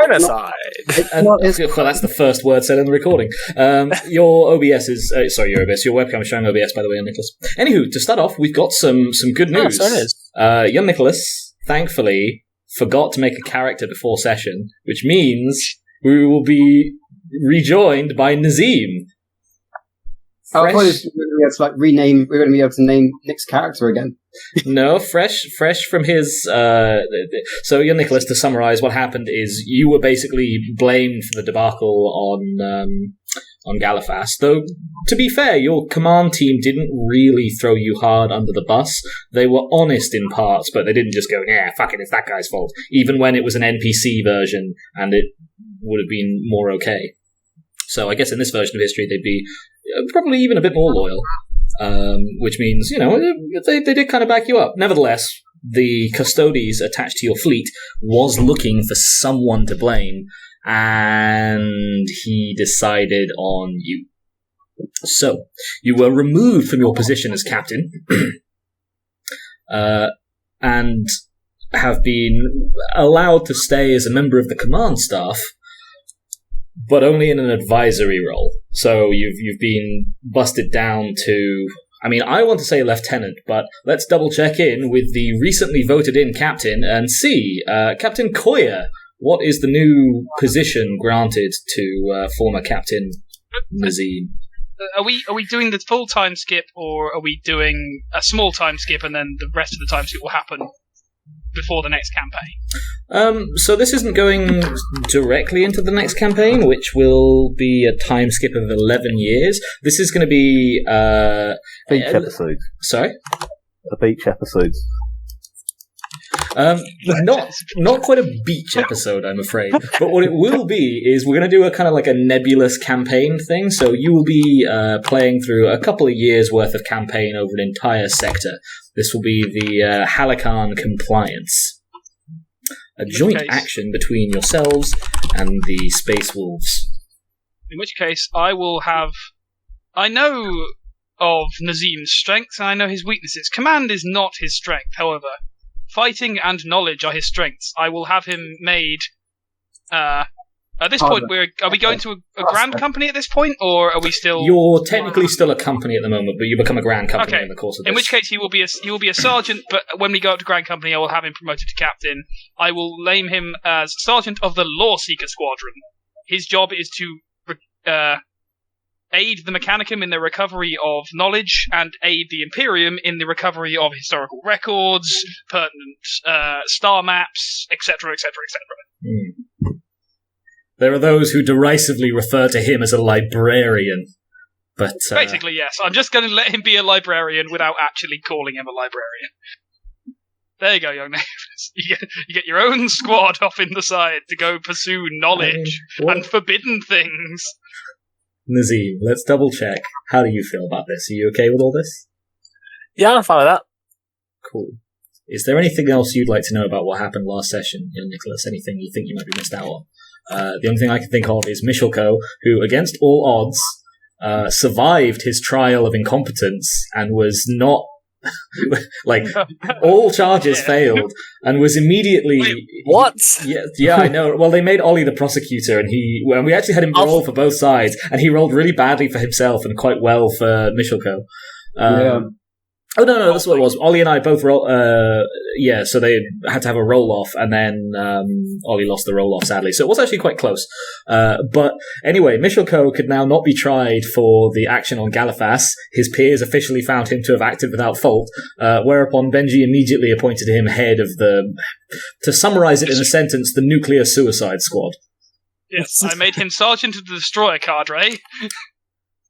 Genocide. Well, that's the first word said in the recording. Your OBS is your OBS. Your webcam is showing OBS, by the way, Nicholas. Anywho, to start off, we've got some good news. So it is. Young Nicholas, thankfully, forgot to make a character before session, which means we will be rejoined by Nazeem. I thought we were going to be able to name Nick's character again. No, fresh from his... so, young Nicholas, to summarise, what happened is you were basically blamed for the debacle on Galifas. Though, to be fair, your command team didn't really throw you hard under the bus. They were honest in parts, but they didn't just go, yeah, fuck it, it's that guy's fault. Even when it was an NPC version, and it would have been more okay. So I guess in this version of history, they'd be probably even a bit more loyal. Which means, they did kind of back you up. Nevertheless, the Custodes attached to your fleet was looking for someone to blame, and he decided on you. So, you were removed from your position as captain, and have been allowed to stay as a member of the command staff, but only in an advisory role. So you've been busted down to... I mean, I want to say lieutenant, but let's double check in with the recently voted in captain and see. Captain Coayah, what is the new position granted to former Captain Nazeem? Are we doing the full time skip, or are we doing a small time skip and then the rest of the time skip will happen before the next campaign? So this isn't going directly into the next campaign, which will be a time skip of 11 years. This is going to be... beach episodes. Sorry? A beach episodes. Not quite a beach episode, I'm afraid. But what it will be is we're going to do a kind of like a nebulous campaign thing. So you will be playing through a couple of years' worth of campaign over an entire sector. This will be the Halakan Compliance. A joint action between yourselves and the Space Wolves. In which case, I will have... I know of Nazeem's strengths, and I know his weaknesses. Command is not his strength, however. Fighting and knowledge are his strengths. I will have him made... at this point, are we going to a grand company at this point, or are we still... You're technically still a company at the moment, but you become a grand company in the course of this. In which case, he will be a sergeant, but when we go up to grand company, I will have him promoted to captain. I will name him as sergeant of the Law Seeker Squadron. His job is to aid the Mechanicum in the recovery of knowledge, and aid the Imperium in the recovery of historical records, pertinent star maps, etc., etc., etc. There are those who derisively refer to him as a librarian, but... Basically, yes. I'm just going to let him be a librarian without actually calling him a librarian. There you go, young neighbours. You get your own squad off in the side to go pursue knowledge and forbidden things. Nazeem, let's double check. How do you feel about this? Are you okay with all this? Yeah, I'm fine with that. Cool. Is there anything else you'd like to know about what happened last session, Nicholas? Anything you think you might be missed out on? The only thing I can think of is Michilco, who, against all odds, survived his trial of incompetence and was not... all charges failed, and was immediately... Wait, what? Yeah, I know. Well, they made Ollie the prosecutor, and we actually had him roll for both sides, and he rolled really badly for himself and quite well for Michilco. Oh, no, that's what it was. Ollie and I both roll... so they had to have a roll-off, and then Ollie lost the roll-off, sadly. So it was actually quite close. But anyway, Michilco could now not be tried for the action on Galifas. His peers officially found him to have acted without fault, whereupon Benji immediately appointed him head of the... To summarize it in a sentence, the Nuclear Suicide Squad. Yes, I made him Sergeant of the Destroyer Cadre.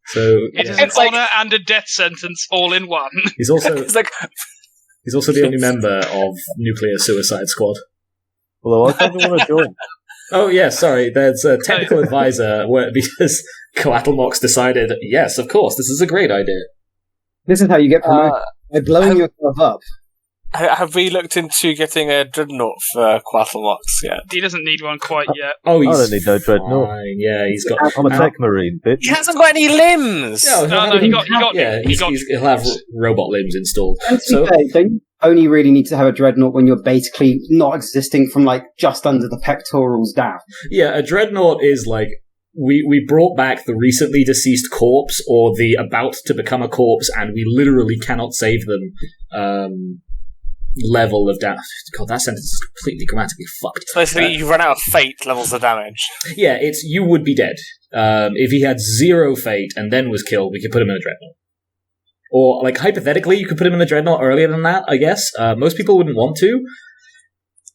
So it is an honour and a death sentence all in one. He's also the only member of Nuclear Suicide Squad. Although I don't want to join. Oh yeah, sorry. There's a technical advisor because Coatlmox decided, yes, of course, this is a great idea. This is how you get promoted by blowing yourself up. Have we looked into getting a dreadnought for Coatlmox yet? He doesn't need one quite yet. Oh, I don't need no dreadnought. Yeah, he's got... I'm a Techmarine, bitch. He hasn't got any limbs! He'll have robot limbs installed. And to be fair, only really need to have a dreadnought when you're basically not existing from like just under the pectorals down. Yeah, a dreadnought is like we brought back the recently deceased corpse or the about to become a corpse, and we literally cannot save them. Level of damage. God, that sentence is completely grammatically fucked. So basically, you run out of fate levels of damage. Yeah, it's you would be dead. If he had 0 fate and then was killed, we could put him in a dreadnought. Or, like, hypothetically, you could put him in a dreadnought earlier than that, I guess. Most people wouldn't want to.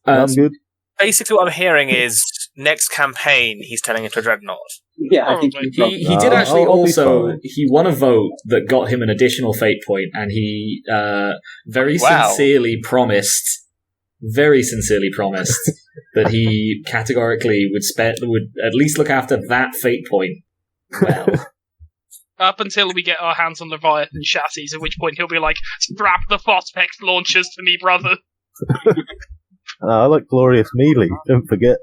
That's good. Basically, what I'm hearing is next campaign he's turning into a dreadnought. Yeah, I think he did actually I'll be also... fine. He won a vote that got him an additional fate point, and he very sincerely promised that he categorically would at least look after that fate point well. Up until we get our hands on Leviathan chassis, at which point he'll be like, strap the Phosphex launchers to me, brother. I like Glorious Melee, don't forget.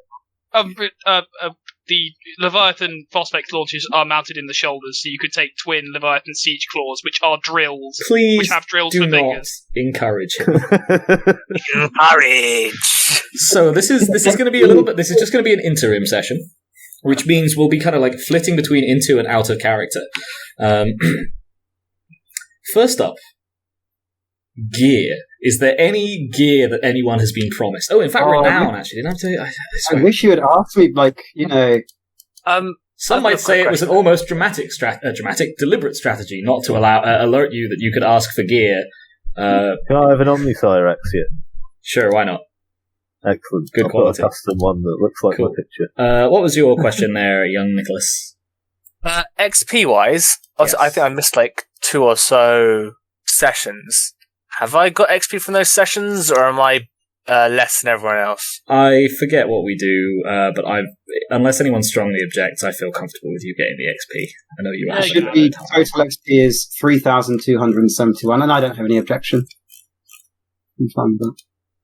The Leviathan Phosphex launchers are mounted in the shoulders, so you could take twin Leviathan siege claws, which are drills. Please which have drills do for not fingers. encourage him. Encourage! So this is going to be a little bit. This is just going to be an interim session, which means we'll be kind of like flitting between into and out of character. First up, gear. Is there any gear that anyone has been promised? Oh, in fact, renown. Actually, didn't I tell you? I wish you had asked me, like, you know. Some might say it was an almost dramatic, deliberate strategy not to allow alert you that you could ask for gear. Can I have an Omnicyrax yet? Sure, why not? Excellent. Good I've quality. got a custom one that looks like Cool. my picture. What was your question there, young Nicholas? XP wise, Yes. I think I missed like 2 or so sessions. Have I got XP from those sessions, or am I less than everyone else? I forget what we do, but unless anyone strongly objects, I feel comfortable with you getting the XP. I know you It asked. should be total XP is 3,271, and I don't have any objection. I'm fine with that.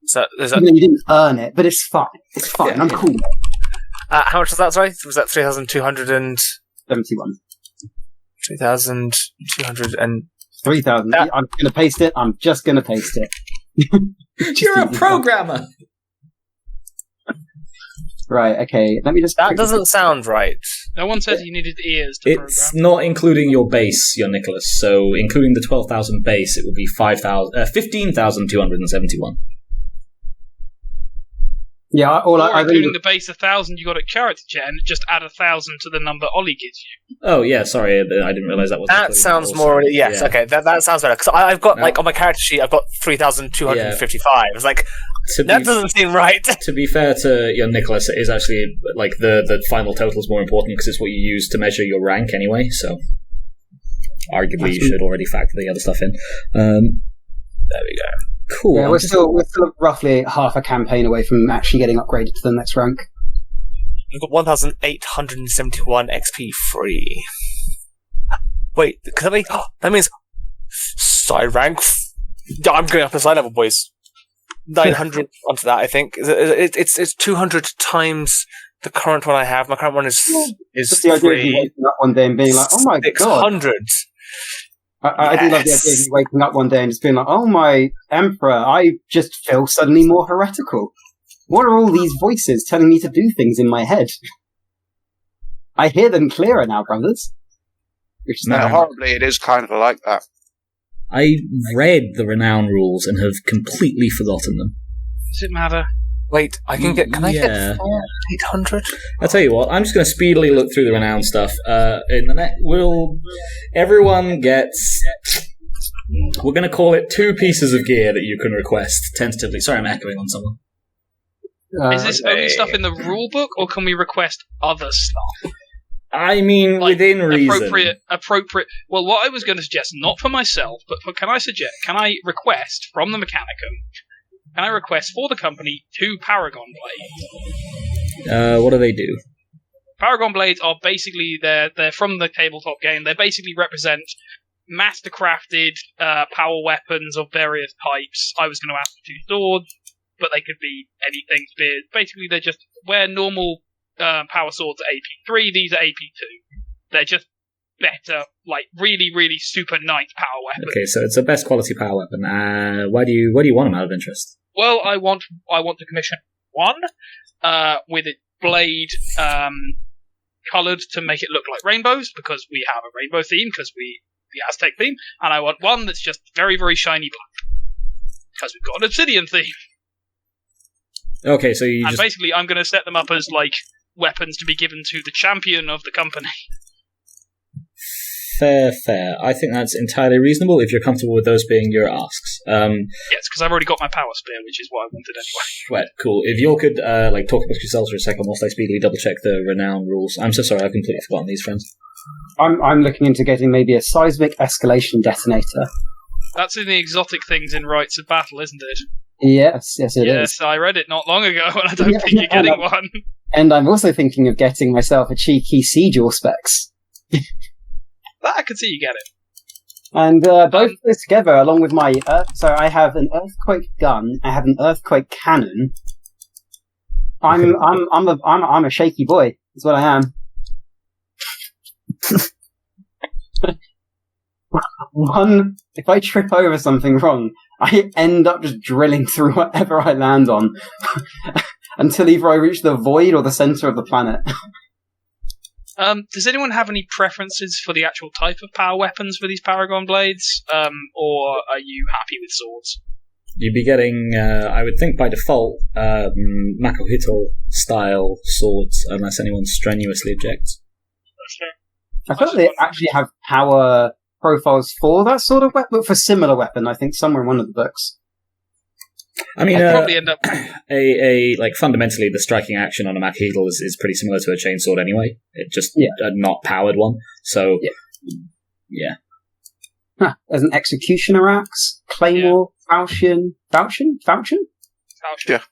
So, I mean, you didn't earn it, but it's fine. It's fine. Yeah. I'm cool. how much was that, sorry? Was that 3,200 and... 71. 3,200 and... 3,000. That- I'm going to paste it. I'm just going to paste it. You're a programmer! Right, okay. Let me just... That doesn't sound right. No one said you needed ears to It's program. not including your base, your Nicholas. So, including the 12,000 base, it will be 15,271. Yeah, Or I including really... the base 1,000 you got at character gen, just add 1,000 to the number Ollie gives you. Oh, yeah, sorry, I didn't realise that was. That sounds more... Yes, yeah. okay, that sounds better. Because I've got, No. like, on my character sheet, I've got 3,255. It's like, that doesn't seem right. To be fair to your Nicholas, it is actually, like, the final total is more important because it's what you use to measure your rank anyway, so arguably you should already factor the other stuff in. There we go. Cool. Yeah, we're still roughly half a campaign away from actually getting upgraded to the next rank. I've got 1,871 XP free. Wait, that means side rank. I'm going up a side level, boys. 900 onto that, I think. It's 200 times the current one I have. My current one is Just the idea of you waking up one day and being like, oh my god. 600. I do love the idea of you waking up one day and just being like, oh my emperor, I just feel suddenly more heretical. What are all these voices telling me to do things in my head? I hear them clearer now, brothers. Which is No. Horribly, it is kind of like that. I read the renown rules and have completely forgotten them. Does it matter? Wait, I can get. Can I Yeah. get 800? I'll tell you what, I'm just going to speedily look through the renown stuff. In the everyone gets... We're going to call it 2 pieces of gear that you can request, tentatively. Sorry, I'm echoing on someone. Is this only stuff in the rulebook, or can we request other stuff? I mean, Like, within reason. Appropriate. Well, what I was going to suggest, not for myself, but can I request from the Mechanicum? Can I request for the company 2 Paragon Blades? What do they do? Paragon Blades are basically they're from the tabletop game. They basically represent master-crafted power weapons of various types. I was going to ask for 2 swords, but they could be anything. Spears. Basically, they're just where normal power swords are AP3. These are AP2. They're just better, like really, really super nice power weapon. Okay, so it's the best quality power weapon. Why do you want them out of interest? Well, I want to commission one with its blade coloured to make it look like rainbows, because we have a rainbow theme, because the Aztec theme, and I want one that's just very, very shiny black, because we've got an obsidian theme. Okay, so basically I'm going to set them up as like weapons to be given to the champion of the company. Fair. I think that's entirely reasonable if you're comfortable with those being your asks. Yes, because I've already got my power spear, which is what I wanted anyway. Sweat, cool. If you all could talk about yourselves for a second whilst I speedily double check the renown rules. I'm so sorry, I've completely forgotten these, friends. I'm looking into getting maybe a seismic escalation detonator. That's in the exotic things in Rites of Battle, isn't it? Yes, it is. Yes, I read it not long ago, and I don't think you're getting one. And I'm also thinking of getting myself a cheeky siege specs. That I could see you get it. And both of those together, along with my so I have an earthquake gun, I have an earthquake cannon. I'm a shaky boy. That's what I am. If I trip over something wrong, I end up just drilling through whatever I land on until either I reach the void or the center of the planet. Does anyone have any preferences for the actual type of power weapons for these Paragon blades, or are you happy with swords? You'd be getting, I would think by default, Macuiltotec style swords, unless anyone strenuously objects. I thought they actually have power profiles for that sort of weapon, for similar weapon, I think, somewhere in one of the books. I mean, I'd probably end up fundamentally the striking action on a Macuiltotec is pretty similar to a chainsword anyway. It just a not powered one. So yeah. Huh. There's an executioner axe, claymore, falchion, Yeah.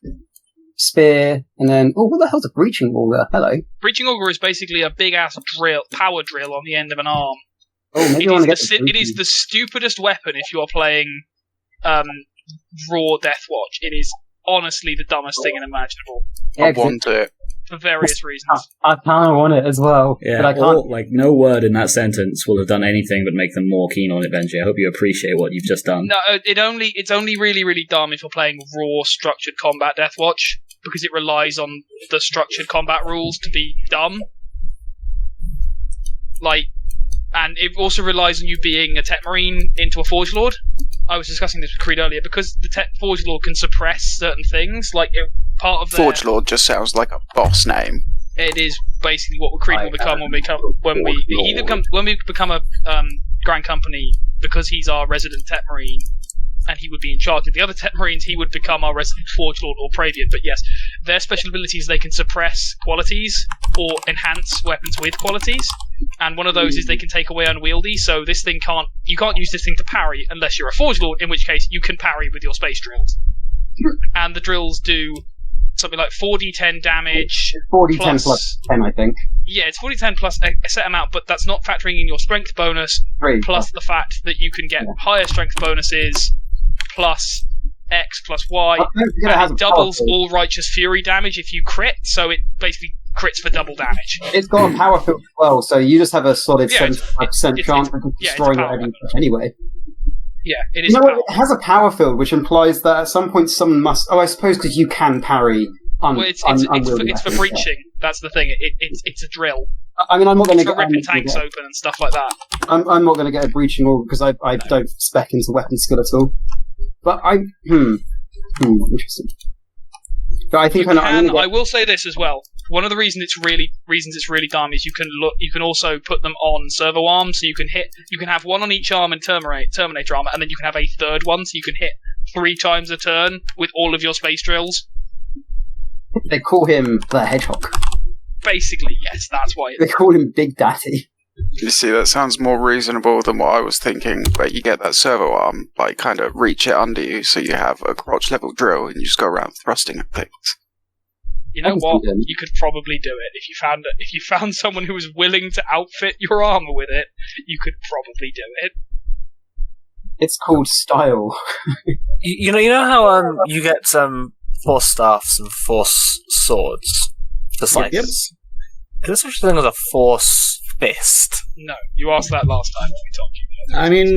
spear, and then what the hell's a breaching auger? Hello. Breaching auger is basically a big ass power drill on the end of an arm. Oh, maybe I want to get it is the stupidest weapon if you are playing raw Deathwatch. It is honestly the dumbest thing imaginable. Yeah, I want it. For various reasons. I kind of want it as well. Yeah, but I can't. No word in that sentence will have done anything but make them more keen on it, Benji. I hope you appreciate what you've just done. No, it's only really, really dumb if you're playing raw structured combat Deathwatch, because it relies on the structured combat rules to be dumb. And it also relies on you being a Techmarine into a Forge Lord. I was discussing this with Cread earlier, because the Forge Lord can suppress certain things, part of their... Forge Lord just sounds like a boss name. It is basically what Cread will become when we become a Grand Company, because he's our resident Techmarine, and he would be in charge of the other Techmarines. He would become our resident Forge Lord or Praevian. But yes, their special abilities, they can suppress qualities or enhance weapons with qualities, and one of those is they can take away unwieldy. So this thing you can't use this thing to parry unless you're a Forge Lord, in which case you can parry with your space drills. And the drills do something like 4d10 damage. 4d10 plus 10, I think. Yeah, it's 4d10 plus a set amount, but that's not factoring in your strength bonus, plus the fact that you can get higher strength bonuses, plus X plus Y, and it doubles all Righteous Fury damage if you crit, so it basically crits for double damage. It's got a power field as well, so you just have a solid 75% chance of destroying whatever you touch anyway. Yeah, it is. It has a power field, which implies that at some point someone must... Oh, I suppose because you can parry it's for breaching. That's the thing. It's a drill. I mean, I'm not going to get... ripping tanks open and stuff like that. I'm not going to get a breaching order because I don't spec into weapon skill at all. But interesting. But I think I will say this as well. One of the reasons it's really dumb is you can also put them on servo arms, so you can have one on each arm and Terminator armor, and then you can have a third one, so you can hit 3 times a turn with all of your space drills. They call him the Hedgehog. Basically, yes, that's why. They call him Big Daddy. You see, that sounds more reasonable than what I was thinking, where you get that servo arm, kind of reach it under you, so you have a crotch level drill, and you just go around thrusting at things. You know what? You could probably do it if you found someone who was willing to outfit your armor with it. You could probably do it. It's called style. you know how you get force staffs and force swords for psykers. Is there such a thing as a force fist? No, you asked that last time when we talked. I mean,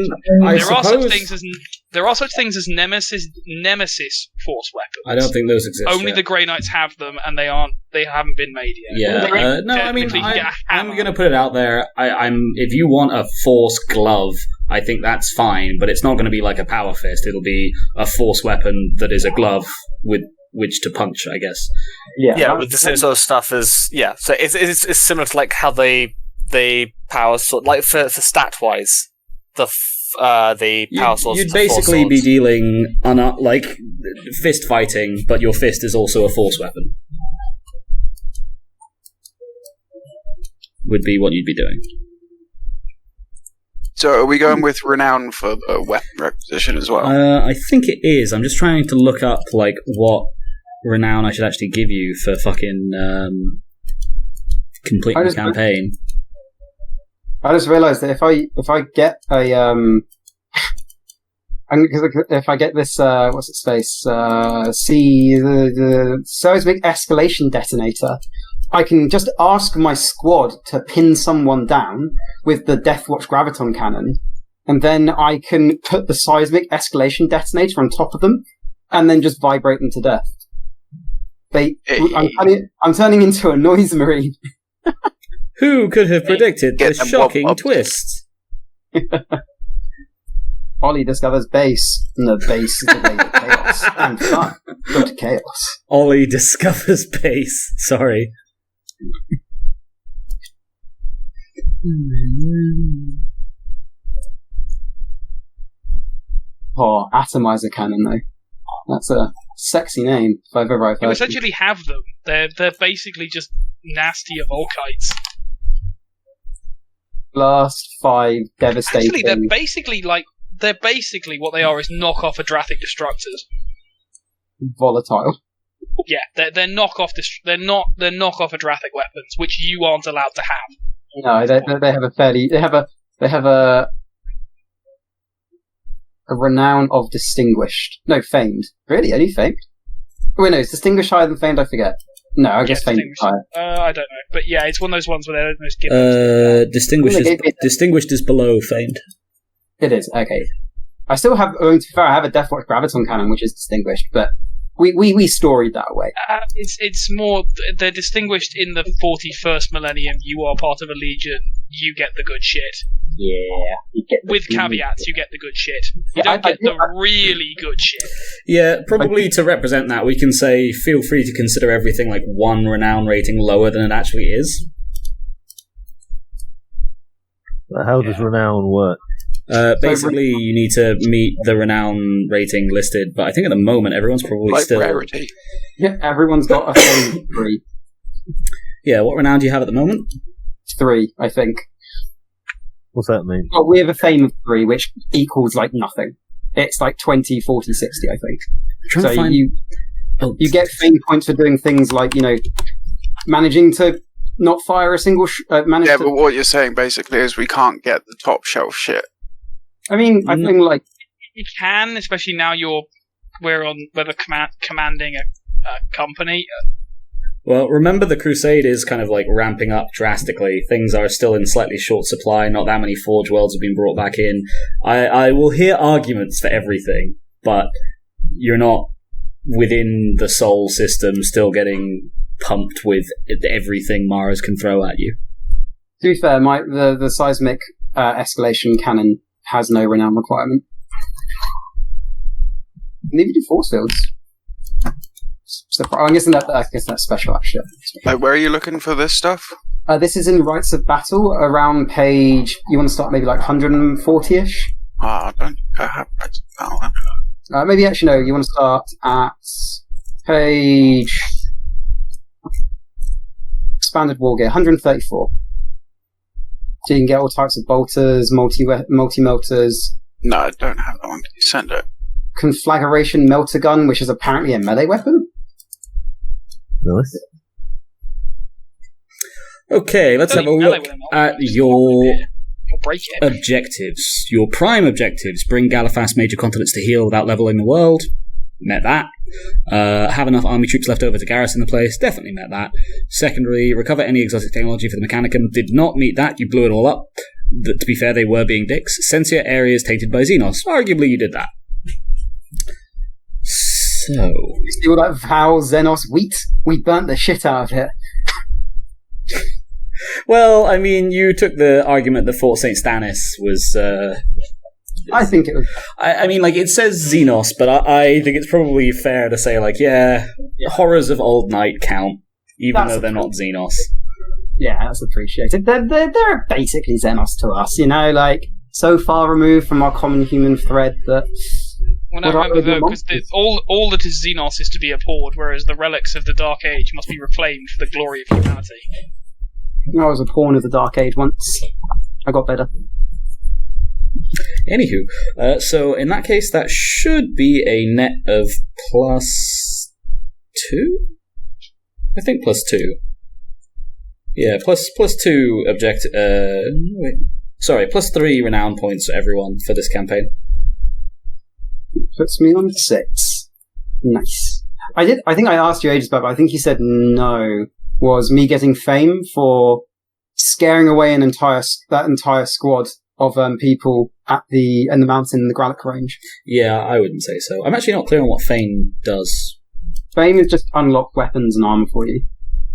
There are such things as nemesis force weapons. I don't think those exist. Only yet. the Grey Knights have them, and they haven't been made yet. Yeah, no, I mean, Technically, you can get a I'm hammer. going to put it out there. If you want a force glove, I think that's fine, but it's not going to be like a power fist. It'll be a force weapon that is a glove with which to punch, I guess. Yeah, with the same sort of stuff as So it's similar to like how they power sword, like for stat wise, the power swords. You'd basically be dealing like fist fighting, but your fist is also a force weapon. Would be what you'd be doing. So are we going with renown for a weapon requisition as well? I think it is. I'm just trying to look up like what renown I should actually give you for fucking completing the campaign. I just realised that if I get a if I get this what's it space the seismic escalation detonator, I can just ask my squad to pin someone down with the Deathwatch graviton cannon, and then I can put the seismic escalation detonator on top of them, and then just vibrate them to death. I'm turning into a noise marine. Who could have predicted this shocking twist? Ollie discovers base, and the base is the way to chaos and fun. Good chaos. Ollie discovers base. Sorry. Oh, atomizer cannon though. That's a sexy name if I've ever heard. You essentially have them. They're basically just nastier Volkites. Last 5 devastating. Actually, they're basically what they are is knockoff Adrathic Destructors. Volatile. Yeah, they're knockoff. They're knockoff Adrathic weapons, which you aren't allowed to have. No, they have a fairly. They have a renown of distinguished. No, famed. Really, only famed. Wait, no, it's distinguished higher than famed. I forget. No, I guess famed is higher. I don't know, but yeah, it's one of those ones where they're most given. Distinguished is below famed. It is okay. I still have. To be fair, I have a Deathwatch graviton cannon, which is distinguished, but we storied that away. It's more they're distinguished in the 41st millennium. You are part of a legion. You get the good shit. Yeah, you get with caveats. You get the good shit. You don't get the really good shit. Yeah, probably to represent that, we can say feel free to consider everything like 1 renown rating lower than it actually is. How does renown work? Basically, you need to meet the renown rating listed, but I think at the moment everyone's probably like still... rarity. Yeah, everyone's got a fame 3. Yeah, what renown do you have at the moment? 3, I think. What's that mean? Well, we have a fame of 3, which equals like nothing. It's like 20, 40, 60, I think. So you get fame points for doing things like, managing to not fire a single... but what you're saying basically is we can't get the top shelf shit. I mean, I think like... You can, especially now we're commanding a company. Well, remember the Crusade is kind of like ramping up drastically. Things are still in slightly short supply. Not that many Forge Worlds have been brought back in. I will hear arguments for everything, but you're not within the Soul system still getting pumped with everything Mars can throw at you. To be fair, the seismic escalation cannon has no renown requirement. Neither do force fields. So I'm guessing that's special, actually. Like, where are you looking for this stuff? This is in Rites of Battle, around page... You want to start maybe like 140-ish? I don't have Rites of Battle. Maybe actually no, you want to start at page... Expanded War Gear, 134. So you can get all types of bolters, multi-melters... No, I don't have that one. Can you send it? Conflagration Melter Gun, which is apparently a melee weapon. Nice. Okay, let's have a look at your objectives. Your prime objectives: bring Galifas major continents to heal without leveling the world. Met that. Have enough army troops left over to garrison the place. Definitely met that. Secondary, recover any exotic technology for the Mechanicum. Did not meet that. You blew it all up. To be fair, they were being dicks. Sensia areas tainted by Xenos. Arguably, you did that. So... You see all that Val Xenos wheat? We burnt the shit out of it. Well, I mean, you took the argument that Fort St. Stanis was... I think it was... I mean, like, it says Xenos, but I think it's probably fair to say, like, yeah, horrors of Old Night count, even though they're not Xenos. Yeah, that's appreciated. They're basically Xenos to us, you know, like, so far removed from our common human thread that... Well, no, remember though, because all that is Xenos is to be abhorred, whereas the relics of the Dark Age must be reclaimed for the glory of humanity. I was a pawn of the Dark Age once. I got better. Anywho, so in that case, that should be a net of +2? I think +2. Yeah, plus 2 +3 renown points for everyone for this campaign. Puts me on 6. Nice. I think I asked you ages back, but I think you said no. Was me getting fame for scaring away that entire squad of people in the mountain in the Gralloch range. Yeah, I wouldn't say so. I'm actually not clear on what fame does. Fame is just unlock weapons and armor for you,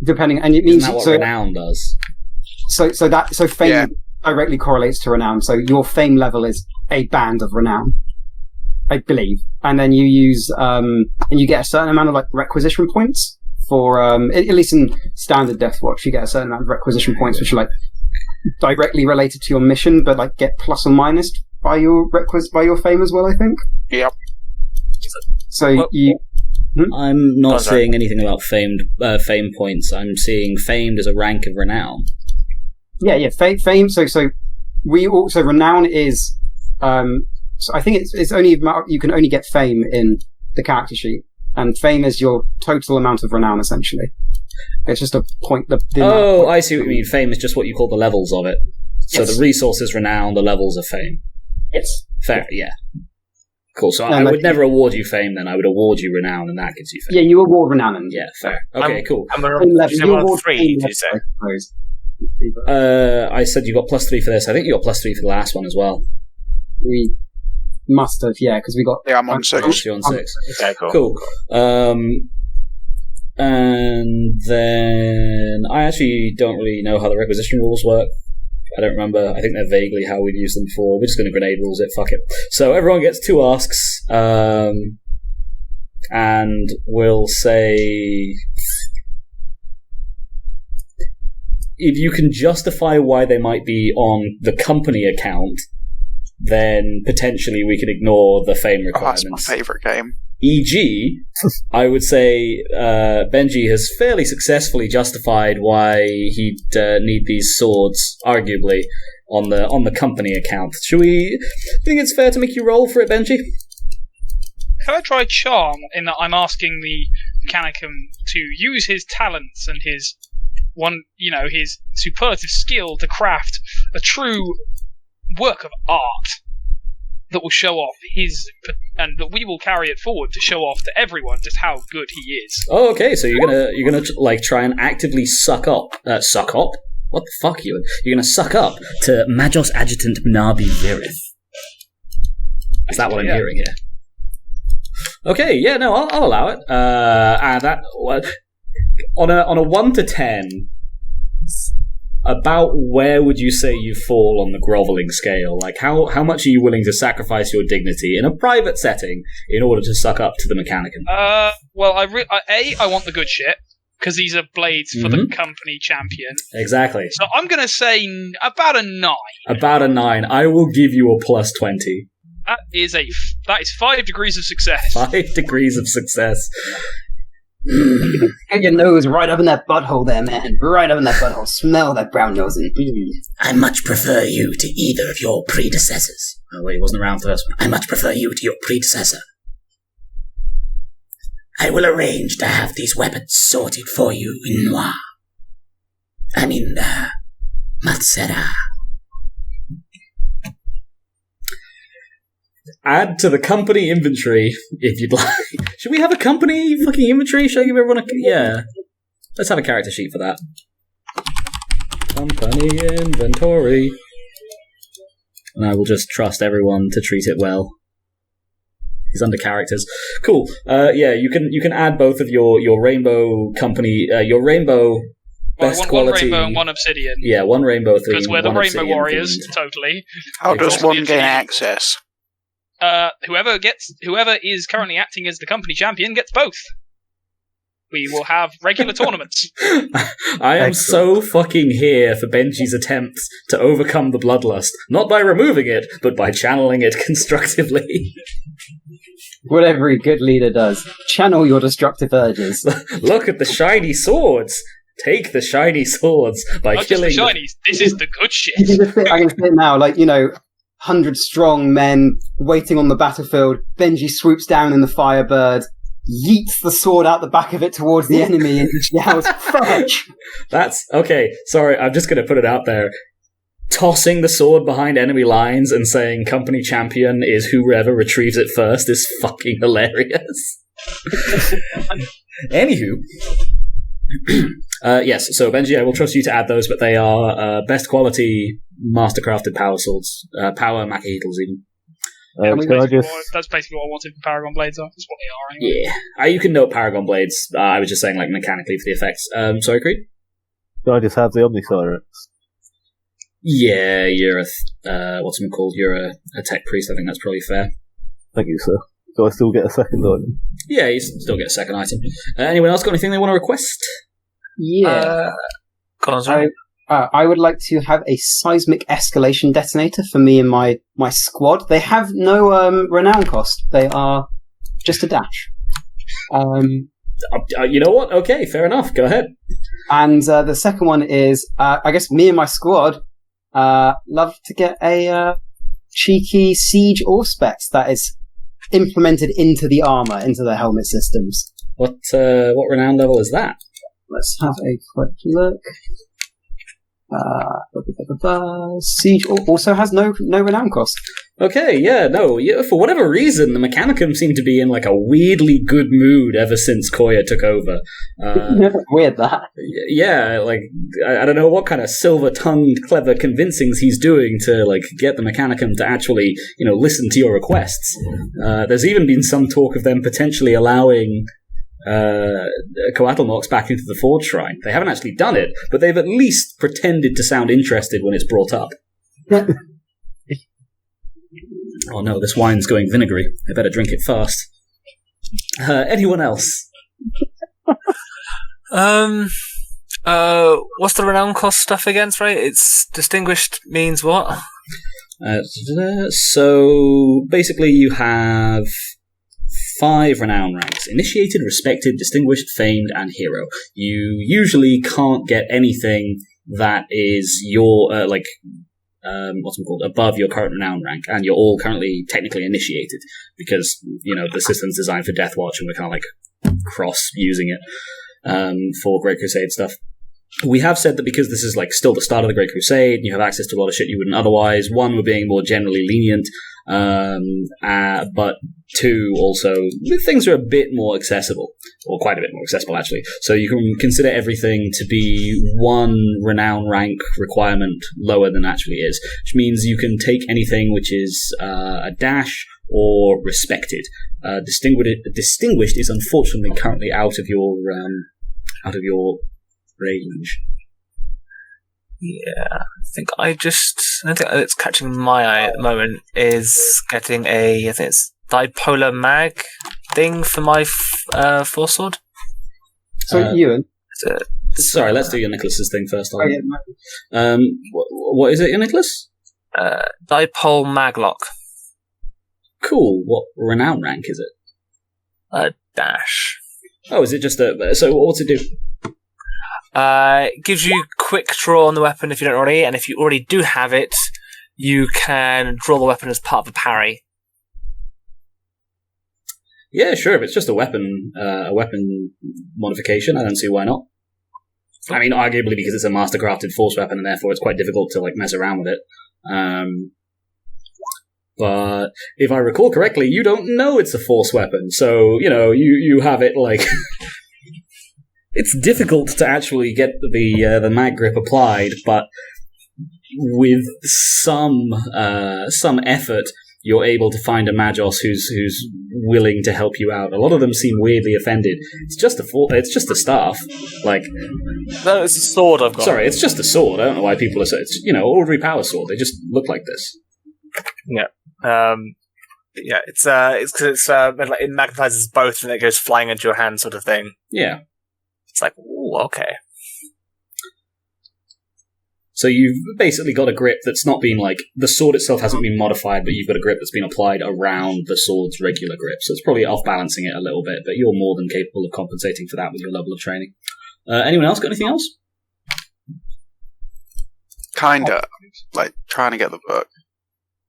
depending, and it means Isn't that what renown does? So fame directly correlates to renown. So your fame level is a band of renown, I believe, and then you use and you get a certain amount of like requisition points for at least in standard Deathwatch, you get a certain amount of requisition points, which are like directly related to your mission, but like get plus or minus by your fame as well, I think. Yep. So I'm not seeing anything about fame points. I'm seeing famed as a rank of renown. Yeah. Fame. So we also renown is. So I think it's only you can only get fame in the character sheet, and fame is your total amount of renown essentially. It's just a point. I see what you mean. Fame is just what you call the levels of it. So the resource is renown, the levels of fame. Yes. Fair, yeah. Cool, so I would never award you fame then. I would award you renown, and that gives you fame. Yeah, you award renown. Yeah, fair. Okay, cool. I'm a 3, did you say? I said you got +3 for this. I think you got +3 for the last one as well. We must have, yeah, because we got... Yeah, I'm on 6. You're on 6. Okay, cool. And then I actually don't really know how the requisition rules work. I don't remember. I think they're vaguely how we'd used them before. We're just going to grenade rules it. Fuck it. So everyone gets 2 asks, and we'll say if you can justify why they might be on the company account, then potentially we could ignore the fame requirements. That's my favourite game. E.g., I would say Benji has fairly successfully justified why he'd need these swords, arguably, on the company account. Should we think it's fair to make you roll for it, Benji? Can I try charm in that I'm asking the Mechanicum to use his talents and his superlative skill to craft a true work of art that will show off and that we will carry it forward to show off to everyone just how good he is. Oh, okay. So you're gonna like try and actively suck up. What the fuck are you? You're gonna suck up to Majos Adjutant Nabi Virith. Is that what I'm hearing here? Okay. Yeah. No, I'll allow it. And that on a 1 to 10. About where would you say you fall on the groveling scale? Like, how much are you willing to sacrifice your dignity in a private setting in order to suck up to the Mechanicum? Well, I want the good shit, because these are blades for the company champion. Exactly. So I'm going to say about a 9. About a 9. I will give you a +20. That is 5 degrees of success. 5 degrees of success. Get your nose right up in that butthole there, man. Right up in that butthole. Smell that brown nosing. I much prefer you to either of your predecessors. Oh, wait, he wasn't around for this one. I much prefer you to your predecessor. I will arrange to have these weapons sorted for you in Noir. Matsera. add to the company inventory if you'd like. Should we have a company fucking inventory? Should I give everyone a... Yeah. Let's have a character sheet for that. Company inventory. And I will just trust everyone to treat it well. He's under characters. Cool. Yeah, you can add both of your rainbow company, your rainbow best quality. One rainbow and one obsidian. Yeah, one rainbow theme. Because we're the rainbow warriors, themed. totally. How does one gain access? Whoever is currently acting as the company champion gets both. We will have regular tournaments. I am so fucking here for Benji's attempts to overcome the bloodlust, not by removing it, but by channeling it constructively. What every good leader does. Channel your destructive urges. Look at the shiny swords. Take the shiny swords by Not killing... just the shinies. This is the good shit. I can see it now, 100 strong men waiting on the battlefield. Benji swoops down in the Firebird, yeets the sword out the back of it towards the enemy, and yells, "Fetch!" That's... Okay, sorry, I'm just going to put it out there. Tossing the sword behind enemy lines and saying company champion is whoever retrieves it first is fucking hilarious. Anywho... yes, so Benji, I will trust you to add those, but they are best quality mastercrafted power swords, power Macuiltotec even. That's basically what I wanted for Paragon Blades. That's what they are anyway. Yeah, you can note Paragon Blades. I was just saying, mechanically for the effects. Sorry, Creed? Do I just have the Omnisirens? Yeah, you're what's it called? You're a tech priest. I think that's probably fair. Thank you, sir. Do I still get a second item? Yeah, you still get a second item. Anyone else got anything they want to request? Yeah. Go on, sorry. I would like to have a seismic escalation detonator for me and my squad. They have no renown cost. They are just a dash. You know what? Okay, fair enough. Go ahead. And the second one is, I guess me and my squad love to get a cheeky siege auspex that is implemented into the armor, into the helmet systems. What renown level is that? Let's have a quick look. Siege also has no renown cost. Okay, yeah, no. Yeah, for whatever reason, the Mechanicum seem to be in a weirdly good mood ever since Coayah took over. Weird that. Yeah, I don't know what kind of silver-tongued, clever convincings he's doing to get the Mechanicum to actually, listen to your requests. There's even been some talk of them potentially allowing Coatlmox back into the Forge Shrine. They haven't actually done it, but they've at least pretended to sound interested when it's brought up. Oh no, this wine's going vinegary. I better drink it fast. Anyone else? What's the renown cost stuff against, right? It's distinguished means what? So basically you have 5 renown ranks: initiated, respected, distinguished, famed, and hero. You usually can't get anything that is your what's it called, above your current renown rank, and you're all currently technically initiated because the system's designed for Deathwatch, and we're kind of cross using it for Great Crusade stuff. We have said that because this is still the start of the Great Crusade, and you have access to a lot of shit you wouldn't otherwise. 1, we're being more generally lenient, but 2, also, things are a bit more accessible, or quite a bit more accessible actually. So you can consider everything to be 1 renown rank requirement lower than actually is, which means you can take anything which is a dash or respected. Distinguished is unfortunately currently out of your range. Yeah, I think that's catching my eye at the moment is getting I think it's dipolar mag thing for my force sword. So Ewan. Sorry, let's do your Nicholas's thing first. Oh, yeah, what is it, your Nicholas? Dipole maglock. Cool. What renown rank is it? Dash. Oh, is it just so what's it do? It gives you quick draw on the weapon if you don't already, and if you already do have it, you can draw the weapon as part of a parry. Yeah, sure. If it's just a weapon modification, I don't see why not. I mean, arguably because it's a master-crafted force weapon, and therefore it's quite difficult to mess around with it. But if I recall correctly, you don't know it's a force weapon, so, you have it, like... It's difficult to actually get the mag grip applied, but with some effort, you're able to find a Magos who's willing to help you out. A lot of them seem weirdly offended. It's just a staff. Like, no, it's a sword I've got. Sorry, it's just a sword. I don't know why people are so. It's ordinary power sword. They just look like this. Yeah. It's because it magnetizes both and it goes flying into your hand, sort of thing. Yeah. It's like, ooh, okay. So you've basically got a grip that's not been like... The sword itself hasn't been modified, but you've got a grip that's been applied around the sword's regular grip. So it's probably off-balancing it a little bit, but you're more than capable of compensating for that with your level of training. Anyone else got anything else? Kinda. Like, trying to get the book.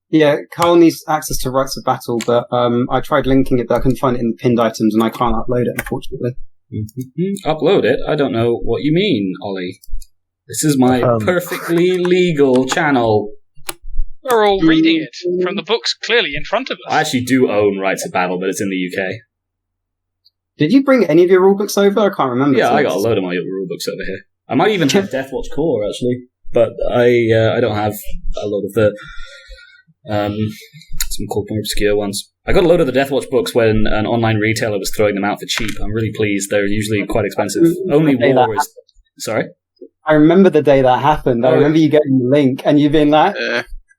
Yeah, Carl needs access to Rights of Battle, but I tried linking it, but I couldn't find it in the pinned items, and I can't upload it, unfortunately. Mm-hmm. Upload it? I don't know what you mean, Ollie. This is my perfectly legal channel. We're all reading it from the books clearly in front of us. I actually do own Rights of Battle, but it's in the UK. Did you bring any of your rulebooks over? I can't remember. Yeah, I got a load of my rulebooks over here. I might even have Deathwatch Core, actually, but I don't have a lot of the some called more obscure ones. I got a load of the Deathwatch books when an online retailer was throwing them out for cheap. I'm really pleased. They're usually quite expensive. Only War is... Sorry? I remember the day that happened. I remember you getting the link and you being like,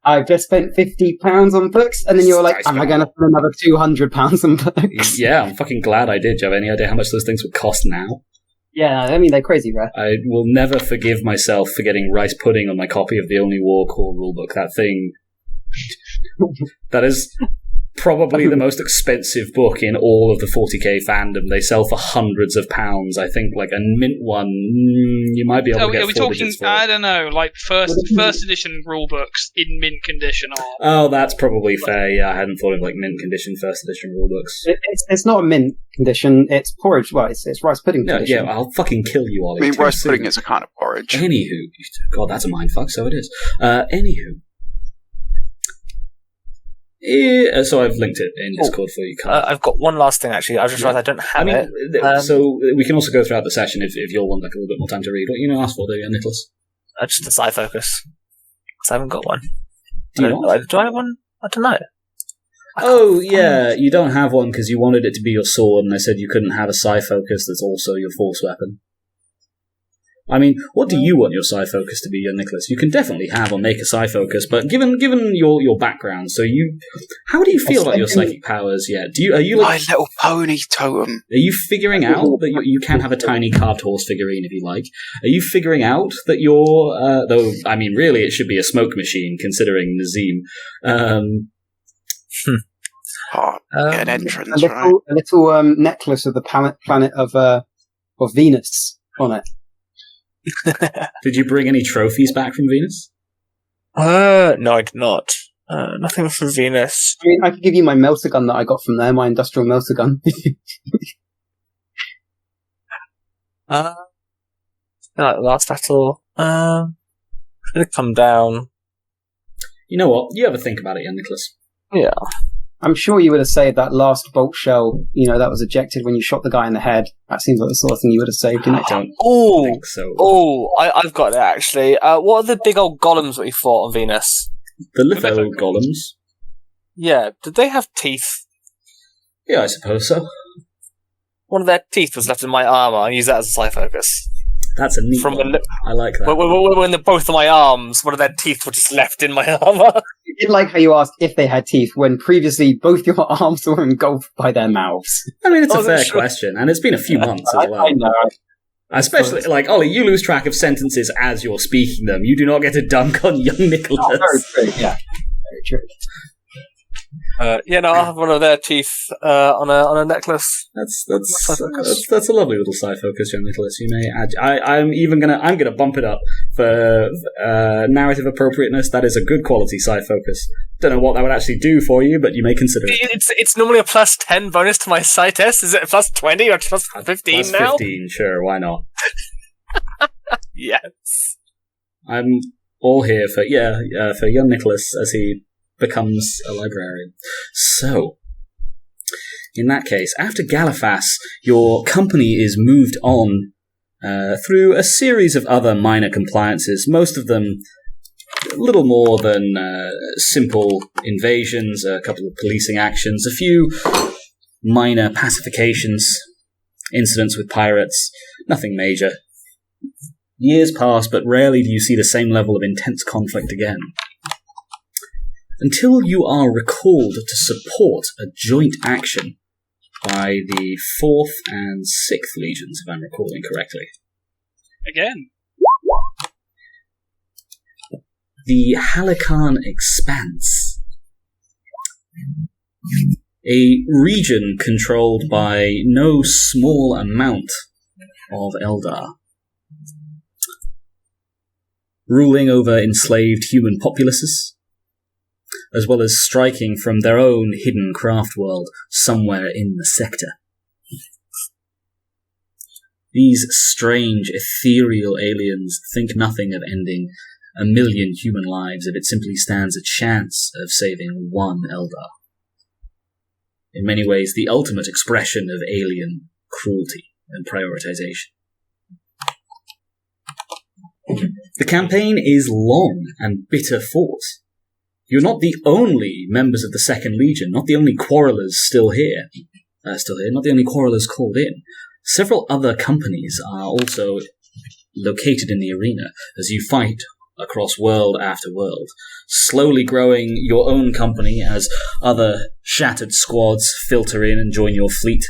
I've just spent £50 on books, and then you were like, am I going to spend another £200 on books? Yeah, I'm fucking glad I did. Do you have any idea how much those things would cost now? Yeah, I mean, they're crazy rare. I will never forgive myself for getting rice pudding on my copy of the Only War Core rulebook. That thing... that is probably the most expensive book in all of the 40k fandom. They sell for hundreds of pounds. I think like a mint one, you might be able to get. Are we talking? I don't know, like first edition rule books in mint condition. Oh, that's probably fair. Yeah, I hadn't thought of like mint condition first edition rule books. It's not a mint condition. It's porridge. Well, it's rice pudding condition. Yeah, I'll fucking kill you, Ollie. I mean, rice pudding is a kind of porridge. Anywho, God, that's a mindfuck. So it is. Anywho. So I've linked it in Discord for you, Carl. I've got one last thing, actually. I just realised I don't have it. So we can also go throughout the session if you'll want like a little bit more time to read. What you ask for, do you, Nicholas? Just a psi focus. Because I haven't got one. Do I have one? I don't know. You don't have one because you wanted it to be your sword, and I said you couldn't have a psi focus that's also your force weapon. I mean, what do you want your psi focus to be, Nicholas? You can definitely have or make a psi focus, but given your background, how do you feel about your psychic powers yet? Are you like My Little Pony totem? Are you figuring out that you can have a tiny carved horse figurine if you like? Are you figuring out that you're though? I mean, really, it should be a smoke machine considering Nazeem. Get an entrance, a little necklace of the planet of Venus on it. Did you bring any trophies back from Venus? No, I did not. Nothing from Venus. I mean, I could give you my melter gun that I got from there, my industrial melter gun. Last battle. Should have come down. You know what? You ever think about it, Nicholas? Yeah. I'm sure you would have saved that last bolt shell, that was ejected when you shot the guy in the head. That seems like the sort of thing you would have saved, didn't it? I don't think so. I've got it, actually. What are the big old golems that we fought on Venus? The litho golems? Yeah, did they have teeth? Yeah, I suppose so. One of their teeth was left in my armour. I use that as a psi focus. That's a neat one. I like that. When both of my arms, one of their teeth were just left in my armour. I did like how you asked if they had teeth when previously both your arms were engulfed by their mouths. I mean, it's a fair question, and it's been a few months as well. I know. Especially, Ollie, you lose track of sentences as you're speaking them. You do not get a dunk on young Nicholas. Oh, very true, yeah. Very true. I'll have one of their teeth on a necklace. That's a lovely little side focus, young Nicholas. You may add. I'm gonna bump it up for narrative appropriateness. That is a good quality side focus. Don't know what that would actually do for you, but you may consider it. It's normally a plus 10 bonus to my psi test. Is it a plus 20 or plus 15 plus now? 15, sure. Why not? Yes. I'm all here for young Nicholas as he becomes a librarian. So, in that case, after Galifas, your company is moved on through a series of other minor compliances, most of them little more than simple invasions, a couple of policing actions, a few minor pacifications, incidents with pirates, nothing major. Years pass, but rarely do you see the same level of intense conflict again. Until you are recalled to support a joint action by the 4th and 6th Legions, if I'm recalling correctly. Again. The Halikan Expanse. A region controlled by no small amount of Eldar. Ruling over enslaved human populaces, as well as striking from their own hidden craftworld somewhere in the sector. These strange, ethereal aliens think nothing of ending 1 million human lives if it simply stands a chance of saving one Eldar. In many ways, the ultimate expression of alien cruelty and prioritization. The campaign is long and bitter fought. You're not the only members of the 2nd Legion, not the only quarrelers still here, not the only quarrelers called in. Several other companies are also located in the arena as you fight across world after world, slowly growing your own company as other shattered squads filter in and join your fleet,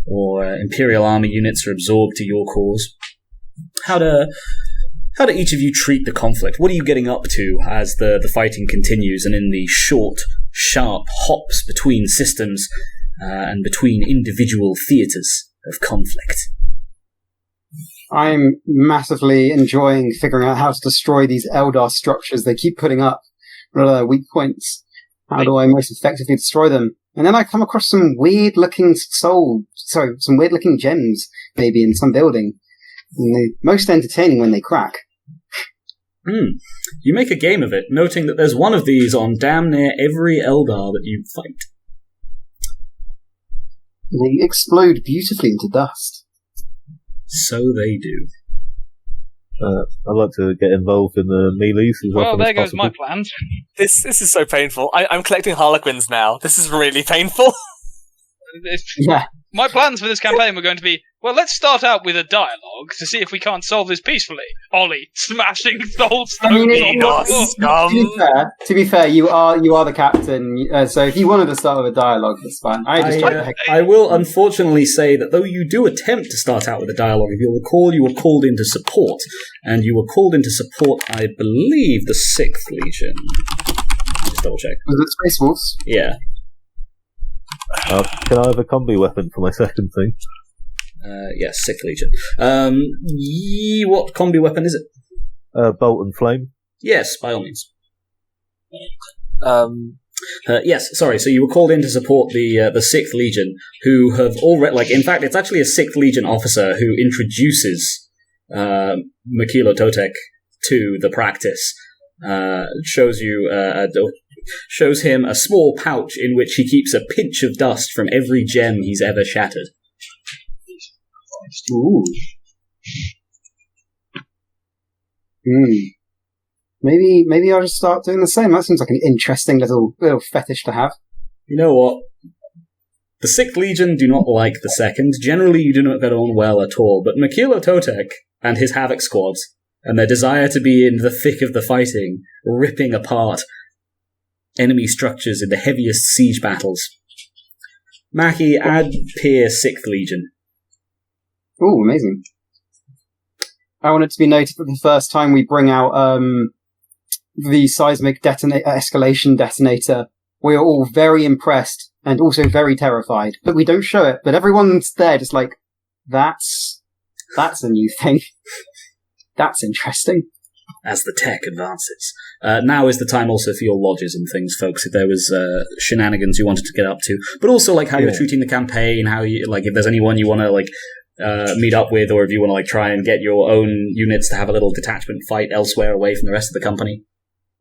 or Imperial Army units are absorbed to your cause. How do each of you treat the conflict? What are you getting up to as the fighting continues and in the short, sharp hops between systems and between individual theatres of conflict? I'm massively enjoying figuring out how to destroy these Eldar structures they keep putting up. What are their weak points? How do I most effectively destroy them? And then I come across some weird-looking some weird-looking gems, maybe, in some building. And they're most entertaining when they crack. You make a game of it, noting that there's one of these on damn near every Eldar that you fight. They explode beautifully into dust. So they do. I'd like to get involved in the melees. Well, there goes my plans. This is so painful. I'm collecting Harlequins now. This is really painful. Yeah. My plans for this campaign were going to be, well, let's start out with a dialogue to see if we can't solve this peacefully. Ollie, smashing soul stones on the floor. Scum. To be fair, you are the captain, so if you wanted to start with a dialogue, that's fine. I will unfortunately say that though you do attempt to start out with a dialogue, if you'll recall, you were called into support, and you were called into support, I believe, the 6th Legion. Just double check. Was it Space Wolves? Yeah. Can I have a combi weapon for my second thing? Yes, 6th Legion. What combi weapon is it? Bolt and flame. Yes, by all means. Yes, sorry, so you were called in to support the 6th Legion, who have already, in fact, it's actually a 6th Legion officer who introduces Macuiltotec to the practice. Shows him a small pouch in which he keeps a pinch of dust from every gem he's ever shattered. Ooh. Maybe I'll just start doing the same. That seems like an interesting little fetish to have. You know what? The 6th Legion do not like the 2nd. Generally, you do not get on well at all. But Macuiltotec and his Havoc squads, and their desire to be in the thick of the fighting, ripping apart enemy structures in the heaviest siege battles. Mackie, add Peer 6th Legion. Ooh, amazing. I want it to be noted that the first time we bring out the seismic escalation detonator, we are all very impressed and also very terrified. But we don't show it. But everyone's there just like, that's a new thing. That's interesting. As the tech advances. Now is the time also for your lodges and things, folks, if there was shenanigans you wanted to get up to. But also, how you're treating the campaign, how you, if there's anyone you want to, meet up with, or if you want to, try and get your own units to have a little detachment fight elsewhere away from the rest of the company.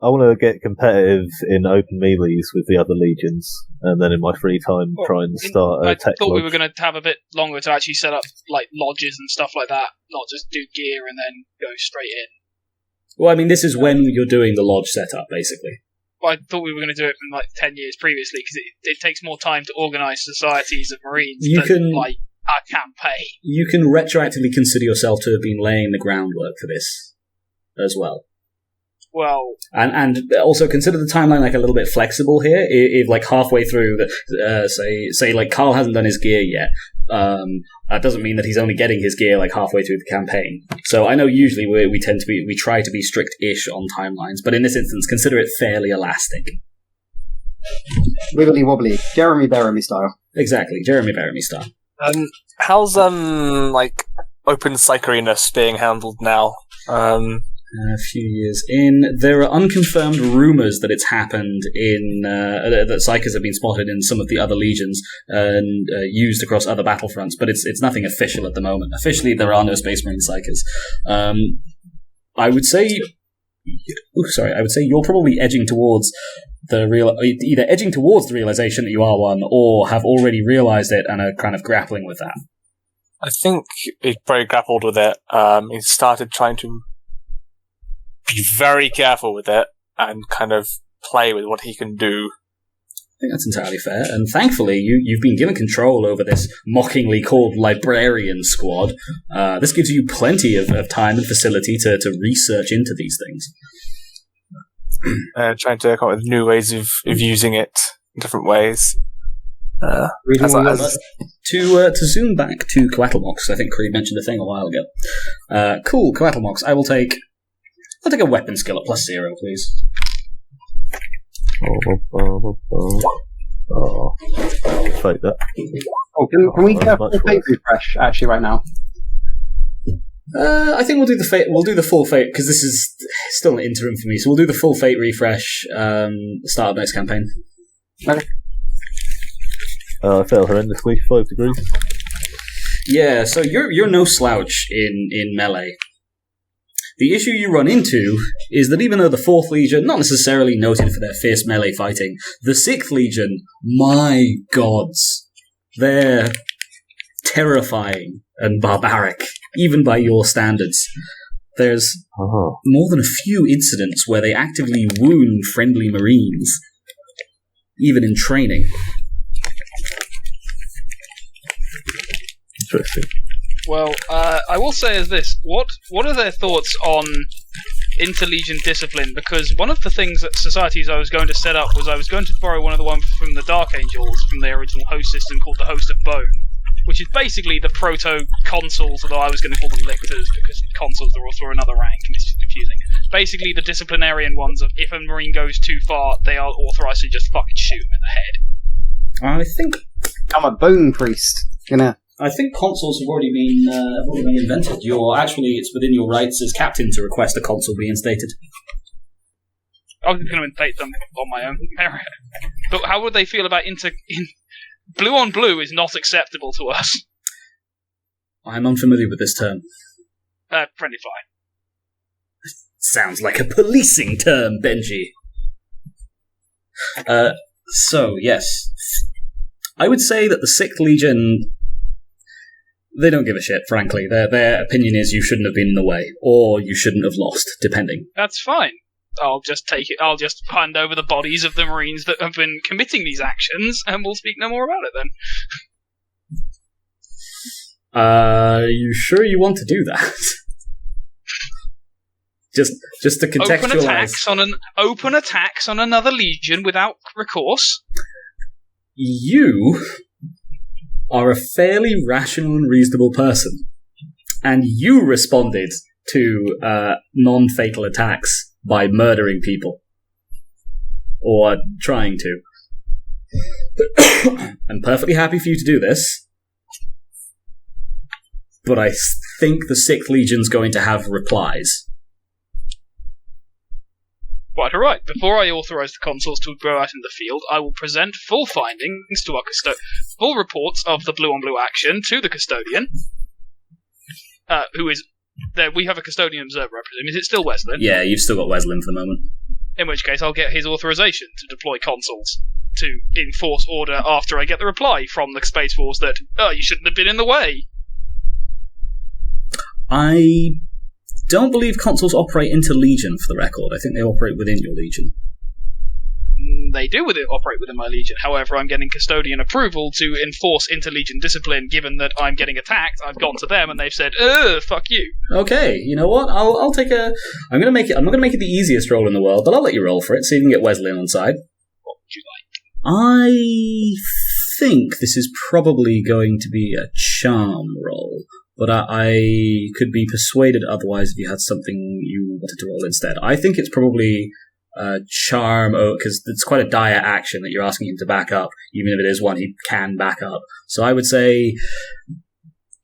I want to get competitive in open melees with the other legions, and then in my free time try and start a I tech thought we lodge. were going to have a bit longer to actually set up like lodges and stuff like that, not just do gear and then go straight in. Well, I mean, this is when you're doing the lodge setup, basically. Well, I thought we were going to do it from like 10 years previously because it takes more time to organise societies of Marines than like a campaign. You can retroactively consider yourself to have been laying the groundwork for this as well. Well, and also consider the timeline like a little bit flexible here. If like halfway through, say like Carl hasn't done his gear yet, that doesn't mean that he's only getting his gear like halfway through the campaign. So I know usually we try to be strict-ish on timelines, but in this instance, consider it fairly elastic. Wibbly wobbly, Jeremy Bearimy style. Exactly, Jeremy Bearimy style. How's like open psychery-ness being handled now? A few years in, there are unconfirmed rumours that it's happened in that psykers have been spotted in some of the other legions and used across other battlefronts, but it's nothing official at the moment. Officially, there are no Space Marine psykers. I would say you're probably edging towards either edging towards the realization that you are one, or have already realized it and are kind of grappling with that. I think he probably grappled with it. He started trying to be very careful with it and kind of play with what he can do. I think that's entirely fair, and thankfully you've been given control over this mockingly called Librarian squad. This gives you plenty of time and facility to research into these things. Trying to come up with new ways of using it in different ways. To zoom back to Coatlmox, I think Cread mentioned a thing a while ago. Cool, Coatlmox, I'll take a weapon skill at +0, please. Fake that. Oh, can we get a full fate refresh actually right now? I think we'll do the full fate because this is still an interim for me. So we'll do the full fate refresh. Start of next campaign. Okay. I failed horrendously, 5 degrees. Yeah, so you're no slouch in melee. The issue you run into is that even though the 4th Legion, not necessarily noted for their fierce melee fighting, the 6th Legion, my gods, they're terrifying and barbaric, even by your standards. There's more than a few incidents where they actively wound friendly Marines, even in training. Interesting. Well, I will say is this: what are their thoughts on interlegion discipline? Because one of the things that societies I was going to set up was I was going to borrow one of the ones from the Dark Angels from their original host system called the Host of Bone, which is basically the proto-consuls, although I was going to call them lictors because consuls are also another rank and it's confusing. Basically the disciplinarian ones of if a Marine goes too far, they are authorised to just fucking shoot him in the head. I think I'm a bone priest. I think consuls have already been invented. It's within your rights as captain to request a consul be instated. I was going to instate them on my own merit. But how would they feel about blue on blue is not acceptable to us. I'm unfamiliar with this term. Friendly fire. Sounds like a policing term, Benji. So, yes. I would say that the 6th Legion, they don't give a shit, frankly. Their opinion is you shouldn't have been in the way, or you shouldn't have lost, depending. That's fine. I'll just take it. I'll just hand over the bodies of the Marines that have been committing these actions, and we'll speak no more about it then. Are you sure you want to do that? just to contextualize. Open attacks on another legion without recourse. You are a fairly rational and reasonable person, and you responded to non-fatal attacks by murdering people. Or trying to. I'm perfectly happy for you to do this, but I think the 6th Legion's going to have replies. Quite alright. Before I authorise the consuls to go out in the field, I will present full findings to our full reports of the blue-on-blue action to the custodian, who is... There, we have a custodian observer, I presume. Is it still Weslin? Yeah, you've still got Weslin for the moment. In which case, I'll get his authorization to deploy consuls to enforce order after I get the reply from the Space Force that, you shouldn't have been in the way. I don't believe consuls operate into Legion, for the record. I think they operate within your Legion. They do operate within my Legion. However, I'm getting custodian approval to enforce inter-Legion discipline. Given that I'm getting attacked, I've gone to them and they've said, fuck you. Okay, you know what? I'll take a... I'm not going to make it the easiest roll in the world, but I'll let you roll for it, so you can get Wesleyan on side. What would you like? I think this is probably going to be a charm roll, but I could be persuaded otherwise if you had something you wanted to roll instead. I think it's probably charm, because it's quite a dire action that you're asking him to back up, even if it is one he can back up. So I would say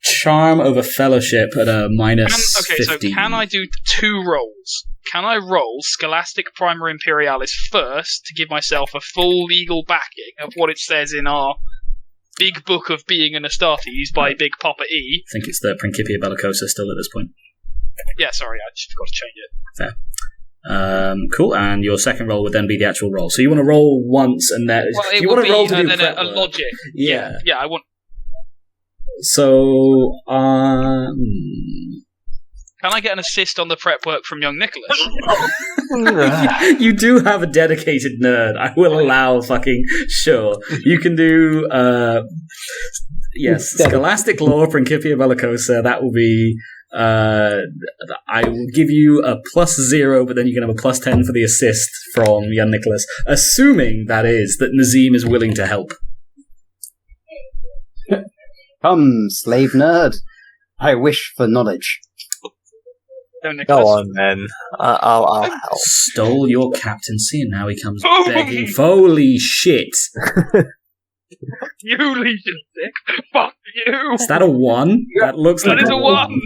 charm over fellowship at a minus 50. So can I do 2 rolls? Can I roll Scholastic Primer Imperialis first to give myself a full legal backing of what it says in our big book of being an Astartes by Big Papa E? I think it's the Principia Bellicosa still at this point. Yeah, sorry, I just forgot to change it. Fair. Cool, and your second roll would then be the actual roll. So you want to roll once, and then it you would want to roll be to do then prep a work. logic. Yeah, Yeah, I want. So, Can I get an assist on the prep work from young Nicholas? you do have a dedicated nerd. I will allow sure. You can do, yes, Scholastic Lore, Principia Bellicosa. That will be, I will give you a +0, but then you can have a +10 for the assist from young Nicholas, assuming that Nazeem is willing to help. Come, slave nerd. I wish for knowledge. No, Nicholas. Go on, then. I'll help. Stole your captaincy, and now he comes begging. Holy shit! You Legion Dick. Fuck you. Is that a 1? That looks That like is a 1.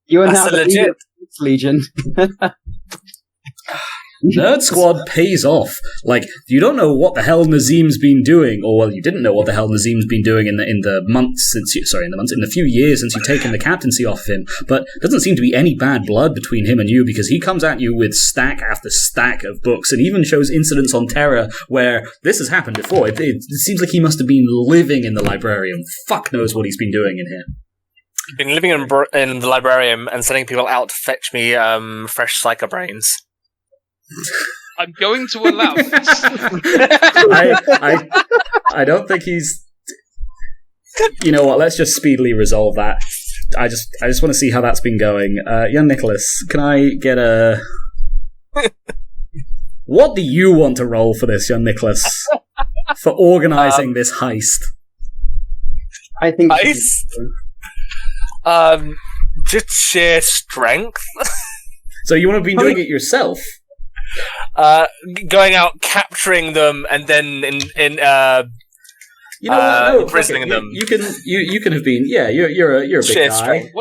You are That's now a the legit. leader of the Legion. Nerd Squad pays off. Like, you don't know what the hell Nazeem's been doing, or well, you didn't know what the hell Nazeem's been doing in the few years since you've taken the captaincy off of him. But there doesn't seem to be any bad blood between him and you, because he comes at you with stack after stack of books, and even shows incidents on Terra where this has happened before. It seems like he must have been living in the Librarian. Fuck knows what he's been doing in here. I've been living in the Librarian and sending people out to fetch me fresh psycho brains. I'm going to allow this. I don't think he's... You know what, let's just speedily resolve that. I just want to see how that's been going. Young Nicholas, can I get a... What do you want to roll for this, young Nicholas? For organising this heist? I think Nice. Just sheer strength. So you want to be doing it yourself? Going out, capturing them, and then You know what? No, imprisoning okay, them. You can have been. Yeah, you're a big Sheer guy. strength.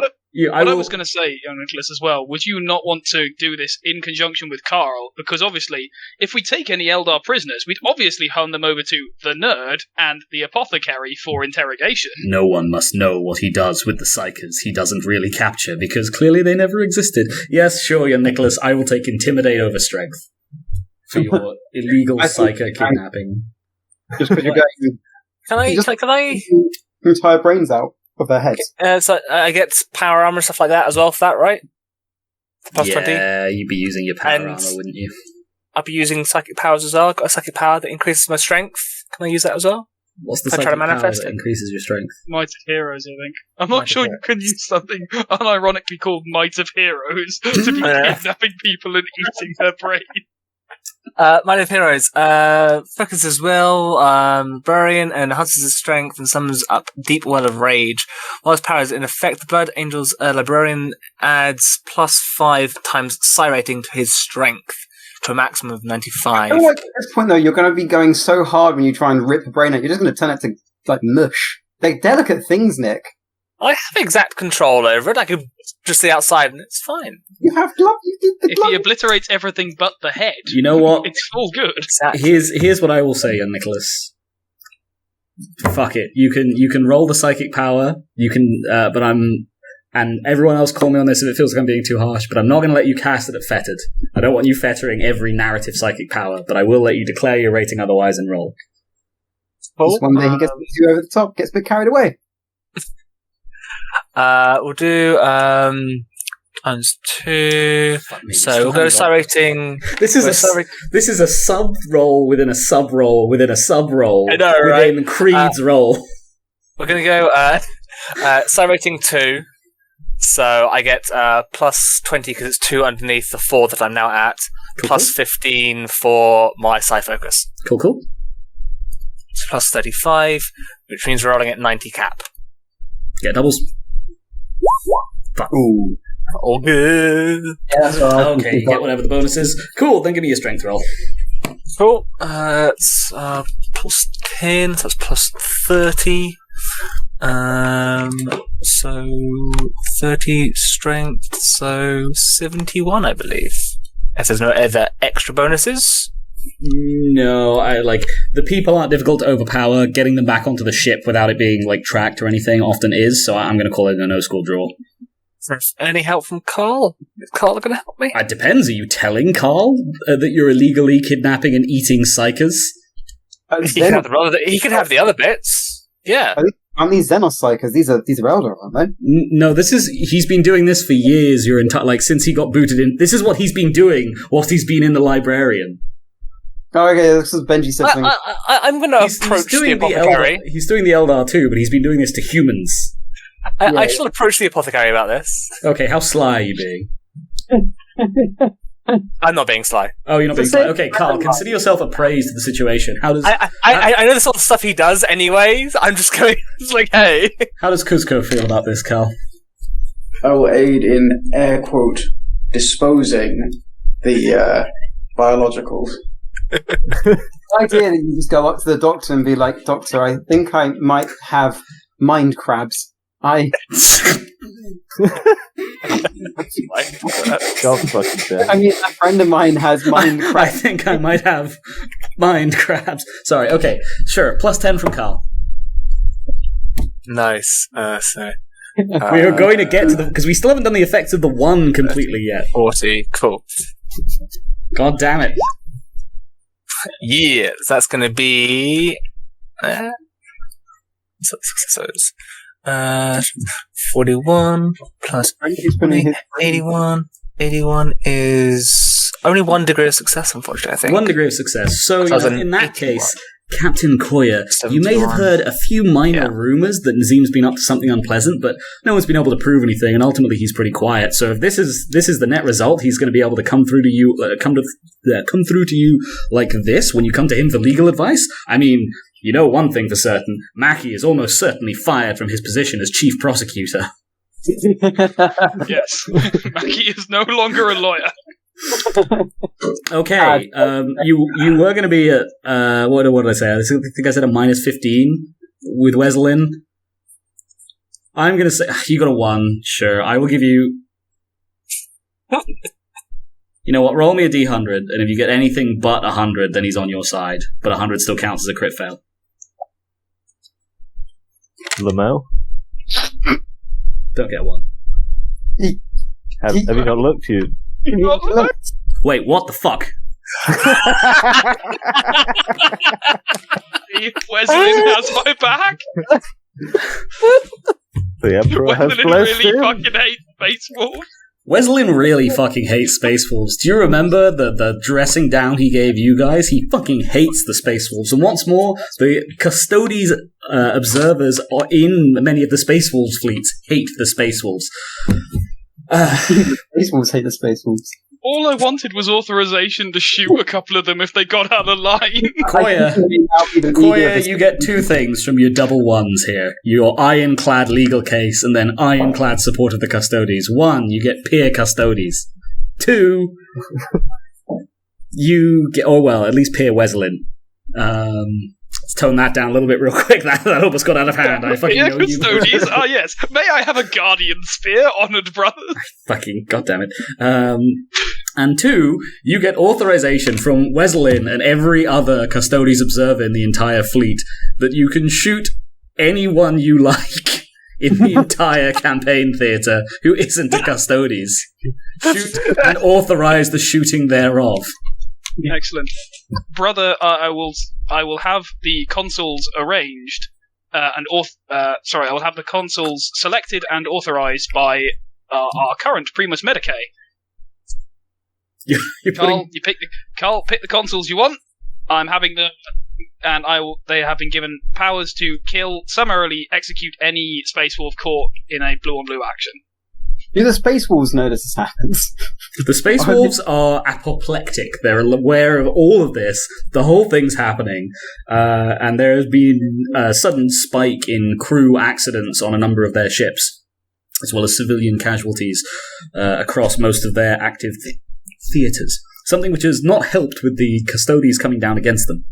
I was going to say, young Nicholas, as well, would you not want to do this in conjunction with Carl? Because obviously, if we take any Eldar prisoners, we'd obviously hand them over to the Nerd and the Apothecary for interrogation. No one must know what he does with the psykers he doesn't really capture, because clearly they never existed. Yes, sure, young Nicholas, I will take Intimidate over Strength for your illegal psyker kidnapping. just because you're going Can I? entire brains out of their heads. So I get power armor and stuff like that as well for that, right? Plus 20. Yeah, you'd be using your power And- armor, wouldn't you? I'll be using psychic powers as well. I've got a psychic power that increases my strength. Can I use that as well? What's the I try to psychic power manifest that it. increases your strength? Might of Heroes, I think. I'm not Might of sure you can use something unironically called Might of Heroes to be Yeah. kidnapping people and eating their brain. Might of Heroes. Focus as well. Librarian and enhances his strength and summons up Deep Well of Rage. While his power is in effect, the Blood Angel's Librarian adds +5 times psi rating to his strength to a maximum of 95. I feel like at this point, though, you're going to be going so hard when you try and rip a brain out, you're just going to turn it to, like, mush. They're delicate things, Nick. I have exact control over it. I could just see outside and it's fine. You have glove. You did the If glove. he obliterates everything but the head, You know what? it's all good. Exactly. Here's what I will say, young Nicholas. Fuck it. You can roll the psychic power. You can, but And everyone else call me on this if it feels like I'm being too harsh, but I'm not going to let you cast it at fettered. I don't want you fettering every narrative psychic power, but I will let you declare your rating otherwise and roll. Just one day he gets you over the top, gets a bit carried away. We'll do times 2. So we'll go star rating. This is a sub roll within a sub roll within a sub roll. I know, within right? Creed's roll. We're gonna go star rating 2. So I get plus 20 because it's 2 underneath the 4 that I'm now at. Plus 15 for my psi focus. Cool. It's plus 35, which means we're rolling at 90 cap. Get doubles. Fuck. Ooh. All good. Yeah, that's all right. Okay, you get whatever the bonus is. Cool, then give me your strength roll. Cool. It's plus 10, so that's plus 30. So 30 strength, so 71, I believe. If there's no other extra bonuses. No, the people aren't difficult to overpower. Getting them back onto the ship without it being tracked or anything often is, so I'm going to call it a no-score draw. Any help from Carl? Is Carl going to help me? It depends. Are you telling Carl that you're illegally kidnapping and eating psykers? He can have the other bits. Yeah. Aren't these Xenos Psykers? These are Eldar, aren't they? No, he's been doing this for years. Since he got booted in. This is what he's been doing whilst he's been in the Librarian. Oh, okay, this is Benji said something. I'm going to approach the Apothecary. He's doing the Eldar too, but he's been doing this to humans. I shall approach the Apothecary about this. Okay, how sly are you being? I'm not being sly. Oh, you're not being sly. Okay, Carl, consider yourself appraised to the situation. How does I know the sort of stuff he does anyways. I'm just going, hey. How does Kuzco feel about this, Carl? I will aid in, air quote, disposing the biologicals. The idea that you just go up to the doctor and be like, Doctor, I think I might have mind crabs. I mean, a friend of mine has mind crabs. I think I might have mind crabs. Sorry, okay, sure. Plus 10 from Carl. Nice. We are going to get to because we still haven't done the effects of the 1 completely yet. 40, cool. God damn it. Yeah, that's going to be... 41 plus 81. 81 is only 1 degree of success, unfortunately, I think. 1 degree of success. So, in that case, Captain Coayah, you may have heard a few minor rumours that Nazeem's been up to something unpleasant, but no one's been able to prove anything, and ultimately he's pretty quiet. So if this is the net result, he's going to be able to come through to you, come through to you like this when you come to him for legal advice. I mean, you know one thing for certain: Mackie is almost certainly fired from his position as chief prosecutor. Yes, Mackie is no longer a lawyer. Okay, you were going to be at what did I say? I think I said a minus 15 with Weslin. I'm going to say you got a 1. Sure, I will give you. You know what? Roll me a D100, and if you get anything but 100, then he's on your side. But 100 still counts as a crit fail. Lamel? Don't get 1. Have you not looked? Wait, what the fuck? Wesley has my back. The Emperor has Wesley blessed really him. fucking hates baseball. Weslin really fucking hates Space Wolves. Do you remember the dressing down he gave you guys? He fucking hates the Space Wolves. And what's more, the Custodes observers are in many of the Space Wolves fleets hate the Space Wolves. Space Wolves hate the Space Wolves. All I wanted was authorization to shoot a couple of them if they got out of line. Coayah, you get 2 things from your double 1s here. Your ironclad legal case and then ironclad support of the Custodes. 1, you get peer Custodes. 2, you get, at least peer Weslin. Let's tone that down a little bit real quick. That almost got out of hand. I fucking know you. Custodes, yes. May I have a guardian spear, honoured brothers? Fucking goddammit. And 2, you get authorization from Weslin and every other Custodes observer in the entire fleet that you can shoot anyone you like in the entire campaign theatre who isn't a custodes. Shoot and authorize the shooting thereof. Excellent, brother. I will have the consuls arranged, I will have the consuls selected and authorized by our current primus medicae. Carl, pick the consuls you want. I'm having them, and they have been given powers to kill, summarily execute any Space Wolf caught in a blue-on-blue action. Do the Space Wolves know this happens? The Space Wolves are apoplectic. They're aware of all of this. The whole thing's happening. And there has been a sudden spike in crew accidents on a number of their ships, as well as civilian casualties across most of their active theatres. Something which has not helped with the custodies coming down against them.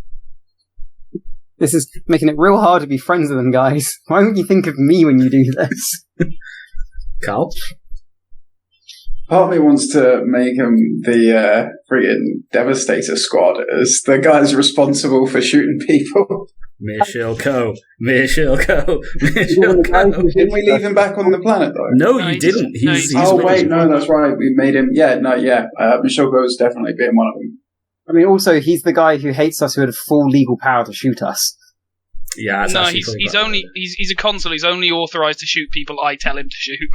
This is making it real hard to be friends with them, guys. Why would you think of me when you do this? Carl? Part of me wants to make him the friggin' Devastator squad as the guys responsible for shooting people. Michilco. Didn't we leave him back on the planet, though? No, you didn't. He's no, that's right. We made him... Michilco's definitely been one of them. I mean, also, he's the guy who hates us who had full legal power to shoot us. Yeah, he's a consul. He's only authorized to shoot people I tell him to shoot.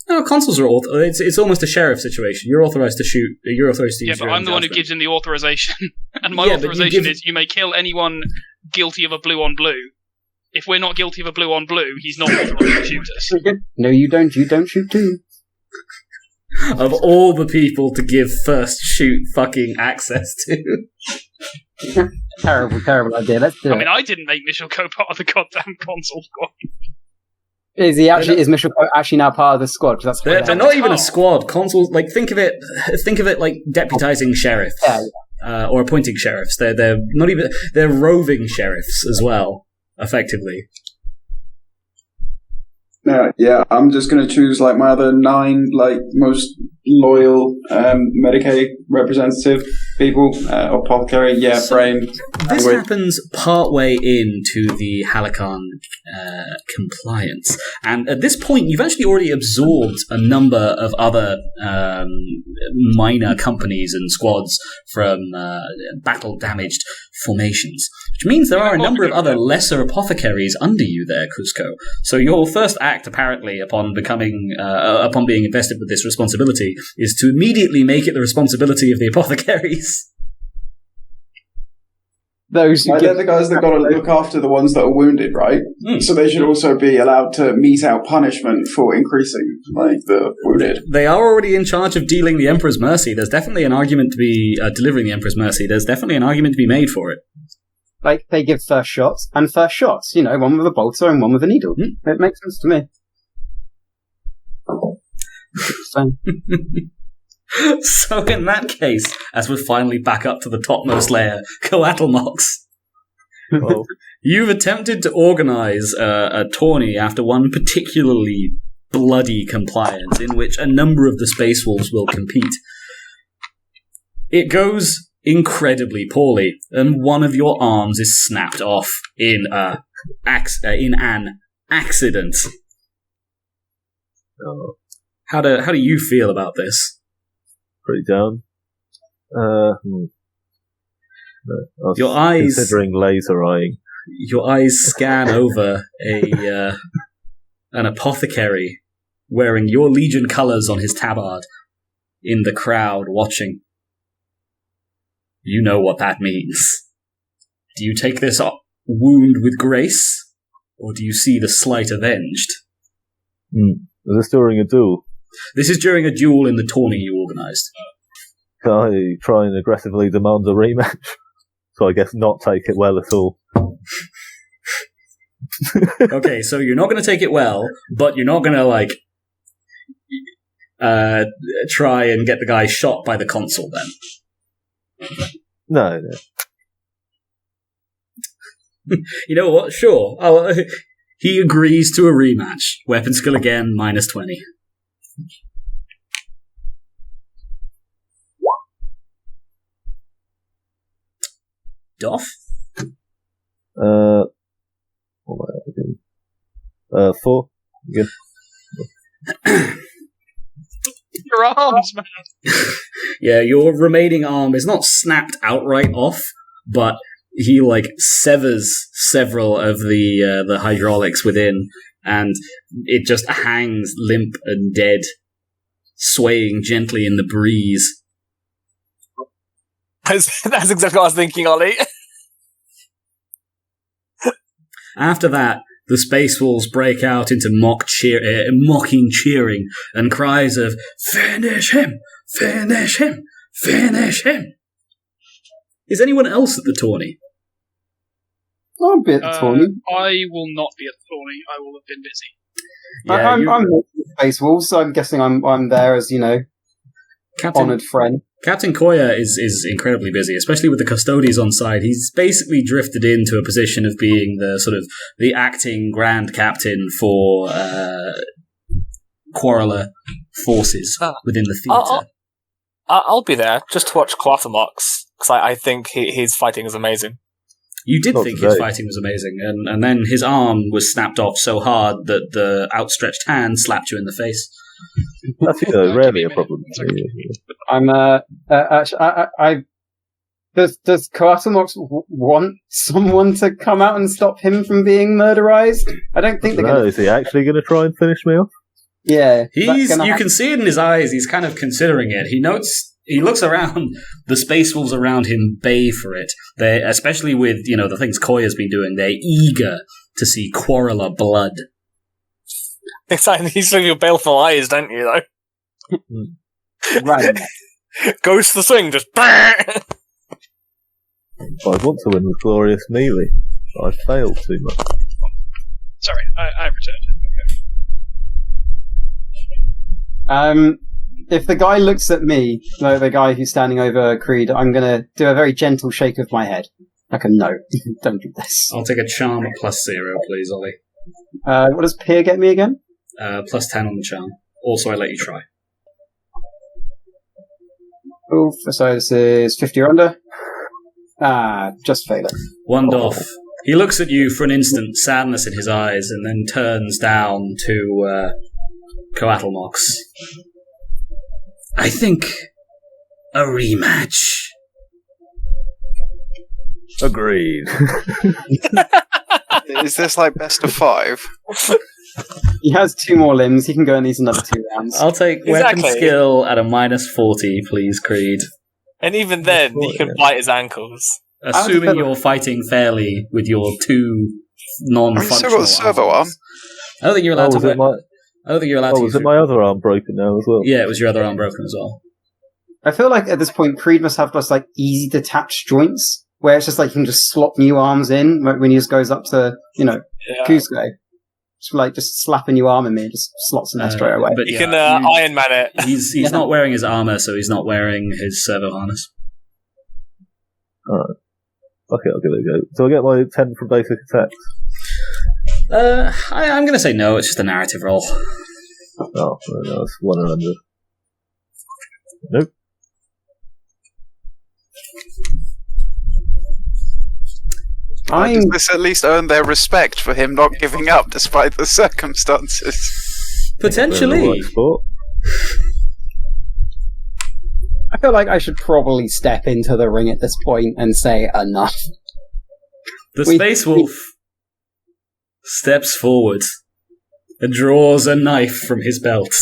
No, consuls are it's almost a sheriff situation. You're authorized to shoot. You're authorized to use your own I'm the one who gives him the authorization, and my authorization is you may kill anyone guilty of a blue on blue. If we're not guilty of a blue on blue, he's not authorized to shoot us. No, you don't. You don't shoot too. Of all the people to give first shoot fucking access to. Terrible idea. Let's do it. I mean, I didn't make Michilco part of the goddamn consul squad. Is Michilco actually now part of the squad? Cause they're not even a squad. Consuls, like, think of it like deputizing sheriffs. Or appointing sheriffs. They're not even, they're roving sheriffs as well, effectively. I'm just going to choose like my other 9 like most loyal Medicaid representative people. Apothecary, Brain. This happens partway into the Halicarn compliance, and at this point you've actually already absorbed a number of other minor companies and squads from battle-damaged formations, which means there are a number of other lesser apothecaries under you there, Kuzco. So your first act, apparently, upon being invested with this responsibility, is to immediately make it the responsibility of the apothecaries. They're the guys that got to look after the ones that are wounded, right? So they should also be allowed to mete out punishment for increasing, like, the wounded. They are already in charge of dealing the Emperor's Mercy. There's definitely an argument to be delivering the Emperor's Mercy. There's definitely an argument to be made for it. Like, they give first shots, you know, one with a bolter and one with a needle. It makes sense to me. So in that case, as we're finally back up to the topmost layer, Coatlmox, you've attempted to organize a tourney after one particularly bloody compliance in which a number of the Space Wolves will compete. It goes incredibly poorly, and one of your arms is snapped off in an accident. How do you feel about this? Pretty down. Your eyes, considering laser eyeing. Your eyes scan over an apothecary wearing your Legion colours on his tabard in the crowd watching. You know what that means. Do you take this wound with grace, or do you see the slight avenged? Is this during a duel? This is during a duel in the tourney you organised. Can I try and aggressively demand a rematch? So I guess not take it well at all. Okay, so you're not going to take it well, but you're not going to, try and get the guy shot by the consul then? No. You know what? Sure. He agrees to a rematch. Weapon skill again, -20. Doff? What am I doing? 4. Good. Your arms, man. Yeah, your remaining arm is not snapped outright off, but he severs several of the hydraulics within, and it just hangs limp and dead, swaying gently in the breeze. That's exactly what I was thinking, Ollie. After that, the Space Wolves break out into mocking cheering and cries of "Finish him! Finish him! Finish him!" Is anyone else at the tourney? I'm a bit tawny. I will not be at the tourney. I will have been busy. Yeah, I'm not with Space Wolves, so I'm guessing I'm there as, honoured friend. Captain Coayah is incredibly busy, especially with the custodians on side. He's basically drifted into a position of being the sort of the acting grand captain for quarreler forces within the theatre. I'll be there just to watch Coatlmox, because I think his fighting is amazing. You did Not think today. his fighting was amazing, and then his arm was snapped off so hard that the outstretched hand slapped you in the face. That's rarely a problem. I'm does Coatlmox want someone to come out and stop him from being murderized? I don't think they're going Is he actually going to try and finish me off? Yeah. You can see it in his eyes, he's kind of considering it. He looks around, the Space Wolves around him bay for it. They, especially with, the things Coayah's been doing, they're eager to see quarreler blood. It's like these are your baleful eyes, don't you, though? Right. Goes to the swing, just I want to win with glorious melee. I failed too much. Sorry, I returned. If the guy looks at me, the guy who's standing over Cread, I'm going to do a very gentle shake of my head. Like a no, don't do this. I'll take a charm at +0, please, Ollie. What does Peer get me again? +10 on the charm. Also, I let you try. Oh, so this is 50 or under. Just fail it. One off. He looks at you for an instant, sadness in his eyes, and then turns down to Coatlmox. I think a rematch. Agreed. Is this like best of 5? He has 2 more limbs. He can go in these another 2 rounds. I'll take weapon Exactly. skill at a -40, please, Creed. and even then, he can bite his ankles. Assuming you're fighting fairly with your 2 non-functional still got the servo arm. arms. I don't think you're allowed to. I don't think you're allowed to. was use it my other arm broken now as well? Yeah, it was your other arm broken as well. I feel like at this point, Creed must have just easy detached joints, where it's just he can just slot new arms in when he just goes up to, Kuzco. Just slap a new arm in me and just slots in there straight away. But You can Iron Man it. He's not wearing his armor, so he's not wearing his servo harness. Alright. Okay, I'll give it a go. So I get my 10 from basic attacks. I'm going to say no. It's just a narrative roll. Oh, no, that's 1 or under. Nope. Does this at least earn their respect for him not giving up despite the circumstances? Potentially. Right sport. I feel like I should probably step into the ring at this point and say enough. The Space Wolf steps forward and draws a knife from his belt.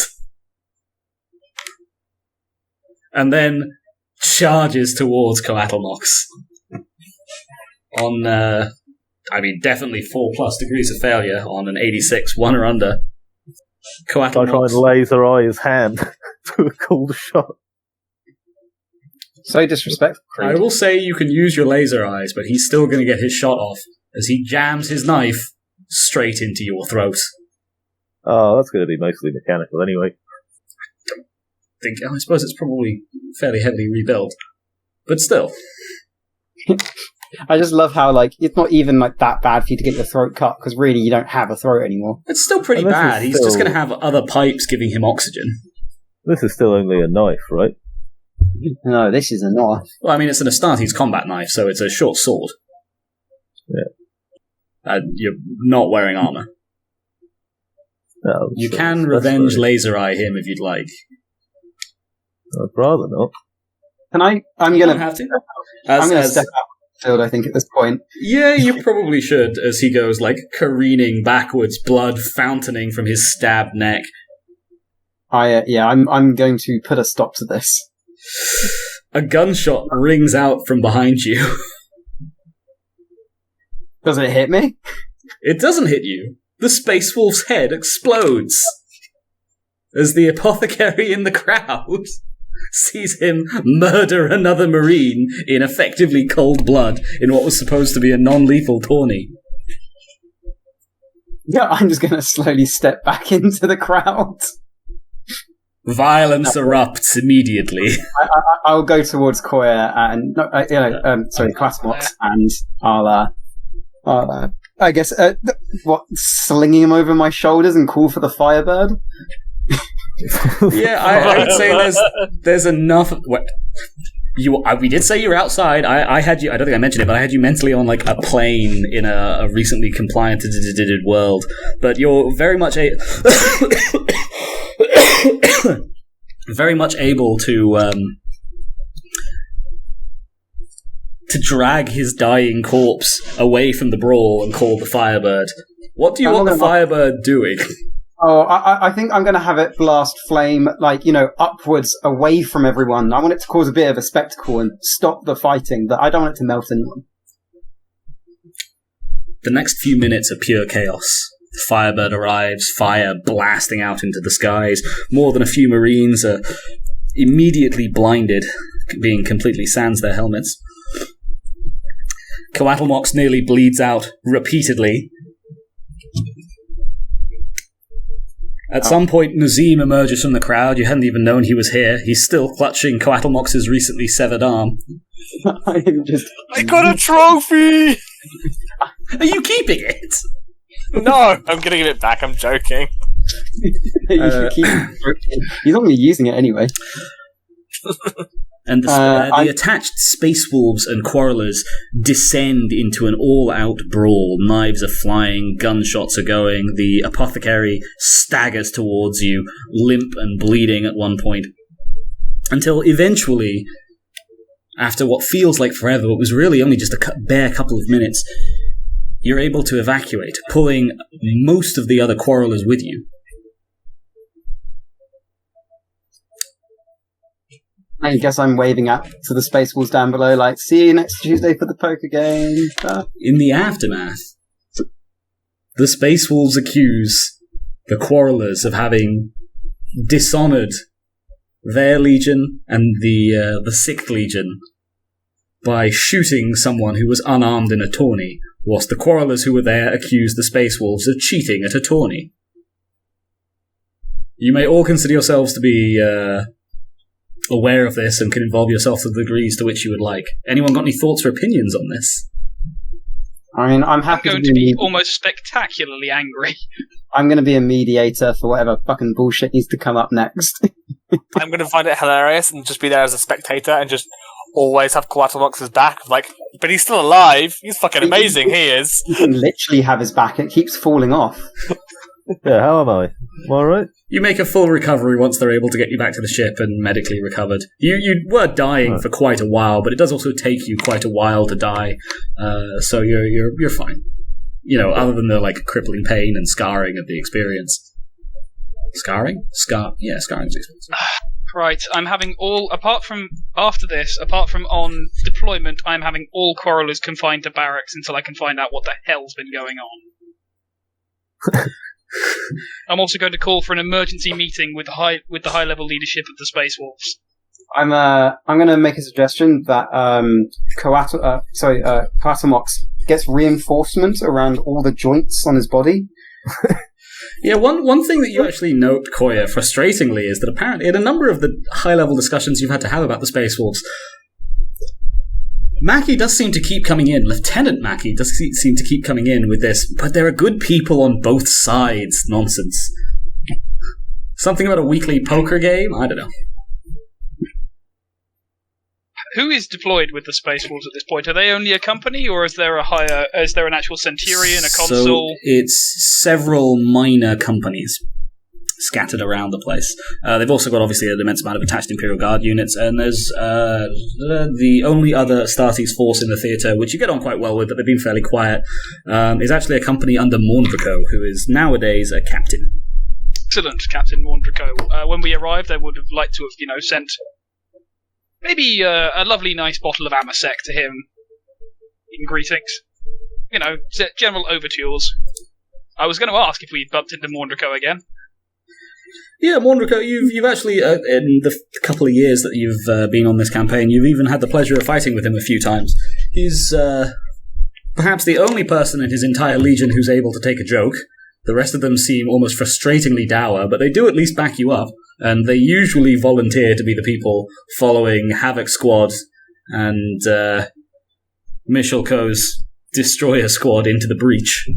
And then charges towards Coatlmox. On, definitely 4+ degrees of failure on an 86, 1 or under. I try and Coatlmox. laser eye his hand to a cold shot. So disrespectful, I Creed. will say you can use your laser eyes, but he's still going to get his shot off as he jams his knife straight into your throat. Oh, that's going to be mostly mechanical anyway. I suppose it's probably fairly heavily rebuilt. But still. I just love how, it's not even, that bad for you to get your throat cut, because really you don't have a throat anymore. It's still pretty Unless bad. it's He's just still- going to have other pipes giving him oxygen. This is still only a knife, right? No, this is a knife. Well, it's an Astartes combat knife, so it's a short sword. Yeah. You're not wearing armor. No, You so can that's revenge fine. laser eye him if you'd like. I'd rather not. Can I? I'm You gonna. don't have to. I'm gonna step out of the field. I think at this point. Yeah, you probably should, as he goes, like, careening backwards, blood fountaining from his stabbed neck. I'm going to put a stop to this. A gunshot rings out from behind you. Does it hit me? It doesn't hit you. The Space Wolf's head explodes. As the apothecary in the crowd sees him murder another Marine in effectively cold blood in what was supposed to be a non-lethal tourney. Yeah, I'm just going to slowly step back into the crowd. Violence erupts immediately. I'll go towards Coayah and Coatlmox, and I'll I guess slinging him over my shoulders and call for the Firebird. Yeah, I'd say there's enough. We did say you were outside. I had you. I don't think I mentioned it, but I had you mentally on like a plane in a recently compliant world. But you're very much very much able to drag his dying corpse away from the brawl and call the Firebird. What do you want the Firebird doing? Oh, I think I'm going to have it blast flame, upwards away from everyone. I want it to cause a bit of a spectacle and stop the fighting, but I don't want it to melt anyone. The next few minutes are pure chaos. The Firebird arrives, fire blasting out into the skies. More than a few Marines are immediately blinded, being completely sans their helmets. Coatlmox nearly bleeds out repeatedly. At some point, Nazeem emerges from the crowd. You hadn't even known he was here. He's still clutching Coatlmox's recently severed arm. I got a trophy! Are you keeping it? No, I'm gonna give it back. I'm joking. You should keep it. He's only using it anyway. And the attached space wolves and quarrelers descend into an all-out brawl. Knives are flying, gunshots are going. The apothecary staggers towards you, limp and bleeding at one point, until eventually, after what feels like forever, but was really only just a bare couple of minutes, you're able to evacuate, pulling most of the other quarrelers with you. I guess I'm waving up to the Space Wolves down below, like, see you next Tuesday for the poker game. In the aftermath, the Space Wolves accuse the quarrelers of having dishonoured their legion and the 6th Legion by shooting someone who was unarmed in a tourney, whilst the quarrelers who were there accused the Space Wolves of cheating at a tourney. You may all consider yourselves to be aware of this and can involve yourself to the degrees to which you would like. Anyone got any thoughts or opinions on this? I mean, I'm happy going to be almost spectacularly angry. I'm going to be a mediator for whatever fucking bullshit needs to come up next. I'm going to find it hilarious and just be there as a spectator and just always have Coatlmox's back. Like, but he's still alive. He's fucking amazing. He is. You can literally have his back. It keeps falling off. Yeah, how am I? Am I alright? You make a full recovery once they're able to get you back to the ship and medically recovered. You were dying for quite a while, but it does also take you quite a while to die. So you're fine. You know, other than the crippling pain and scarring of the experience. Scarring? Yeah, scarring's the experience. Right, I'm having apart from on deployment, I'm having all quarrelers confined to barracks until I can find out what the hell's been going on. I'm also going to call for an emergency meeting with the high level leadership of the Space Wolves. I'm going to make a suggestion that Coatlmox gets reinforcement around all the joints on his body. Yeah, one thing that you actually note, Coayah, frustratingly, is that apparently in a number of the high-level discussions you've had to have about the Space Wolves, Mackie does seem to keep coming in. Lieutenant Mackie does seem to keep coming in with this, but there are good people on both sides nonsense. Something about a weekly poker game? I don't know. Who is deployed with the Space Wolves at this point? Are they only a company, or is there an actual Centurion, a consul? So it's several minor companies. scattered around the place. They've also got, obviously, an immense amount of attached Imperial Guard units, and there's the only other Astartes force in the theatre, which you get on quite well with, but they've been fairly quiet, is actually a company under Mourndrko, who is nowadays a captain. Excellent, Captain Mourndrko. When we arrived, I would have liked to have, sent maybe a lovely, nice bottle of Amasec to him in greetings. General overtures. I was going to ask if we bumped into Mourndrko again. Yeah, Mourndrko, you've actually, in the couple of years that you've been on this campaign, you've even had the pleasure of fighting with him a few times. He's perhaps the only person in his entire legion who's able to take a joke. The rest of them seem almost frustratingly dour, but they do at least back you up, and they usually volunteer to be the people following Havoc Squad and Michilco's Destroyer Squad into the breach.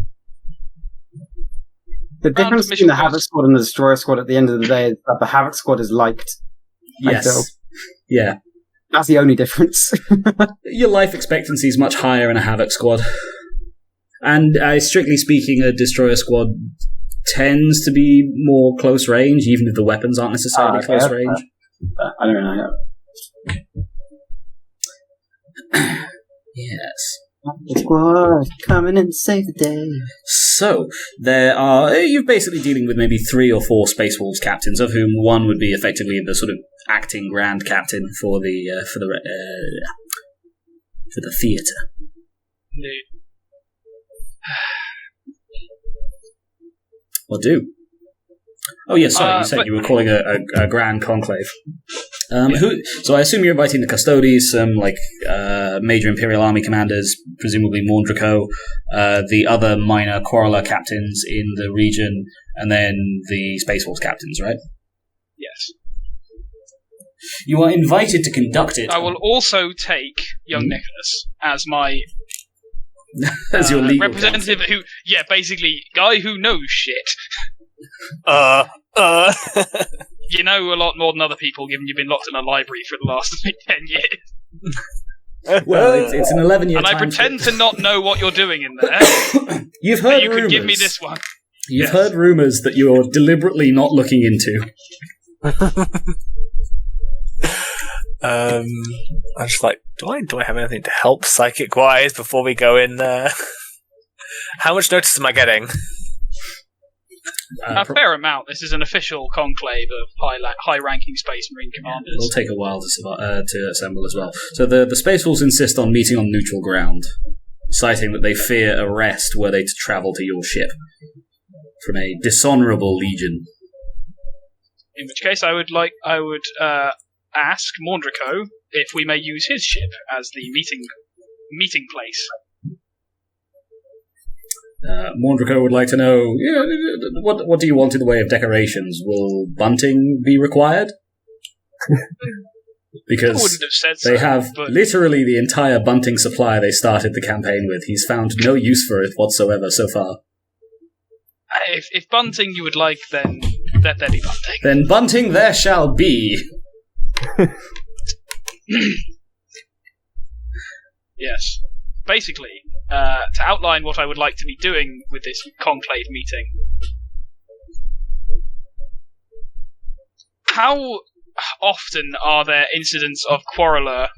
The difference between the Havoc Squad and the Destroyer Squad at the end of the day is that the Havoc Squad is liked. Yes. Yeah. That's the only difference. Your life expectancy is much higher in a Havoc Squad. And strictly speaking, a Destroyer Squad tends to be more close range, even if the weapons aren't necessarily close range. I don't know. Yes. Squad, coming in to save the day. So, you're basically dealing with maybe 3 or 4 Space Wolves captains, of whom one would be effectively the sort of acting Grand Captain for the theatre. Indeed. What do? Oh, yeah, sorry, you said you were calling a Grand Conclave. So I assume you're inviting the Custodes, some, major Imperial Army commanders, presumably Mourndrko, the other minor Coayah captains in the region, and then the Space Wolves captains, right? Yes. You are invited to conduct it. I will also take young Nicholas as my as your legal representative counsel. Basically, guy who knows shit. You know a lot more than other people, given you've been locked in a library for the last 10 years. Well, it's an 11-year and time I pretend to not know what you're doing in there. You've heard you rumors. could give me this one. You've heard rumours that you're deliberately not looking into. I'm just like, do I have anything to help psychic-wise before we go in there? How much notice am I getting? A fair amount. This is an official conclave of high-ranking Space Marine commanders. It'll take a while to assemble as well. So the Space Wolves insist on meeting on neutral ground, citing that they fear arrest were they to travel to your ship from a dishonourable legion. In which case, I would ask Mourndrko if we may use his ship as the meeting place. Mourndrko would like to know, what do you want in the way of decorations? Will bunting be required? Because I wouldn't have said so, they have literally the entire bunting supply they started the campaign with. He's found no use for it whatsoever so far. If bunting you would like, then let there be bunting. Then bunting there shall be. Yes. Basically, to outline what I would like to be doing with this conclave meeting. How often are there incidents of quarreler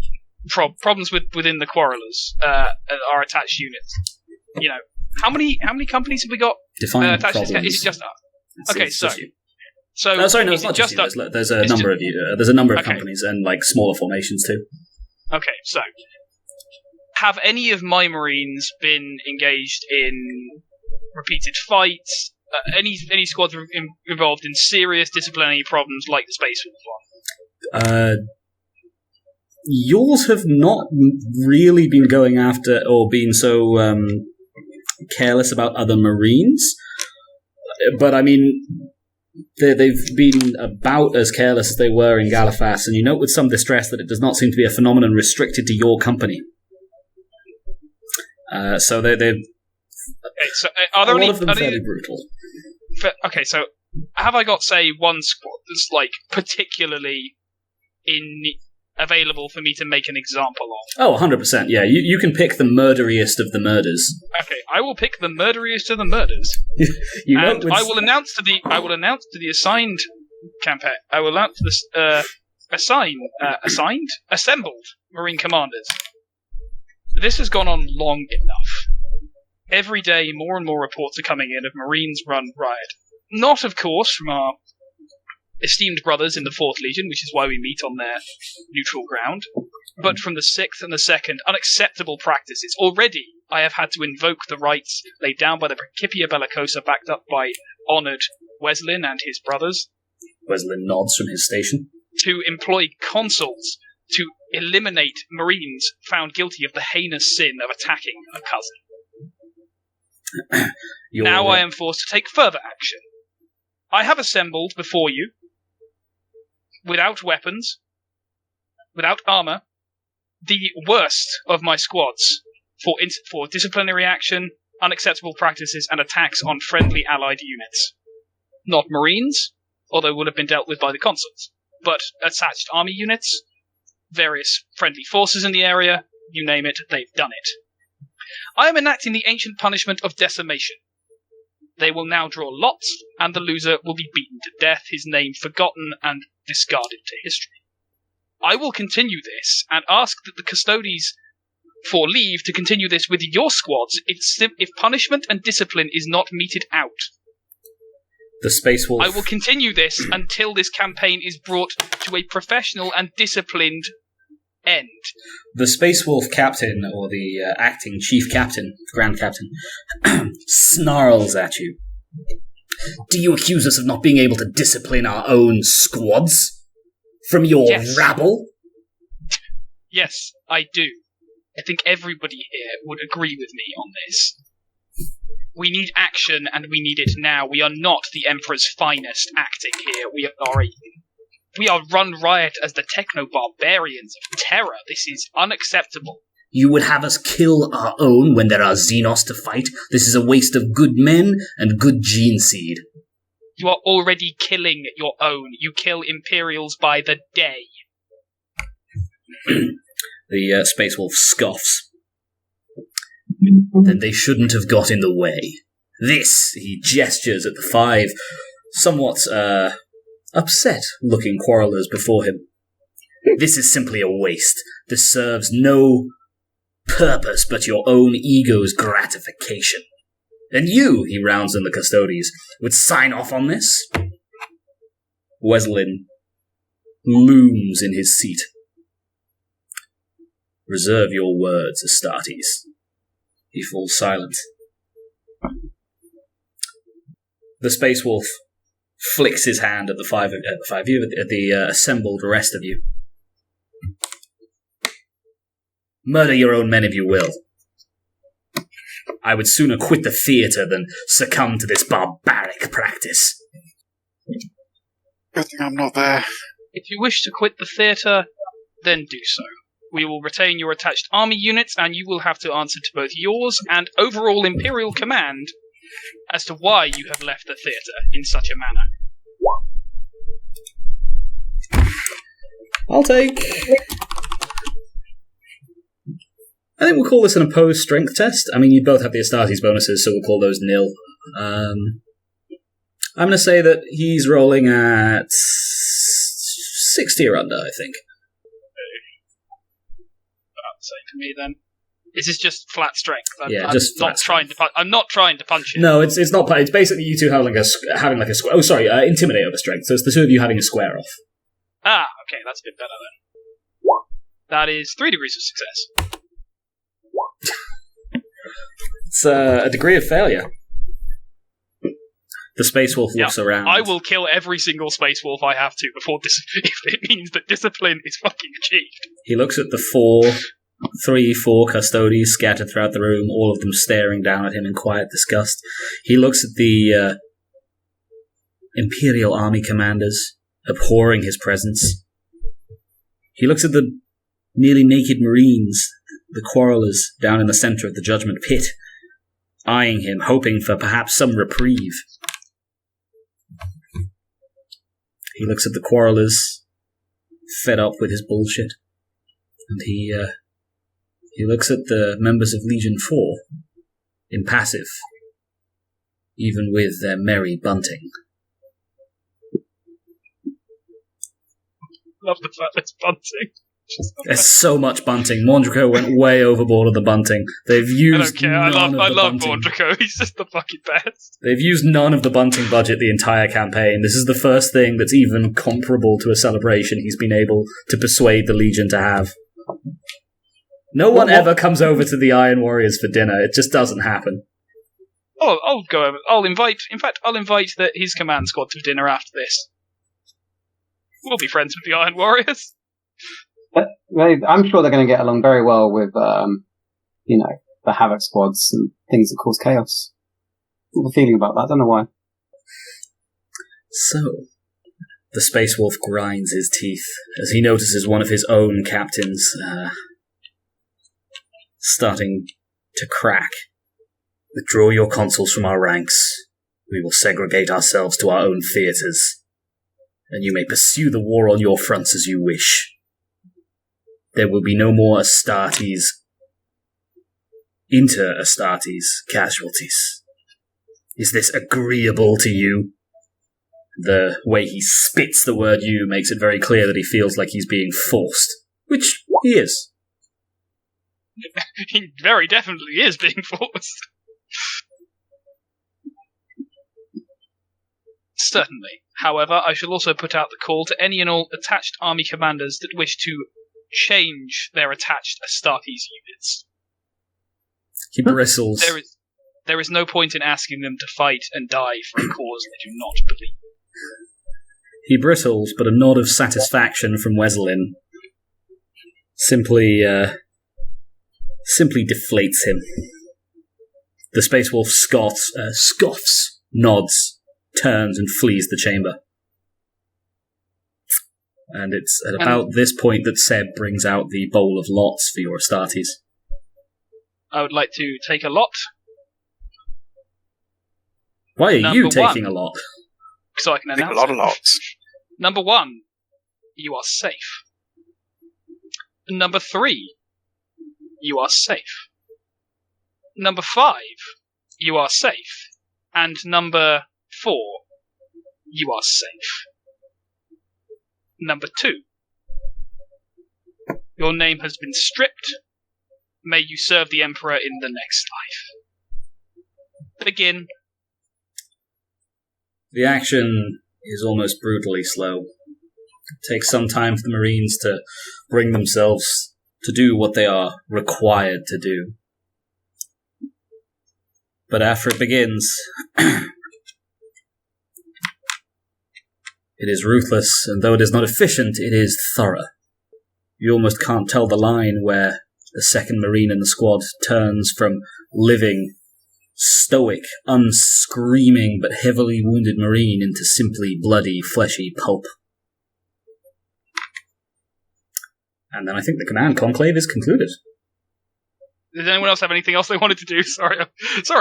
problems within the quarrelers our attached units? How many companies have we got Define attached? problems. Is it just us? Okay, It's so just you. so No, sorry, no, it's is it not just you. us? There's a It's number of you. There's a number of Okay. companies and smaller formations too. Okay, so have any of my Marines been engaged in repeated fights? Any squads involved in serious disciplinary problems like the Space Wolf one? Yours have not really been going after or been so careless about other Marines, but I mean, they've been about as careless as they were in Galifas, and you note with some distress that it does not seem to be a phenomenon restricted to your company. So they've Okay, so are there a lot any? of them fairly brutal. Okay, so have I got say one squad that's particularly in available for me to make an example of. Oh, 100%. Yeah, you can pick the murderiest of the murders. Okay, I will pick the murderiest of the murders. I will announce to the assigned campaign. I will announce to the assembled Marine commanders. This has gone on long enough. Every day, more and more reports are coming in of Marines run riot. Not, of course, from our esteemed brothers in the 4th Legion, which is why we meet on their neutral ground, but from the 6th and the 2nd, unacceptable practices. Already, I have had to invoke the rights laid down by the Principia Bellicosa, backed up by honoured Weslin and his brothers. Weslin nods from his station. To employ consuls to eliminate Marines found guilty of the heinous sin of attacking a cousin. Now I am forced to take further action. I have assembled before you, without weapons, without armour, the worst of my squads for disciplinary action, unacceptable practices, and attacks on friendly allied units. Not Marines, although would have been dealt with by the consuls, but attached army units, various friendly forces in the area, you name it, they've done it. I am enacting the ancient punishment of decimation. They will now draw lots, and the loser will be beaten to death, his name forgotten and discarded to history. I will continue this, and ask that the custodies for leave to continue this with your squads if punishment and discipline is not meted out. The Space Wolf. I will continue this until this campaign is brought to a professional and disciplined end. The Space Wolf captain, or the acting chief captain, grand captain, snarls at you. Do you accuse us of not being able to discipline our own squads? From your rabble? Yes, I do. I think everybody here would agree with me on this. We need action, and we need it now. We are not the Emperor's finest acting here. We are run riot as the techno-barbarians of terror. This is unacceptable. You would have us kill our own when there are Xenos to fight? This is a waste of good men and good gene seed. You are already killing your own. You kill Imperials by the day. The Space Wolf scoffs. Then they shouldn't have got in the way. This, he gestures at the 5 somewhat upset-looking quarrelers before him. This is simply a waste. This serves no purpose but your own ego's gratification. And you, he rounds on the custodies, would sign off on this? Weslin looms in his seat. Reserve your words, Astartes. He falls silent. The Space Wolf flicks his hand at the five of you, at the assembled rest of you. Murder your own men if you will. I would sooner quit the theatre than succumb to this barbaric practice. Good thing I'm not there. If you wish to quit the theatre, then do so. We will retain your attached army units, and you will have to answer to both yours and overall Imperial command as to why you have left the theatre in such a manner. I'll take... I think we'll call this an opposed strength test. I mean, you both have the Astartes bonuses, so we'll call those nil. I'm going to say that he's rolling at 60 or under, I think. Same for me then. This is just flat strength. I'm not trying to punch it. No, it's not. It's basically you two having like a square. Oh, sorry, intimidate over strength. So it's the two of you having a square off. Ah, okay, that's a bit better then. That is 3 degrees of success. It's a degree of failure. The Space Wolf looks around. I will kill every single Space Wolf I have to before if it means that discipline is fucking achieved. He looks at the 4 custodies scattered throughout the room, all of them staring down at him in quiet disgust. He looks at the Imperial Army commanders, abhorring his presence. He looks at the nearly naked Marines, the quarrelers down in the center of the Judgment Pit, eyeing him, hoping for perhaps some reprieve. He looks at the quarrelers, fed up with his bullshit. And he looks at the members of Legion 4, impassive, even with their merry bunting. Love the fact it's bunting. There's so much bunting. Mourndrko went way overboard on the bunting. They've used I don't care. I love Mourndrko. He's just the fucking best. They've used none of the bunting budget the entire campaign. This is the first thing that's even comparable to a celebration he's been able to persuade the Legion to have. No one ever comes over to the Iron Warriors for dinner. It just doesn't happen. Oh, I'll go over. I'll invite his command squad to dinner after this. We'll be friends with the Iron Warriors. I'm sure they're going to get along very well with, the Havoc squads and things that cause chaos. I have a feeling about that. I don't know why. So, the Space Wolf grinds his teeth as he notices one of his own captains starting to crack. Withdraw your consuls from our ranks. We will segregate ourselves to our own theatres, and you may pursue the war on your fronts as you wish. There will be no more Astartes, inter-Astartes casualties. Is this agreeable to you? The way he spits the word you makes it very clear that he feels like he's being forced, which he is. He very definitely is being forced. Certainly. However, I shall also put out the call to any and all attached army commanders that wish to change their attached Astartes units. He bristles. There is no point in asking them to fight and die for a cause they do not believe. He bristles, but a nod of satisfaction from Wesleyan simply deflates him. The Space Wolf scoffs, nods, turns, and flees the chamber. And it's at about this point that Seb brings out the bowl of lots for your Astartes. I would like to take a lot. Why are you taking a lot? So I can announce a lot of lots. Number 1, you are safe. Number 3, you are safe. Number 5, you are safe. And number 4, you are safe. Number 2, your name has been stripped. May you serve the Emperor in the next life. Begin. The action is almost brutally slow. It takes some time for the Marines to bring themselves to do what they are required to do. But after it begins, it is ruthless, and though it is not efficient, it is thorough. You almost can't tell the line where the second Marine in the squad turns from living, stoic, unscreaming, but heavily wounded Marine into simply bloody, fleshy pulp. And then I think the command conclave is concluded. Does anyone else have anything else they wanted to do? Sorry,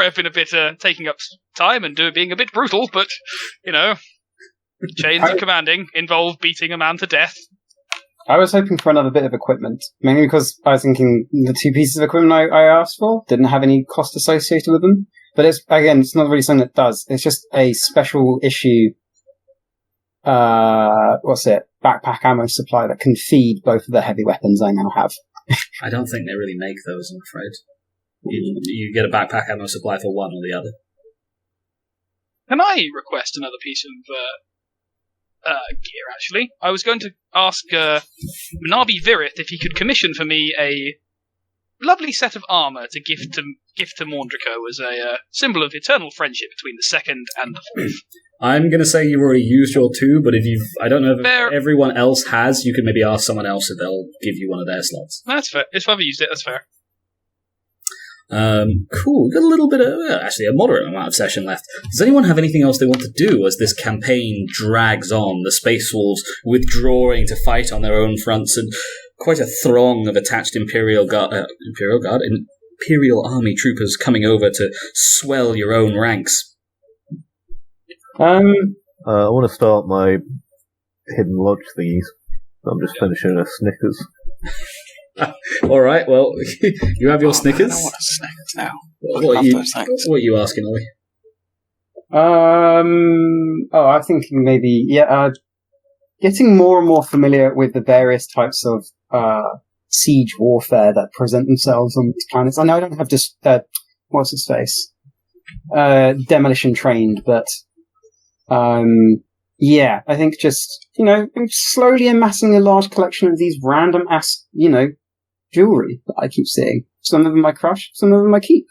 I've been a bit taking up time and being a bit brutal, but, chains of commanding involve beating a man to death. I was hoping for another bit of equipment, mainly because I was thinking the 2 pieces of equipment I asked for didn't have any cost associated with them. But it's not really something that does. It's just a special issue, backpack ammo supply that can feed both of the heavy weapons I now have. I don't think they really make those, I'm afraid. You get a backpack ammo supply for one or the other. Can I request another piece of gear, actually? I was going to ask Manabi Virith if he could commission for me a lovely set of armour to gift to Mourndrko as a symbol of eternal friendship between the second and the fourth. I'm going to say you've already used your 2, but I don't know if everyone else has, you could maybe ask someone else if they'll give you one of their slots. That's fair. If I've used it, that's fair. Cool. We've got a little bit of, actually a moderate amount of session left. Does anyone have anything else they want to do as this campaign drags on? The Space Wolves withdrawing to fight on their own fronts, and quite a throng of attached Imperial Army troopers coming over to swell your own ranks. I want to start my hidden lodge thingies. I'm just finishing a Snickers. All right, well, you have your Snickers. I want a Snickers now. What are you asking, Ollie? I'm thinking maybe, getting more and more familiar with the various types of, siege warfare that present themselves on these planets. I know I don't have just, what's his face? Demolition trained, but, I think just, slowly amassing a large collection of these random jewelry that I keep seeing. Some of them I crush, some of them I keep.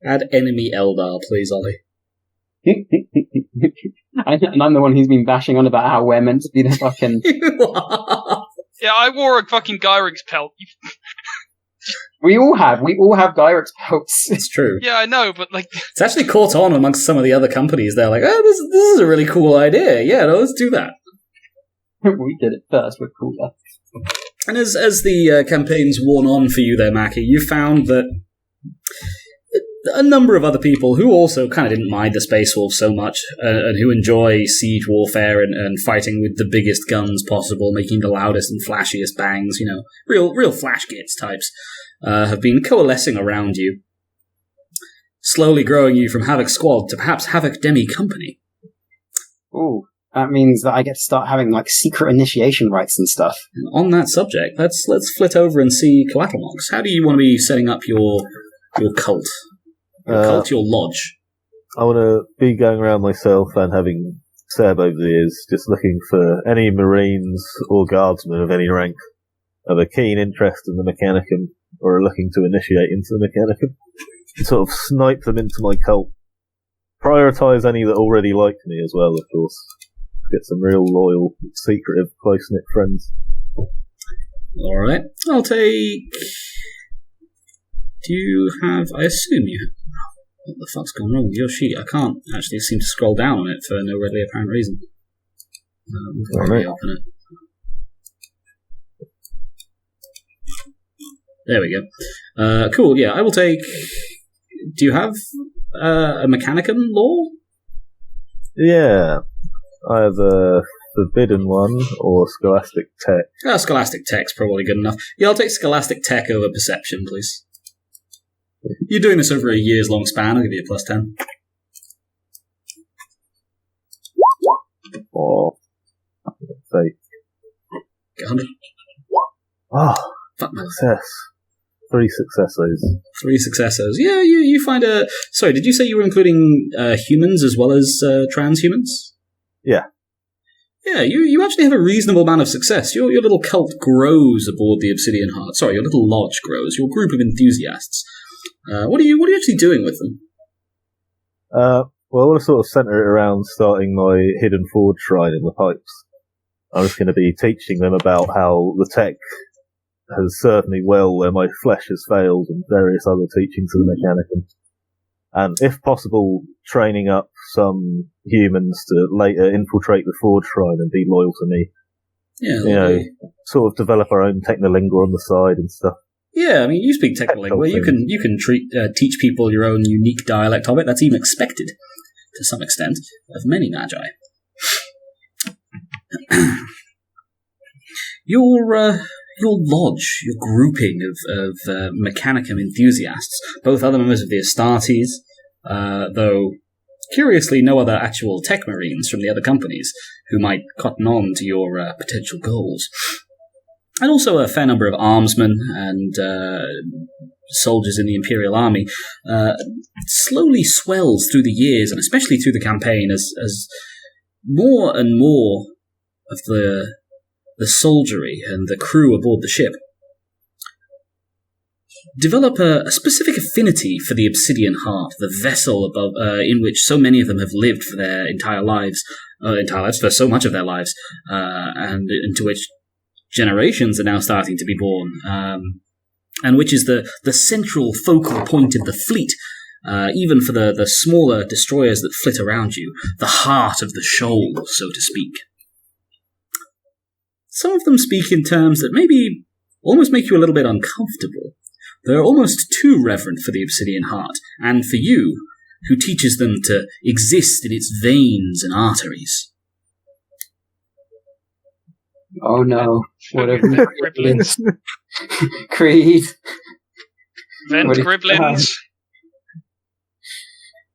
Add enemy Eldar, please, Ollie. And I'm the one who's been bashing on about how we're meant to be the fucking... Yeah, I wore a fucking Gyrick's pelt. We all have Gyrick's pelts. It's true. Yeah, I know, but it's actually caught on amongst some of the other companies. They're like, oh, this is a really cool idea. Yeah, no, let's do that. We did it first, we're cooler. And as the campaign's worn on for you there, Mackie, you found that a number of other people who also kind of didn't mind the Space Wolves so much, and who enjoy siege warfare and fighting with the biggest guns possible, making the loudest and flashiest bangs, real flash gits types, have been coalescing around you, slowly growing you from Havoc Squad to perhaps Havoc Demi Company. Ooh, that means that I get to start having, secret initiation rites and stuff. And on that subject, let's flit over and see Coatlmox. How do you want to be setting up your cult? Your cult, your lodge? I want to be going around myself and having Seb over the ears, just looking for any Marines or Guardsmen of any rank of a keen interest in the Mechanicum, or are looking to initiate into the Mechanicum. Sort of snipe them into my cult. Prioritise any that already like me as well, of course. Get some real loyal, secretive, close-knit friends. Alright, I'll take... Do you have... I assume you have... What the fuck's going wrong with your sheet? I can't actually seem to scroll down on it for no readily apparent reason. We'll open it. There we go. Cool, yeah, I will take... Do you have a Mechanicum law? Yeah. I have a Forbidden one, or Scholastic Tech. Scholastic Tech's probably good enough. Yeah, I'll take Scholastic Tech over Perception, please. You're doing this over a years-long span, I'll give you a plus 10. Or... say... Get 100. Oh, fuck man. Success. 3 successos. 3 successos. Yeah, you find a... Sorry, did you say you were including humans as well as transhumans? Yeah. Yeah, you actually have a reasonable amount of success. Your little cult grows aboard the Obsidian Heart. Sorry, your little lodge grows. Your group of enthusiasts. What are you actually doing with them? Well, I want to sort of centre it around starting my hidden forge shrine in the pipes. I'm just going to be teaching them about how the tech has served me well where my flesh has failed, and various other teachings of the Mechanicum. And, if possible, training up some humans to later infiltrate the forge shrine and be loyal to me. Yeah, sort of develop our own technolingua on the side and stuff. Yeah, I mean, you speak Techmalingua. You can teach people your own unique dialect of it. That's even expected, to some extent, of many magi. Your lodge, your grouping of Mechanicum enthusiasts, both other members of the Astartes, though curiously no other actual Techmarines from the other companies who might cotton on to your potential goals. And also a fair number of armsmen and soldiers in the Imperial Army, slowly swells through the years, and especially through the campaign, as more and more of the soldiery and the crew aboard the ship develop a specific affinity for the Obsidian Heart, the vessel above in which so many of them have lived for their entire lives, for so much of their lives, and into which generations are now starting to be born, and which is the central focal point of the fleet, even for the smaller destroyers that flit around you, the heart of the shoal, so to speak. Some of them speak in terms that maybe almost make you a little bit uncomfortable. They're almost too reverent for the Obsidian Heart, and for you, who teaches them to exist in its veins and arteries. Oh no. Whatever. Griblins. Creed. Vent What is Griblins.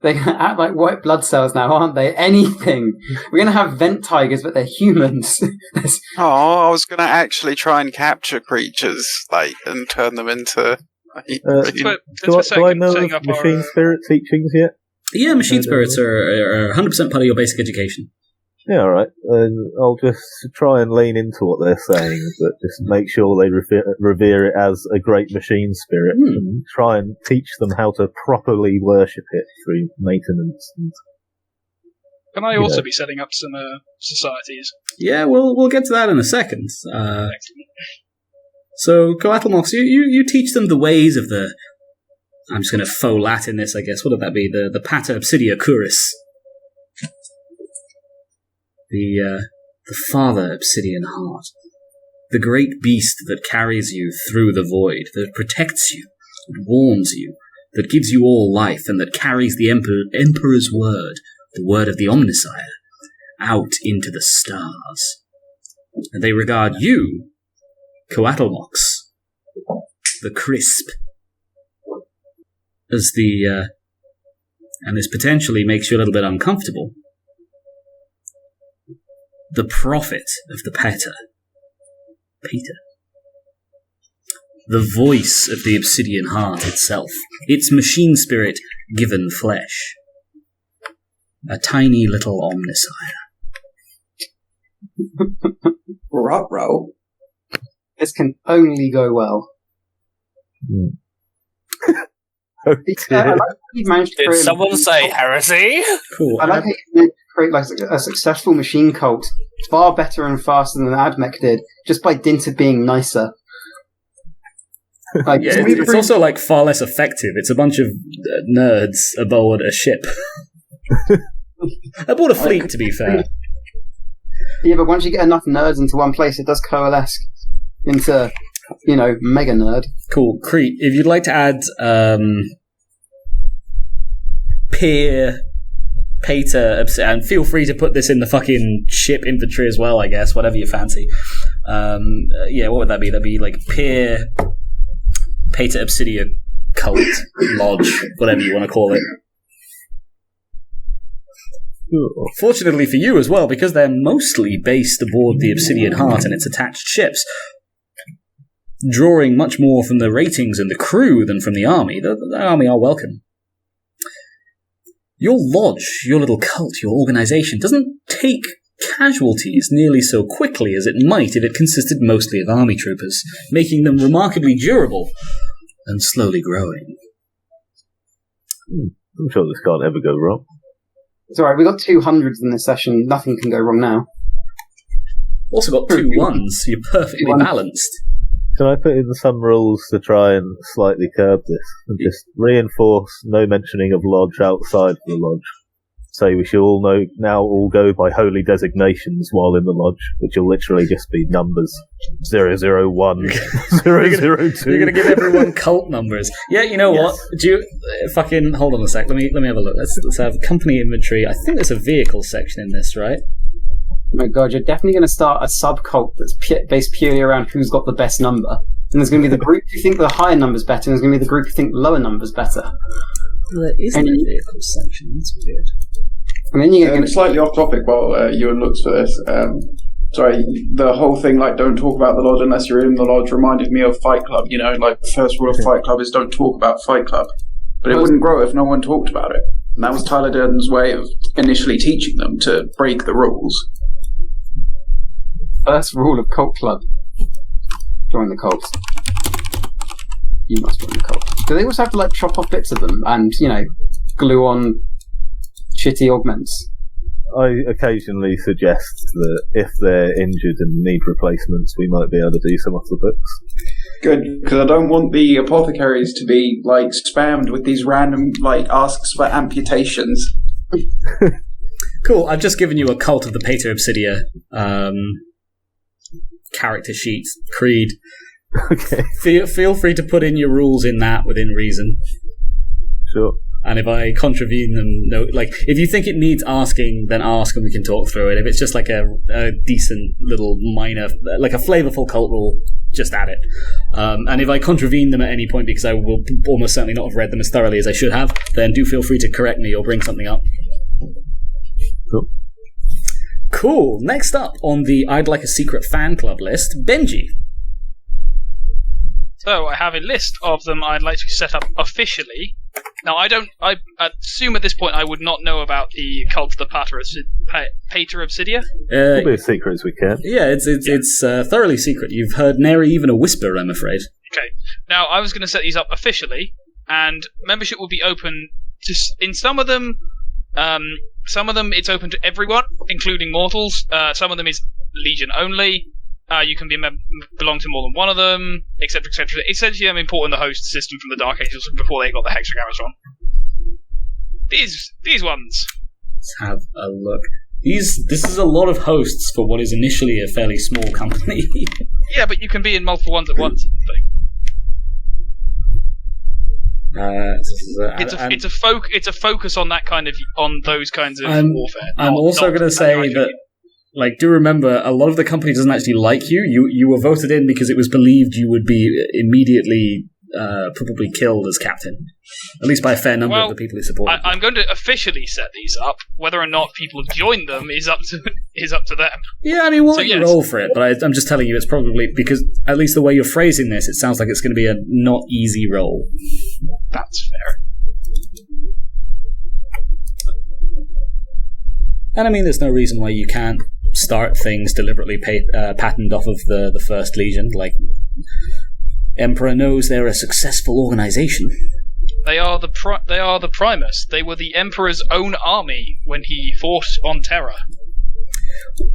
They're going to act like white blood cells now, aren't they? Anything. We're going to have vent tigers, but they're humans. Oh, I was going to actually try and capture creatures, and turn them into. Do I know of machine spirit teachings yet? Yeah, machine spirits are 100% part of your basic education. Yeah, alright. I'll just try and lean into what they're saying, but just make sure they revere it as a great machine spirit, and try and teach them how to properly worship it through maintenance. Can I also be setting up some societies? Yeah, we'll get to that in a second. So, Coatlmox, you teach them the ways of the... I'm just going to faux Latin this, I guess. What would that be? The Pater Obsidia Curis. The Father Obsidian Heart. The great beast that carries you through the void, that protects you, that warns you, that gives you all life, and that carries the Emperor's word, the word of the Omnissiah, out into the stars. And they regard you, Coatlmox, the Crisp, as and this potentially makes you a little bit uncomfortable, the prophet of the Peter. The voice of the Obsidian Heart itself. Its machine spirit given flesh. A tiny little Omnissiah. Ruh-roh. This can only go well. I like how you've managed to Did create someone say heresy? Cool. I like how you create a successful machine cult far better and faster than Admech did, just by dint of being nicer. Yeah, it's also far less effective. It's a bunch of nerds aboard a ship. Aboard a fleet, to be fair. Yeah, but once you get enough nerds into one place, it does coalesce into, mega nerd. Cool. Creed, if you'd like to add Pater, and feel free to put this in the fucking ship inventory as well, I guess, whatever you fancy. What would that be? That'd be Pater Obsidia Cult, Lodge, whatever you want to call it. Fortunately for you as well, because they're mostly based aboard the Obsidian Heart and its attached ships, drawing much more from the ratings and the crew than from the army. The army are welcome. Your lodge, your little cult, your organization doesn't take casualties nearly so quickly as it might if it consisted mostly of army troopers, making them remarkably durable and slowly growing. I'm sure this can't ever go wrong. It's alright, we got 200s in this session, nothing can go wrong now. Also got 2 1s, so you're perfectly balanced. Can I put in some rules to try and slightly curb this? And just reinforce no mentioning of lodge outside the lodge. Say we should all go by holy designations while in the lodge, which will literally just be numbers 001, 002. You're going to give everyone cult numbers. Yeah, you know what? Do you fucking hold on a sec? Let me have a look. Let's have company inventory. I think there's a vehicle section in this, right? Oh my god, you're definitely going to start a sub-cult that's based purely around who's got the best number. And there's going to be the group who think the higher number's better, and there's going to be the group who think the lower number's better. There isn't a vehicle section, that's weird. And then you get slightly off topic while Ewan looks for this. Sorry, the whole thing, don't talk about the lodge unless you're in the lodge, reminded me of Fight Club. The first rule of Fight Club is don't talk about Fight Club. But it wouldn't grow if no one talked about it. And that was Tyler Durden's way of initially teaching them to break the rules. First rule of Cult Club. Join the cult. You must join the cult. Do they also have to chop off bits of them and, glue on shitty augments? I occasionally suggest that if they're injured and need replacements, we might be able to do some off the books. Good, because I don't want the apothecaries to be spammed with these random asks for amputations. Cool. I've just given you a Cult of the Pater Obsidia character sheet, Creed. Okay. Feel free to put in your rules in that within reason. Sure. And if I contravene them, no, like, if you think it needs asking, then ask and we can talk through it. If it's just like a decent little minor, like a flavorful cult rule, just add it. And if I contravene them at any point because I will almost certainly not have read them as thoroughly as I should have, then do feel free to correct me or bring something up. Cool. Next up on the I'd Like a Secret Fan Club list, Benji. So I have a list of them I'd like to set up officially. Now, I assume at this point I would not know about the cult of the Pater Obsidia. It'll be as secret as we can. Yeah, it's thoroughly secret. You've heard nary even a whisper, I'm afraid. Okay. Now, I was going to set these up officially, and membership will be open to... In some of them it's open to everyone, including mortals. Some of them is Legion only. You can belong to more than one of them, etc., etc. Essentially, I'm importing the host system from the Dark Ages before they got the hexagrams wrong. These ones. Let's have a look. This is a lot of hosts for what is initially a fairly small company. Yeah, but you can be in multiple ones at once. It's a focus on that kind of those kinds of warfare. I'm also going to say that. Like, do remember, a lot of the company doesn't actually like you. You were voted in because it was believed you would be immediately probably killed as captain. At least by a fair number of the people who support you. I'm going to officially set these up. Whether or not people join them is up to them. Yeah, I mean, we'll let you roll for it, but I'm just telling you it's probably, because at least the way you're phrasing this, it sounds like it's going to be a not easy roll. That's fair. And I mean, there's no reason why you can't start things deliberately patterned off of the First Legion. Like, Emperor knows they're a successful organization. They are the Primus. They were the Emperor's own army when he fought on Terra.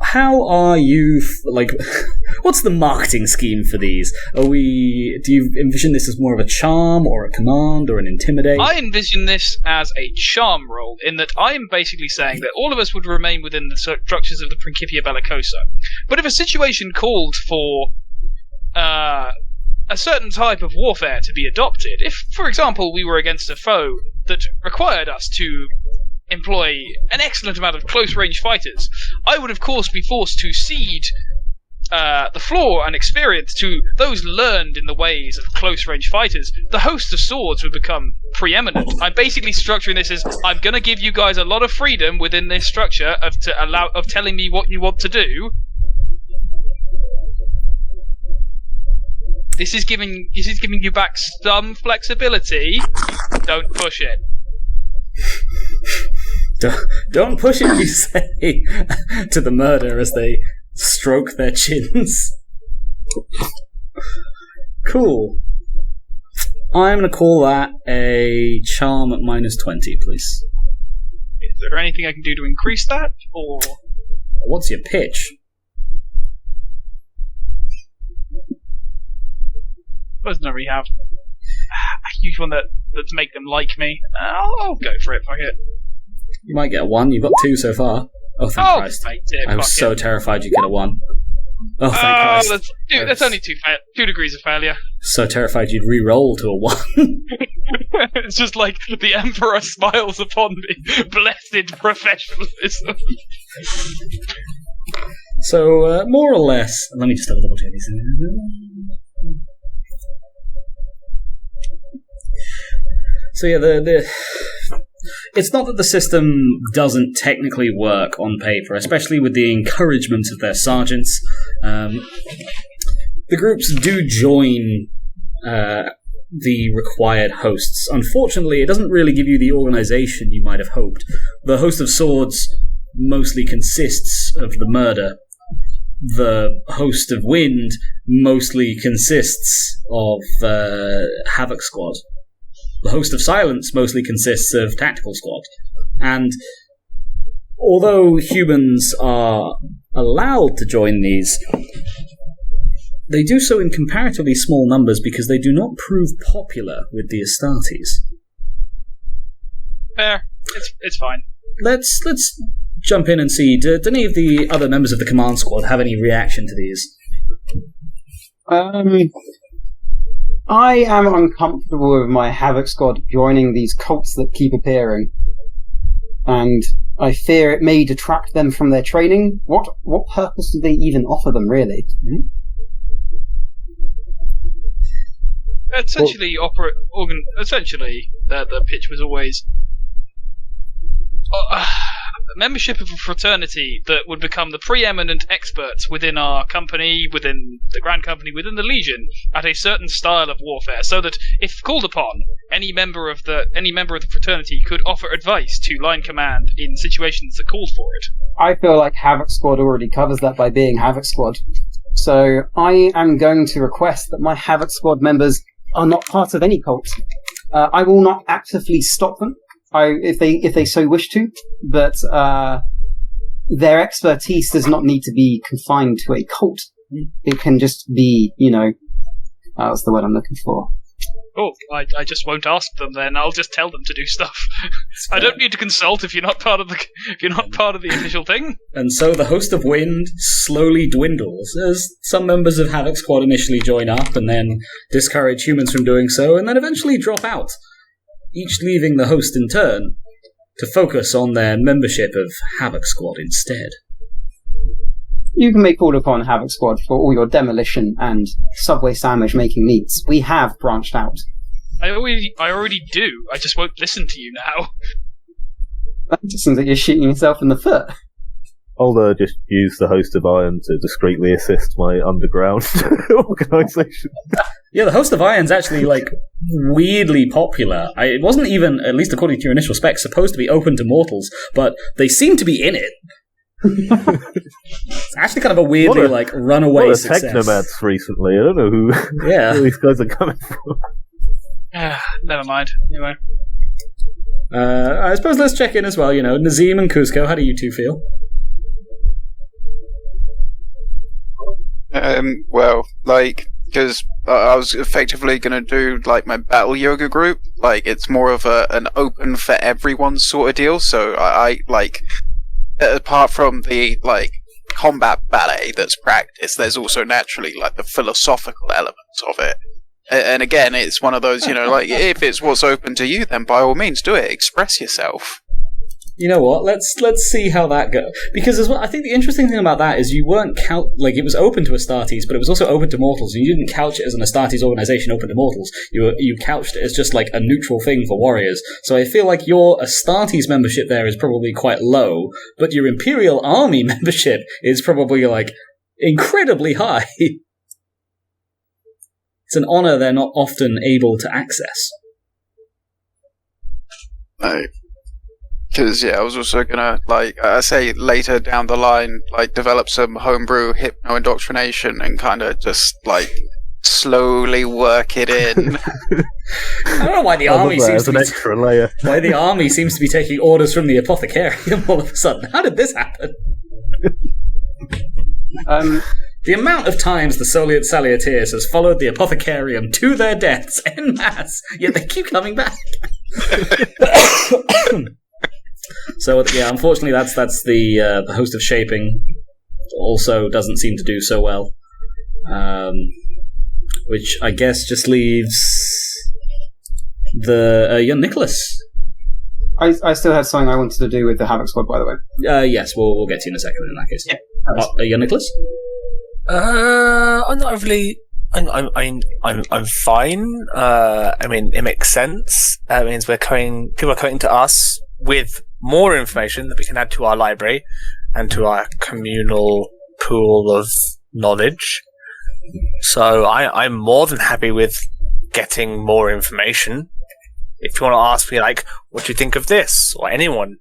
How are you, what's the marketing scheme for these? Do you envision this as more of a charm, or a command, or an intimidate? I envision this as a charm role, in that I am basically saying that all of us would remain within the structures of the Principia Bellicosa. But if a situation called for a certain type of warfare to be adopted, if, for example, we were against a foe that required us to employ an excellent amount of close-range fighters, I would of course be forced to cede the floor and experience to those learned in the ways of close-range fighters. The host of swords would become preeminent. I'm basically structuring this as, I'm going to give you guys a lot of freedom within this structure of telling me what you want to do. This is giving you back some flexibility. Don't push it. Don't push it, you say, to the murder as they stroke their chins. Cool. I'm going to call that a charm at -20, please. Is there anything I can do to increase that, or...? What's your pitch? Doesn't really have a huge one that's make them like me. I'll go for it. Fuck it. You might get a 1. You've got 2 so far. Oh, thank Christ! I was so terrified you'd get a 1. Oh, thank Christ! That's only 2 degrees of failure. So terrified you'd re-roll to a 1. It's just like the Emperor smiles upon me. Blessed professionalism. So more or less, let me just double check these. So yeah, it's not that the system doesn't technically work on paper, especially with the encouragement of their sergeants. The groups do join the required hosts. Unfortunately, it doesn't really give you the organization you might have hoped. The Host of Swords mostly consists of the murder. The Host of Wind mostly consists of Havoc Squad. The Host of Silence mostly consists of Tactical Squad. And although humans are allowed to join these, they do so in comparatively small numbers because they do not prove popular with the Astartes. Fair. It's fine. Let's jump in and see. Do any of the other members of the command squad have any reaction to these? I am uncomfortable with my Havoc Squad joining these cults that keep appearing. And I fear it may detract them from their training. What purpose do they even offer them, really? Essentially, essentially, the pitch was always membership of a fraternity that would become the preeminent experts within our company, within the Grand Company, within the Legion, at a certain style of warfare, so that if called upon, any member of the fraternity could offer advice to line command in situations that called for it. I feel like Havoc Squad already covers that by being Havoc Squad. So I am going to request that my Havoc Squad members are not part of any cult. I will not actively stop them if they so wish to, but their expertise does not need to be confined to a cult. It can just be, that's the word I'm looking for. Oh, I just won't ask them then. I'll just tell them to do stuff. I don't need to consult if you're not part of the official thing. And so the host of Wind slowly dwindles as some members of Havoc Squad initially join up and then discourage humans from doing so, and then eventually drop out, each leaving the host in turn to focus on their membership of Havoc Squad instead. You can be called upon Havoc Squad for all your demolition and subway sandwich making needs. We have branched out. I already do. I just won't listen to you now. That just seems like you're shooting yourself in the foot. I'll just use the host of Iron to discreetly assist my underground organisation. Yeah, the host of Iron's actually, weirdly popular. It wasn't even, at least according to your initial specs, supposed to be open to mortals, but they seem to be in it. It's actually kind of a weirdly, runaway success. Technomads recently. I don't know who these guys are coming from. Never mind. Anyway. I suppose let's check in as well, Nazeem and Kuzco, how do you two feel? Because I was effectively going to do, my battle yoga group. It's more of an open for everyone sort of deal, so I apart from the, combat ballet that's practiced, there's also naturally, the philosophical elements of it. And again, it's one of those, if it's what's open to you, then by all means do it. Express yourself. You know what? Let's see how that goes. Because as well, I think the interesting thing about that is you weren't it was open to Astartes, but it was also open to mortals. And you didn't couch it as an Astartes organization open to mortals. You couched it as just a neutral thing for warriors. So I feel like your Astartes membership there is probably quite low, but your Imperial Army membership is probably incredibly high. It's an honor they're not often able to access. Because, I was also gonna, I say later down the line, develop some homebrew hypno-indoctrination and kind of just, slowly work it in. I don't know why the army seems to be... extra layer. Why the army seems to be taking orders from the Apothecary all of a sudden. How did this happen? The amount of times the Soliant Salutates has followed the Apothecarium to their deaths en masse, yet they keep coming back. So unfortunately, that's the host of Shaping also doesn't seem to do so well, which I guess just leaves the young Nicholas. I still had something I wanted to do with the Havoc Squad, by the way. Yes, we'll get to you in a second. In that case, young Nicholas. I'm not really. I'm fine. It makes sense. It means people are coming to us with more information that we can add to our library and to our communal pool of knowledge. So I'm more than happy with getting more information. If you want to ask me, what do you think of this? Or anyone,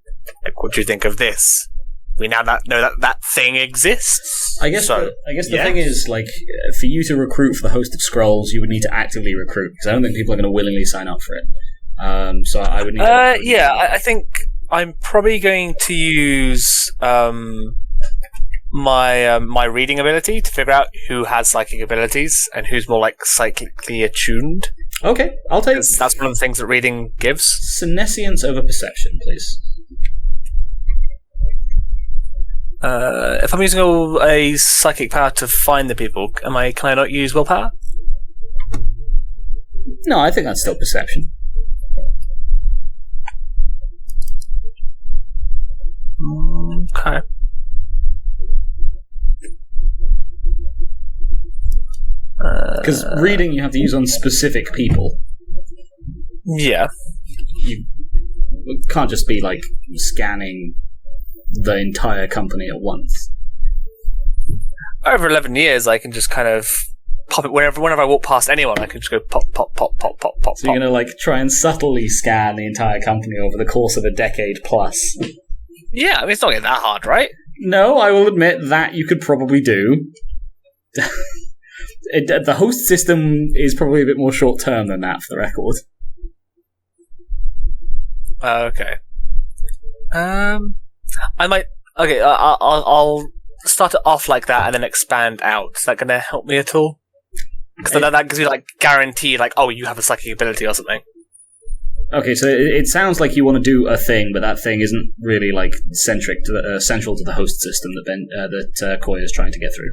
what do you think of this? We now know that thing exists. I guess the thing is, for you to recruit for the host of scrolls, you would need to actively recruit, because I don't think people are going to willingly sign up for it. So I would need to... I think I'm probably going to use my reading ability to figure out who has psychic abilities and who's more psychically attuned. Okay, I'll take... That's one of the things that reading gives. Senescience over perception, please. If I'm using a psychic power to find the people, can I not use willpower? No, I think that's still perception. Okay. Because reading you have to use on specific people. Yeah. It can't just be like scanning the entire company at once. Over 11 years, I can just kind of pop it whenever I walk past anyone. I can just go pop, pop, pop, pop, pop, pop. So you're going to like try and subtly scan the entire company over the course of a decade plus. Yeah, I mean, it's not getting that hard, right? No, I will admit that you could probably do. The host system is probably a bit more short term than that, for the record. Okay. I might. Okay, I'll start it off like that and then expand out. Is that going to help me at all? Because then that gives you like guarantee, like, oh, you have a psychic ability or something. Okay, so it sounds like you want to do a thing, but that thing isn't really like central to the host system that Coayah is trying to get through.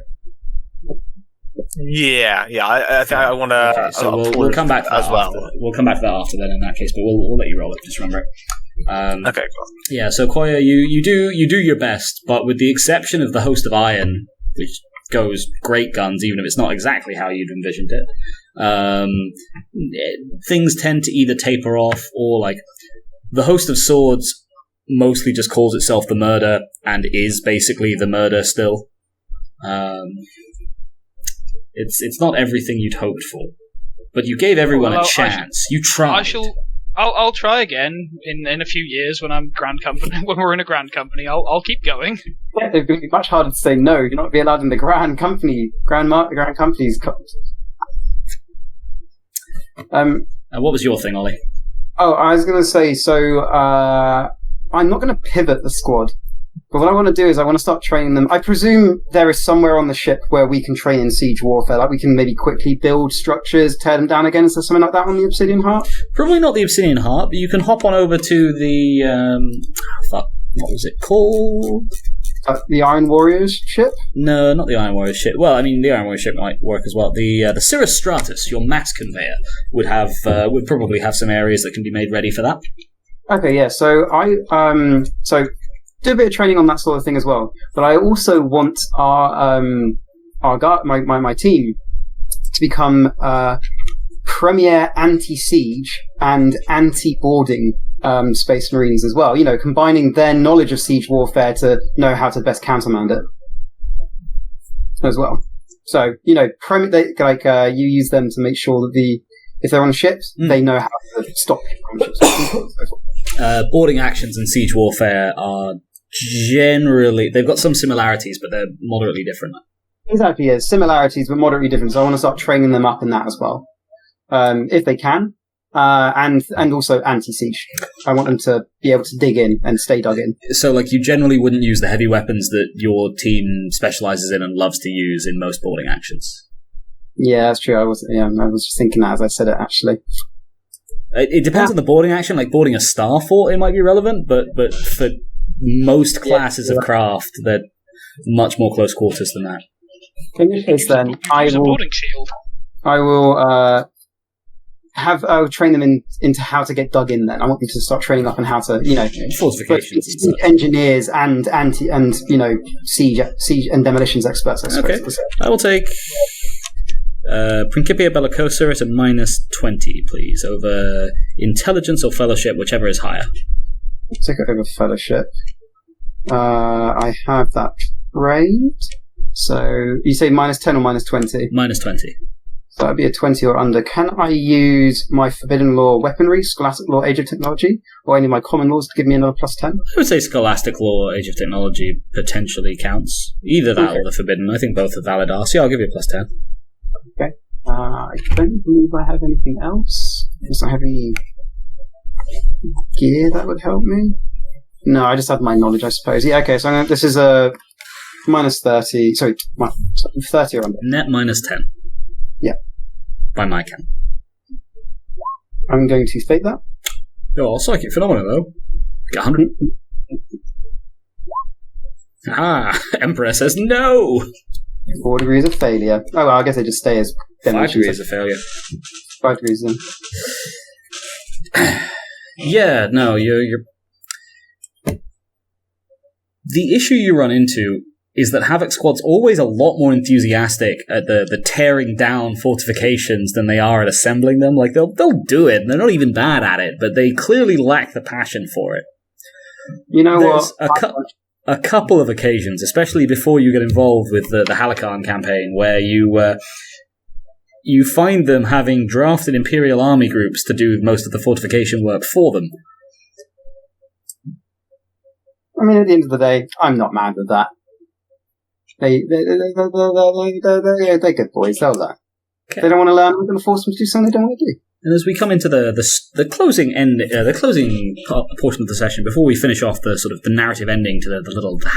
Yeah. I think I want to. Okay, so we'll come back to that as well. We'll come back to that after then. In that case, but we'll let you roll it. Just remember it. Okay, cool. Yeah. So Coayah, you do your best, but with the exception of the host of iron, which goes great guns, even if it's not exactly how you'd envisioned it. Things tend to either taper off or like the host of swords mostly just calls itself the murder and is basically the murder still. It's not everything you'd hoped for, but you gave everyone a chance. You tried. I'll try again in a few years when I'm Grand Company. When we're in a Grand Company, I'll keep going. Yeah, it's going to be much harder to say no. You're not be allowed in the Grand Company. Grand Company's. What was your thing, Ollie? Oh, I was going to say. So I'm not going to pivot the squad. But what I want to do is I want to start training them. I presume there is somewhere on the ship where we can train in siege warfare. Like we can maybe quickly build structures, tear them down again. Is there something like that on the Obsidian Heart? Probably not the Obsidian Heart, but you can hop on over to the... what was it called? The Iron Warriors ship? No, not the Iron Warriors ship. Well, I mean, the Iron Warriors ship might work as well. The Cirrus Stratus, your mass conveyor, would probably have some areas that can be made ready for that. Okay, yeah. So do a bit of training on that sort of thing as well. But I also want my team to become premier anti-siege and anti-boarding Space Marines as well. You know, combining their knowledge of siege warfare to know how to best countermand it as well. So, you know, you use them to make sure that if they're on ships, they know how to stop people on ships. Boarding actions in siege warfare are generally, they've got some similarities, but they're moderately different. Exactly, yeah. Similarities, but moderately different. So I want to start training them up in that as well, if they can, and also anti-siege. I want them to be able to dig in and stay dug in. So, like, you generally wouldn't use the heavy weapons that your team specializes in and loves to use in most boarding actions. Yeah, that's true. I was just thinking that as I said it, actually. It depends on the boarding action. Like, boarding a star fort, it might be relevant, but for most classes of craft, they're much more close quarters than that. In this case, then, I will train them into how to get dug in. Then I want them to start training up on how to, fortifications, engineers and siege and demolitions experts. I suppose. Okay, I will take Principia Bellicosa at a -20, please, over intelligence or fellowship, whichever is higher. Take it over fellowship. I have that grade. So you say -10 or -20? -20. So that'd be a 20 or under. Can I use my Forbidden Law weaponry, Scholastic Law, Age of Technology, or any of my common laws to give me another +10? I would say Scholastic Law, Age of Technology potentially counts. Either that or the Forbidden. I think both are valid. So I'll give you a +10. Okay. I don't believe I have anything else. Does I have any gear that would help me? No, I just have my knowledge, I suppose. Yeah, okay, so this is a -30. Sorry, 30 or under. Net -10. Yeah. By my count. I'm going to fake that. Oh, psychic phenomena, though. Get 100. Emperor says no! 4 degrees of failure. Oh, well, I guess they just stay as 5 degrees of failure. justified reason. Yeah, no, you're... The issue you run into is that Havoc Squad's always a lot more enthusiastic at the tearing down fortifications than they are at assembling them. Like, they'll do it, and they're not even bad at it, but they clearly lack the passion for it. You know There's what? a couple of occasions, especially before you get involved with the Halakan campaign, where you find them having drafted Imperial army groups to do most of the fortification work for them. I mean, at the end of the day, I'm not mad with that. They're good boys. They'll learn. Okay. They don't want to learn. We're going to force them to do something they don't want to do. And as we come into the closing portion of the session, before we finish off the sort of the narrative ending to the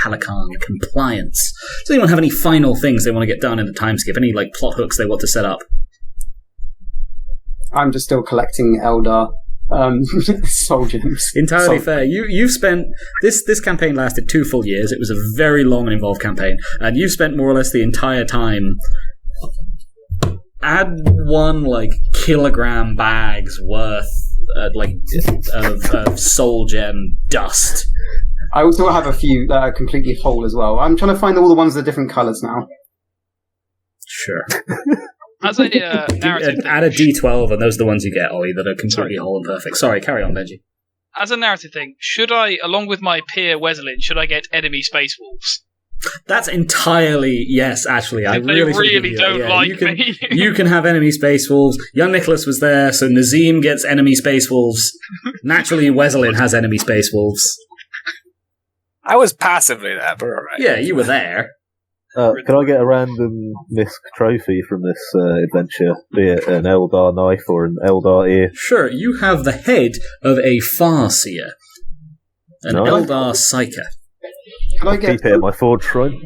Halakan compliance, does anyone have any final things they want to get done in the time skip? Any like plot hooks they want to set up? I'm just still collecting Eldar soulgems. Entirely fair. You've spent this campaign lasted 2 full years. It was a very long and involved campaign, and you've spent more or less the entire time. Add 1 like kilogram bags worth of soul gem dust. I also have a few that are completely whole as well. I'm trying to find all the ones that are different colours now. Sure. As a narrative Add a D12, and those are the ones you get, Ollie, that are completely whole and perfect. Sorry, carry on, Benji. As a narrative thing, should I, along with my peer Weslin, should I get enemy space wolves? That's entirely yes. Actually, I They really don't like me. You can have enemy space wolves. Young Nicholas was there, so Nazeem gets enemy space wolves. Naturally, Weslin has enemy space wolves. I was passively there, but alright. Yeah, you were there. Can I get a random misc trophy from this adventure? Be it an Eldar knife or an Eldar ear? Sure, you have the head of a Farseer. An Nice. Eldar Psyker. Can I get Keep it at my forge shrine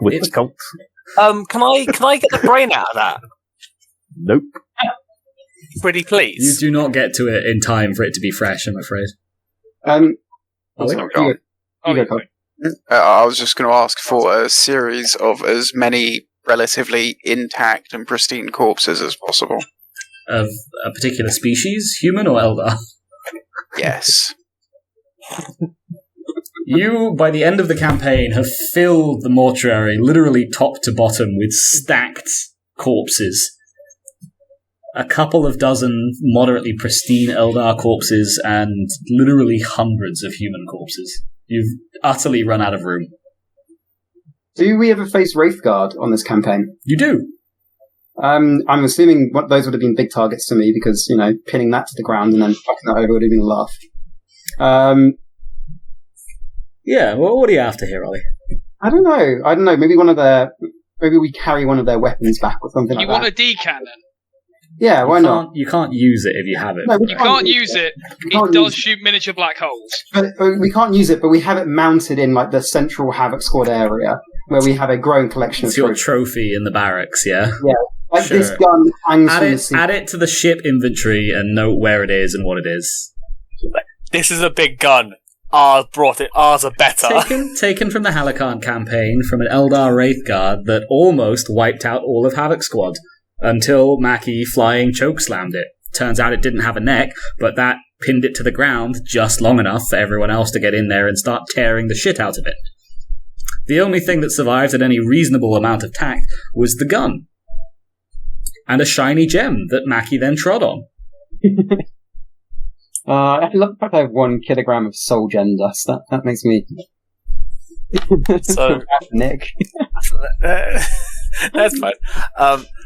with the conks. Can I get the brain out of that? Nope. Pretty You please. do not get to it in time for it to be fresh, I'm afraid. Ollie? Oh, You go, Colin. I was just going to ask for a series of as many relatively intact and pristine corpses as possible. Of a particular species, human or Eldar? Yes. You, by the end of the campaign, have filled the mortuary literally top to bottom with stacked corpses. A couple of dozen moderately pristine Eldar corpses and literally hundreds of human corpses. You've utterly run out of room. Do we ever face Wraithguard on this campaign? You do. I'm assuming those would have been big targets to me because, pinning that to the ground and then fucking that over would have been a laugh. Yeah, well, what are you after here, Ollie? I don't know. Maybe we carry one of their weapons back or something You like want that. a D-cannon? Yeah, why not? You can't use it if you have it. No, we You can't use it. can't It does use it. shoot miniature black holes. But we can't use it, but we have it mounted in like the central Havoc Squad area where we have a growing collection It's of your trophies. trophy in the barracks, yeah? Like Sure. this gun hangs from the seat. Add it to the ship inventory and note where it is and what it is. This is a big gun. Ours brought it. Ours are better. Taken from the Halakan campaign from an Eldar Wraithguard that almost wiped out all of Havoc Squad until Mackie flying chokeslammed it. Turns out it didn't have a neck, but that pinned it to the ground just long enough for everyone else to get in there and start tearing the shit out of it. The only thing that survived at any reasonable amount of tact was the gun. And a shiny gem that Mackie then trod on. I love the fact I have 1 kilogram of soul gem dust. That makes me So Nick. that's fine.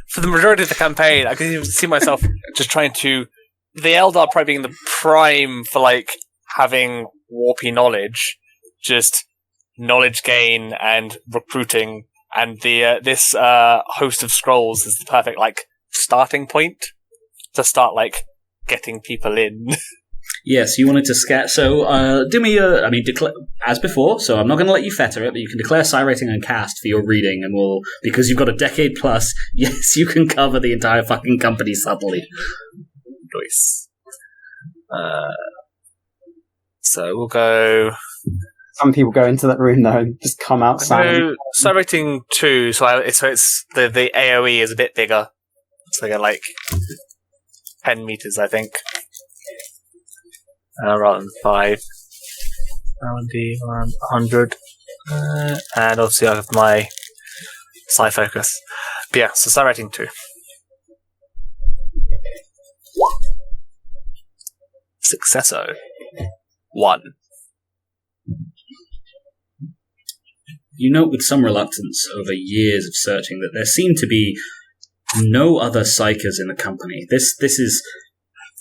For the majority of the campaign, I can even see myself just trying to. The Eldar probably being the prime for like having warpy knowledge, just knowledge gain and recruiting, and this host of scrolls is the perfect like starting point to start like getting people in. Yes, you wanted to scat. So, do me as before, so I'm not going to let you fetter it, but you can declare psi rating and cast for your reading, and because you've got a decade plus, yes, you can cover the entire fucking company subtly. Nice. So we'll go. Some people go into that room though and just come out silent. Psi rating 2, so it's the AOE is a bit bigger. So I get like 10 meters, I think. Rather than 5. 100. And obviously I have my psi focus. But yeah, so psi rating 2. Successo 1. You note with some reluctance over years of searching that there seem to be no other psykers in the company. This is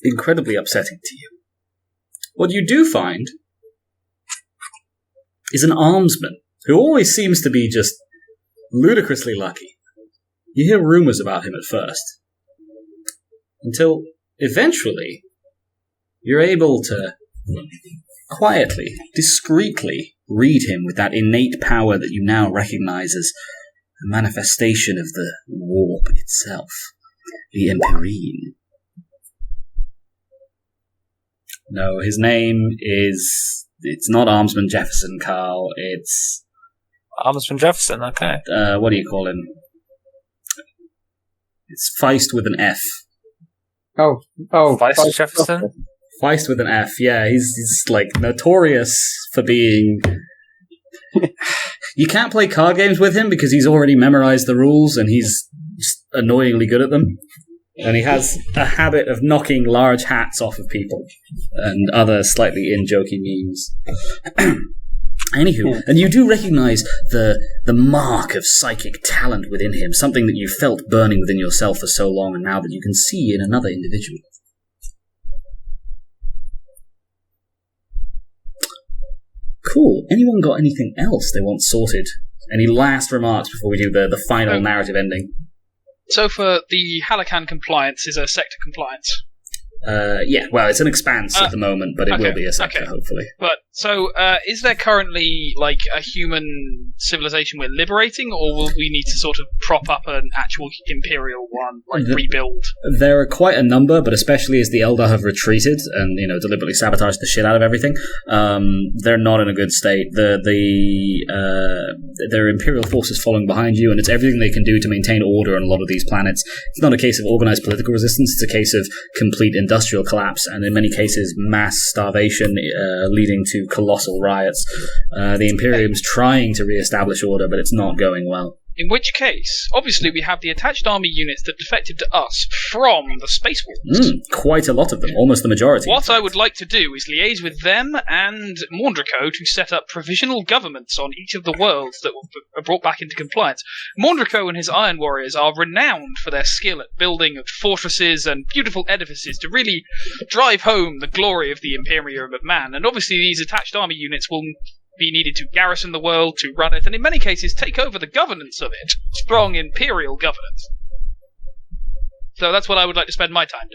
incredibly upsetting to you. What you do find is an armsman who always seems to be just ludicrously lucky. You hear rumours about him at first, until eventually you're able to quietly, discreetly read him with that innate power that you now recognize as a manifestation of the warp itself, the Empyrine. No, his name is... It's not Armsman Jefferson, Carl. It's... Armsman Jefferson, okay. What do you call him? It's Feist with an F. Oh, Vice Jefferson? Feist with an F, yeah. He's like, notorious for being... You can't play card games with him because he's already memorized the rules and he's just annoyingly good at them. And he has a habit of knocking large hats off of people and other slightly in-jokey memes. Anywho, and you do recognize the mark of psychic talent within him, something that you felt burning within yourself for so long and now that you can see in another individual. Cool. Anyone got anything else they want sorted? Any last remarks before we do the final narrative ending? So for the Halakan compliance is a sector compliance. Yeah, well, it's an expanse at the moment, but it will be a sector, okay. hopefully. But so, is there currently like a human civilization we're liberating, or will we need to sort of prop up an actual imperial one, like rebuild? There are quite a number, but especially as the Eldar have retreated and deliberately sabotaged the shit out of everything, they're not in a good state. There are imperial forces following behind you, and it's everything they can do to maintain order on a lot of these planets. It's not a case of organized political resistance; it's a case of complete industrial collapse, and in many cases mass starvation leading to colossal riots. The Imperium's trying to re-establish order, but it's not going well. In which case, obviously we have the attached army units that defected to us from the Space Wars. Quite a lot of them, almost the majority. What I would like to do is liaise with them and Mourndrko to set up provisional governments on each of the worlds that were brought back into compliance. Mourndrko and his Iron Warriors are renowned for their skill at building fortresses and beautiful edifices to really drive home the glory of the Imperium of Man. And obviously these attached army units will be needed to garrison the world, to run it, and in many cases take over the governance of it. Strong imperial governance. So that's what I would like to spend my time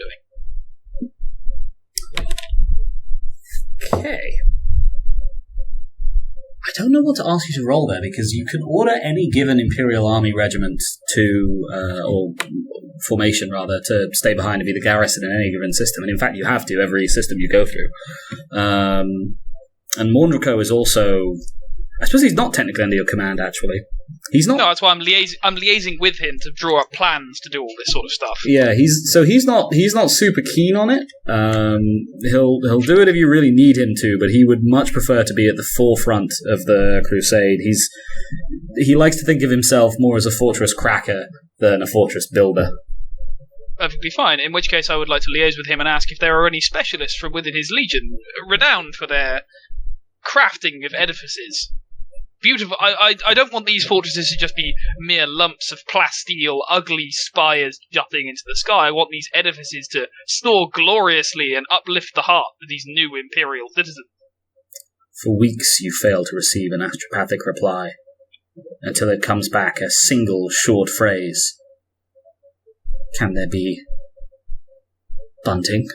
doing. Okay. I don't know what to ask you to roll there, because you can order any given Imperial Army regiment to, or formation rather, to stay behind and be the garrison in any given system, and in fact you have to every system you go through. And Mourndrko is also... I suppose he's not technically under your command, actually. He's not... No, that's why I'm liaising with him to draw up plans to do all this sort of stuff. Yeah, he's not super keen on it. He'll do it if you really need him to, but he would much prefer to be at the forefront of the Crusade. He likes to think of himself more as a fortress cracker than a fortress builder. Perfectly fine, in which case I would like to liaise with him and ask if there are any specialists from within his legion, renowned for their crafting of edifices. Beautiful. I don't want these fortresses to just be mere lumps of plasteel, ugly spires jutting into the sky. I want these edifices to soar gloriously and uplift the heart of these new imperial citizens. For weeks you fail to receive an astropathic reply, until it comes back a single short phrase. Can there be bunting?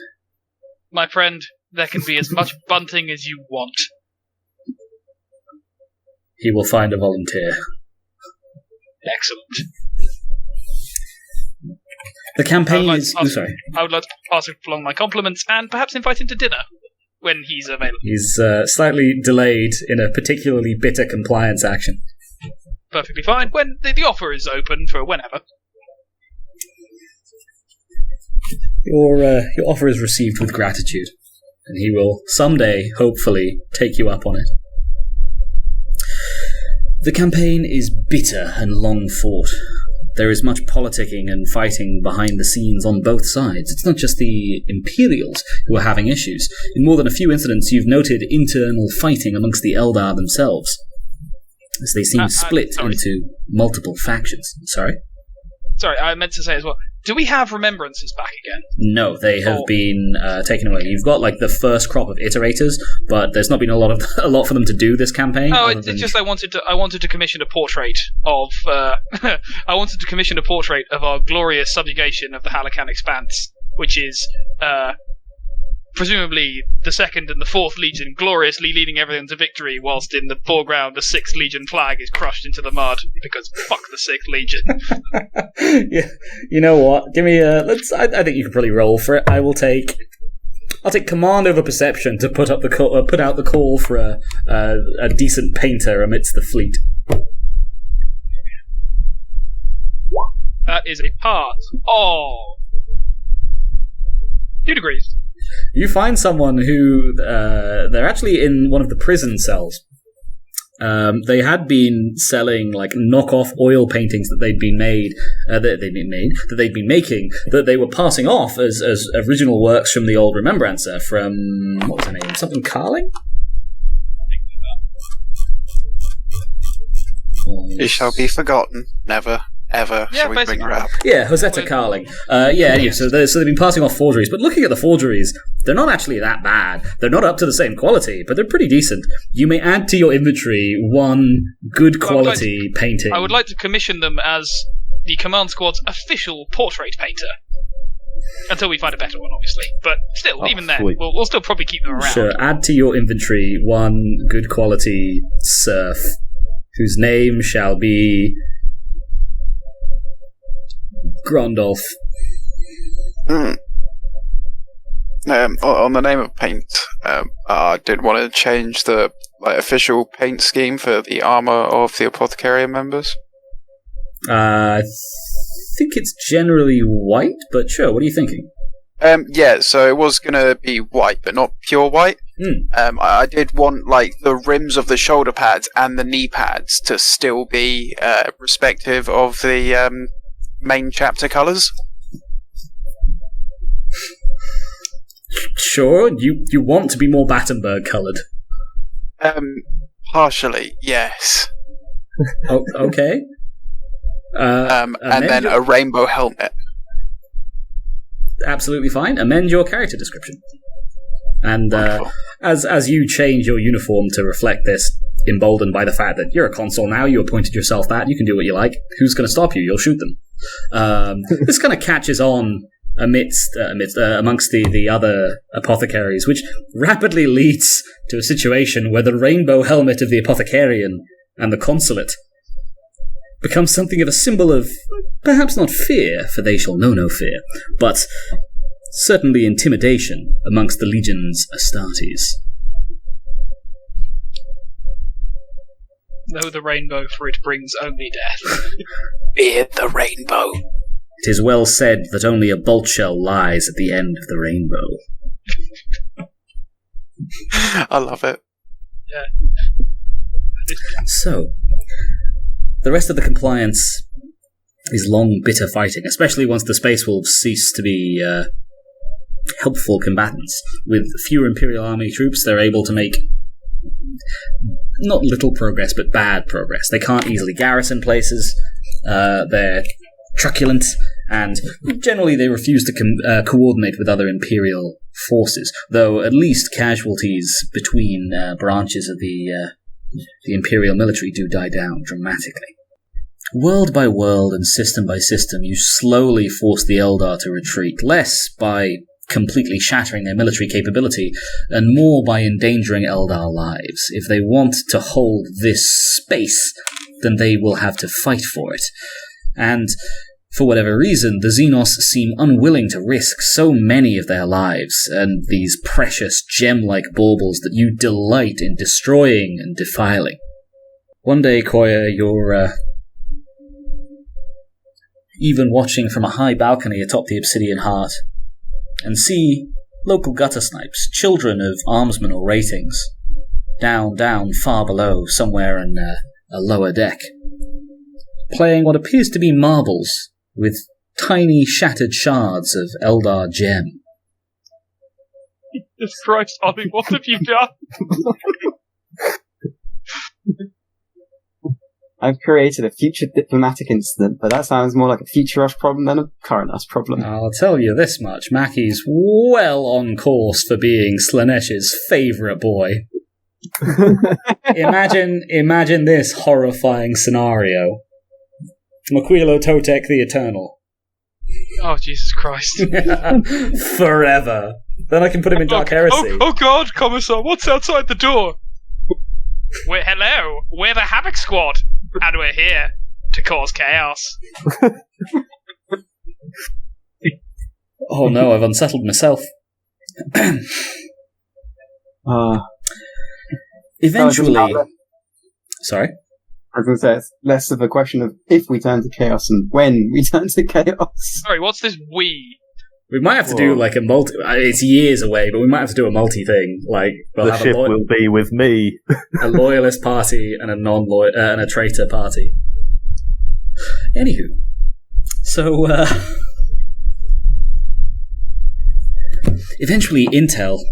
My friend, there can be as much bunting as you want. He will find a volunteer. Excellent. The campaign I would like to pass along my compliments and perhaps invite him to dinner when he's available. He's slightly delayed in a particularly bitter compliance action. Perfectly fine. When the offer is open for whenever. Your offer is received with gratitude, and he will someday, hopefully, take you up on it. The campaign is bitter and long fought. There is much politicking and fighting behind the scenes on both sides. It's not just the Imperials who are having issues. In more than a few incidents, you've noted internal fighting amongst the Eldar themselves, as they seem split into multiple factions. Sorry, I meant to say as well. Do we have remembrances back again? No, they have been taken away. You've got like the first crop of iterators, but there's not been a lot for them to do this campaign. Oh, it's just I wanted to commission a portrait of our glorious subjugation of the Halakan Expanse, which is presumably the 2nd and the 4th Legion gloriously leading everything to victory, whilst in the foreground the 6th Legion flag is crushed into the mud, because fuck the 6th Legion. Yeah, you know what? Give me a... I think you can probably roll for it. I'll take command over perception to put out the call for a decent painter amidst the fleet. That is a part. Oh, 2 degrees. You find someone who they're actually in one of the prison cells. They had been selling like knockoff oil paintings that they'd been making that they were passing off as original works from the old Remembrancer from what was her name? Something Carling? It shall be forgotten. Never. Ever shall we bring her up? Yeah, Josetta Carling. Anyway, so they've been passing off forgeries, but looking at the forgeries, they're not actually that bad. They're not up to the same quality, but they're pretty decent. You may add to your inventory 1 good quality painting. I would like to commission them as the Command Squad's official portrait painter. Until we find a better one, obviously. But still, even then, we'll still probably keep them around. Sure, add to your inventory 1 good quality serf, whose name shall be Grandolph. On the name of paint, I did want to change the official paint scheme for the armor of the Apothecary members. I think it's generally white, but sure, what are you thinking? Yeah, so it was going to be white, but not pure white. I did want the rims of the shoulder pads and the knee pads to still be respective of the main chapter colours. Sure, you want to be more Battenberg coloured. Partially, yes. Oh, okay. And then a rainbow helmet. Absolutely fine. Amend your character description. And as you change your uniform to reflect this, emboldened by the fact that you're a consul now, you appointed yourself that, you can do what you like. Who's going to stop you? You'll shoot them. This kind of catches on amongst the other apothecaries, which rapidly leads to a situation where the rainbow helmet of the apothecarian and the consulate becomes something of a symbol of, perhaps not fear, for they shall know no fear, but certainly intimidation amongst the legion's Astartes. Know the rainbow, for it brings only death. Fear the rainbow. It is well said that only a bolt shell lies at the end of the rainbow. I love it. Yeah. So, the rest of the compliance is long, bitter fighting, especially once the Space Wolves cease to be helpful combatants. With fewer Imperial Army troops, they're able to make not little progress, but bad progress. They can't easily garrison places. They're truculent, and generally they refuse to coordinate with other Imperial forces, though at least casualties between branches of the Imperial military do die down dramatically. World by world and system by system, you slowly force the Eldar to retreat, less by completely shattering their military capability, and more by endangering Eldar lives. If they want to hold this space, then they will have to fight for it. And for whatever reason, the Xenos seem unwilling to risk so many of their lives, and these precious gem-like baubles that you delight in destroying and defiling. One day, Coayah, you're even watching from a high balcony atop the Obsidian Heart, and see local gutter snipes, children of armsmen or ratings, down, far below, somewhere in a lower deck, playing what appears to be marbles with tiny shattered shards of Eldar gem. Jesus Christ, Ollie, what have you done? I've created a future diplomatic incident, but that sounds more like a future us problem than a current us problem. I'll tell you this much, Mackie's well on course for being Slanesh's favourite boy. Imagine this horrifying scenario. Macuiltotec the Eternal. Oh, Jesus Christ. Forever. Then I can put him in Dark Heresy. Oh God, Commissar, what's outside the door? Hello, we're the Havoc Squad, and we're here to cause chaos. Oh no, I've unsettled myself. Eventually... Sorry? I was going to say, it's less of a question of if we turn to chaos and when we turn to chaos. Sorry, what's this we? We might have to do like a multi... It's years away, but we might have to do a multi thing. Like, we'll The have ship will be with me. a loyalist party and and a traitor party. Anywho, so eventually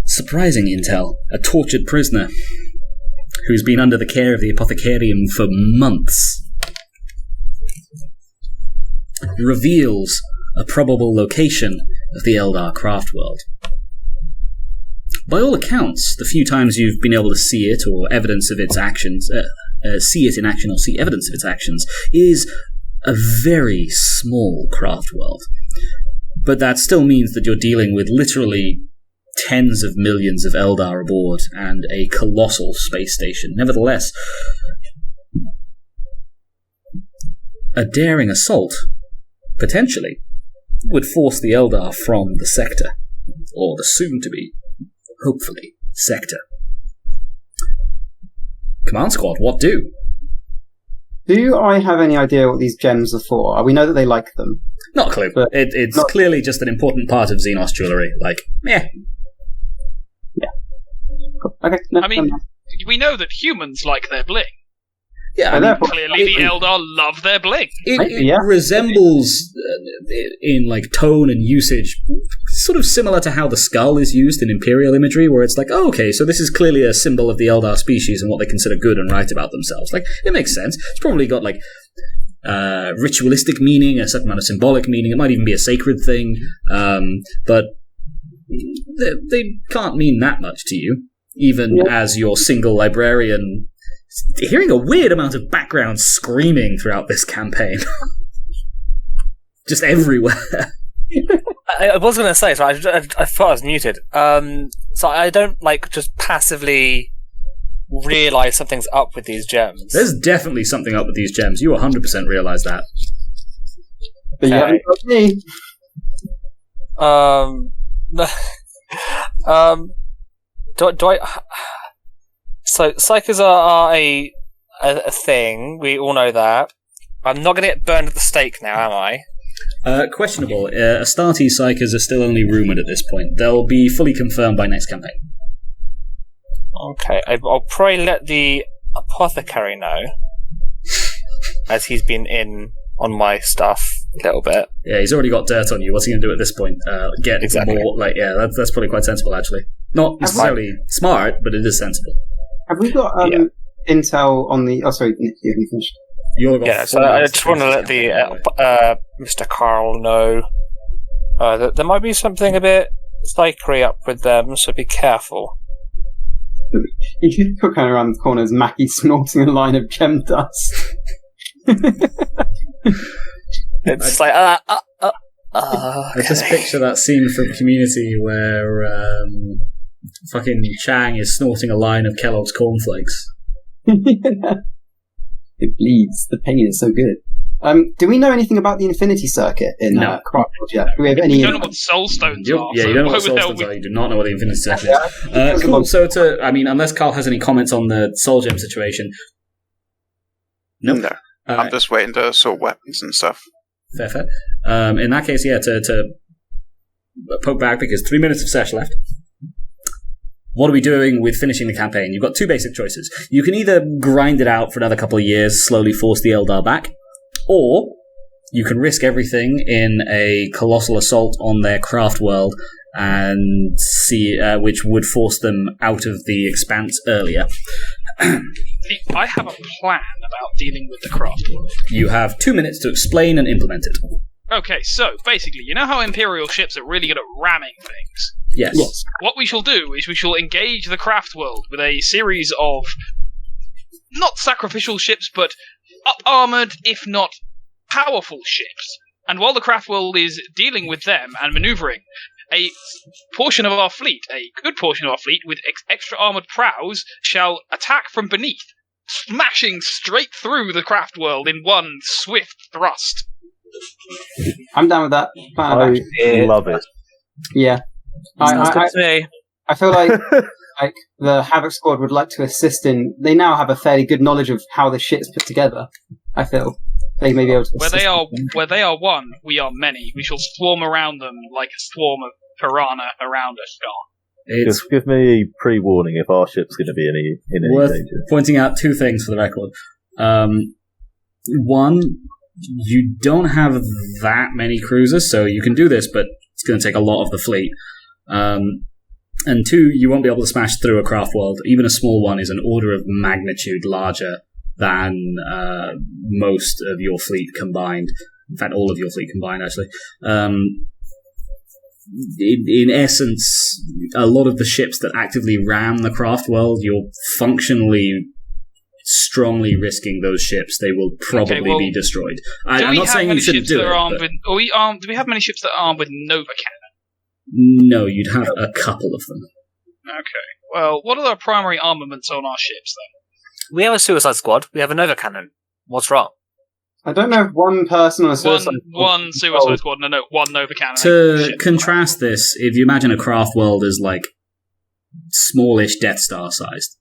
surprising Intel, a tortured prisoner who's been under the care of the Apothecarium for months, reveals a probable location of the Eldar craftworld. By all accounts, the few times you've been able to see it or evidence of its actions, see it in action or see evidence of its actions, is a very small craftworld. But that still means that you're dealing with literally tens of millions of Eldar aboard and a colossal space station. Nevertheless, a daring assault, potentially, would force the Eldar from the sector, or the soon-to-be, hopefully, sector. Command Squad, what do? Do I have any idea what these gems are for? We know that they like them. Not a clue. But It's clearly just an important part of Xenos jewellery. Like, meh. Okay. No, I mean, we know that humans like their bling. Yeah, I And mean, therefore- Clearly, the Eldar love their bling. it Yeah. resembles, in like tone and usage, sort of similar to how the skull is used in Imperial imagery, where it's like, oh, okay, so this is clearly a symbol of the Eldar species and what they consider good and right about themselves. Like, it makes sense. It's probably got like ritualistic meaning, a certain amount of symbolic meaning. It might even be a sacred thing, but they can't mean that much to you, even as your single librarian. Hearing a weird amount of background screaming throughout this campaign. Just everywhere. I was going to say, so I thought I was muted. So I don't just passively realise something's up with these gems. There's definitely something up with these gems. You 100% realise that. But you haven't got me. Do I? So psykers are a thing. We all know that. I'm not going to get burned at the stake now, am I? Questionable. Astartes psykers are still only rumoured at this point. They'll be fully confirmed by next campaign. Okay, I'll probably let the Apothecary know, as he's been in on my stuff a little bit. Yeah, he's already got dirt on you. What's he going to do at this point? Get Exactly. more... that's probably quite sensible, actually. Not necessarily smart, but it is sensible. Have we got intel on the... Oh, sorry, you haven't finished. You've got Yeah, so 4 I hours just to want to finish let this the campaign, Mr. Carl know that there might be something a bit psykery up with them, so be careful. You keep looking around the corner as Mackie snorting a line of gem dust. It's like, I just picture that scene from Community where fucking Chang is snorting a line of Kellogg's cornflakes. It bleeds. The pain is so good. Do we know anything about the Infinity Circuit in No. Craftworld yet? Do we have any... You don't know what soul stones are. Yeah, so you don't know what why would soulgems hell are. You do not know what the Infinity Circuit Yeah. is. Cool. So, unless Carl has any comments on the soulgem situation. Nope. No. I'm just waiting to sort weapons and stuff. Fair. In that case, yeah, to poke back because 3 minutes of sesh left. What are we doing with finishing the campaign? You've got two basic choices. You can either grind it out for another couple of years, slowly force the Eldar back, or you can risk everything in a colossal assault on their craft world and see which would force them out of the expanse earlier. See, I have a plan about dealing with the craft world. You have 2 minutes to explain and implement it. Okay, so basically, you know how Imperial ships are really good at ramming things? Yes. What we shall do is we shall engage the craft world with a series of not sacrificial ships, but up-armoured, if not powerful ships. And while the craft world is dealing with them and manoeuvring, a portion of our fleet, a good portion of our fleet, with extra armoured prows, shall attack from beneath, smashing straight through the craft world in one swift thrust. I'm down with that. I love it. Yeah. Sounds good to me. I feel like the Havoc Squad would like to assist in... They now have a fairly good knowledge of how the shit's put together, I feel. They may be able to Where they are one, we are many. We shall swarm around them like a swarm of piranha around a star. Just give me pre-warning if our ship's going to be in any Worth danger. pointing out two things for the record. One, you don't have that many cruisers, so you can do this, but it's going to take a lot of the fleet. And two, you won't be able to smash through a craft world. Even a small one is an order of magnitude larger than most of your fleet combined. In fact, all of your fleet combined, actually. In essence, a lot of the ships that actively ram the craft world, you're functionally strongly risking those ships. They will probably be destroyed. I'm not saying you shouldn't do it. Do we have many ships that are armed with Nova Cannon? No, you'd have a couple of them. Okay. Well, what are the primary armaments on our ships, then? We have a suicide squad. We have a Nova cannon. What's wrong? I don't know if one person on a suicide one suicide squad, no, one Nova cannon. To contrast this, if you imagine a craft world as like smallish Death Star sized.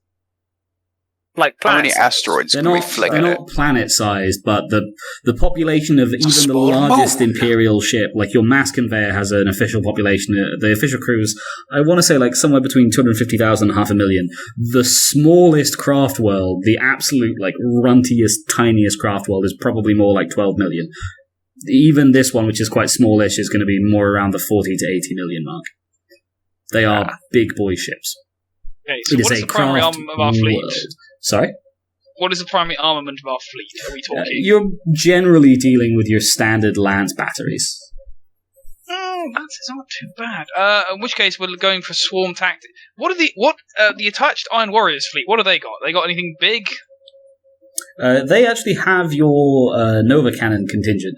Like How many planets. asteroids can we flick They're at it? not planet-sized, but the population of even the small largest moon. Imperial ship, like your mass conveyor has an official population, the official crews, I want to say like somewhere between 250,000 and 500,000. The smallest craft world, the absolute like runtiest, tiniest craft world is probably more like 12 million. Even this one, which is quite smallish, is going to be more around the 40 to 80 million mark. They are big boy ships. Okay, so what is the primary armament of our fleet? World. Sorry? What is the primary armament of our fleet? Are we talking? You're generally dealing with your standard lance batteries. That's not too bad. In which case, we're going for swarm tactics. What are the attached Iron Warriors fleet? What have they got? They got anything big? They actually have your Nova Cannon contingent.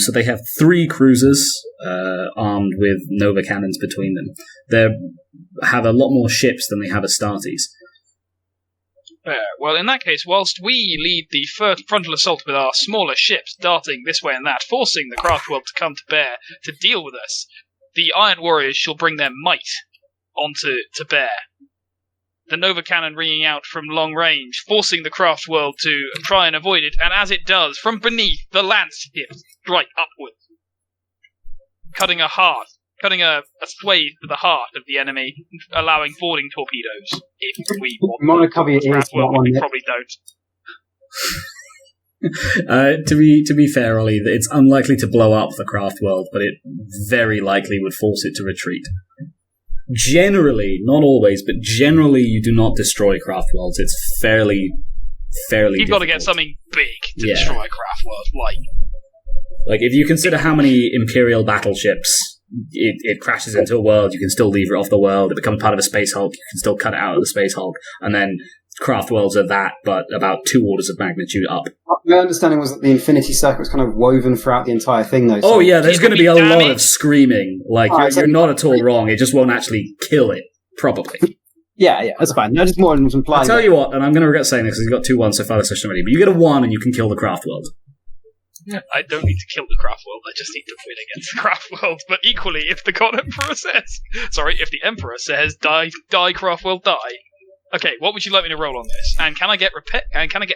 So they have 3 cruisers armed with Nova Cannons between them. They have a lot more ships than they have Astartes. Well, in that case, whilst we lead the frontal assault with our smaller ships darting this way and that, forcing the craft world to come to bear to deal with us, the Iron Warriors shall bring their might onto to bear. The Nova Cannon ringing out from long range, forcing the craft world to try and avoid it, and as it does, from beneath, the lance ships strike upwards, cutting a swathe to the heart of the enemy, allowing boarding torpedoes. If we want to cover your ears, we probably don't. To be fair, Ollie, it's unlikely to blow up the craft world, but it very likely would force it to retreat. Generally, not always, but generally you do not destroy craft worlds. It's fairly You've got to get something big to destroy a craft world, like if you consider how many Imperial battleships it crashes into a world, you can still leave it off the world, it becomes part of a space hulk, you can still cut it out of the space hulk, and then craft worlds are that, but about 2 orders of magnitude up. My understanding was that the Infinity Circle was kind of woven throughout the entire thing, though. Oh yeah, there's going to be a lot of screaming. Like, you're not at all wrong, it just won't actually kill it, probably. Yeah, that's fine. No, just more implying. I'll tell you what, and I'm going to regret saying this because you've got 2-1 so far this session already, but you get a 1 and you can kill the craft world. I don't need to kill the craft world, I just need to win against the craft world. But equally, if the God Emperor says... Sorry, if the Emperor says, die craft world, die, Okay, what would you like me to roll on this? And can I get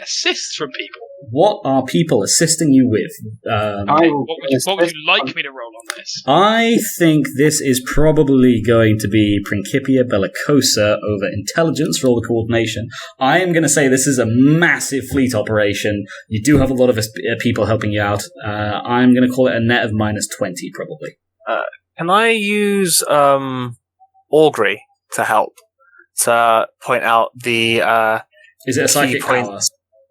assists from people? What are people assisting you with? What would you like me to roll on this? I think this is probably going to be Principia Bellicosa over intelligence for all the coordination. I am going to say this is a massive fleet operation. You do have a lot of people helping you out. I'm going to call it a net of -20, probably. Can I use augury to help? To point out the is it a psychic power?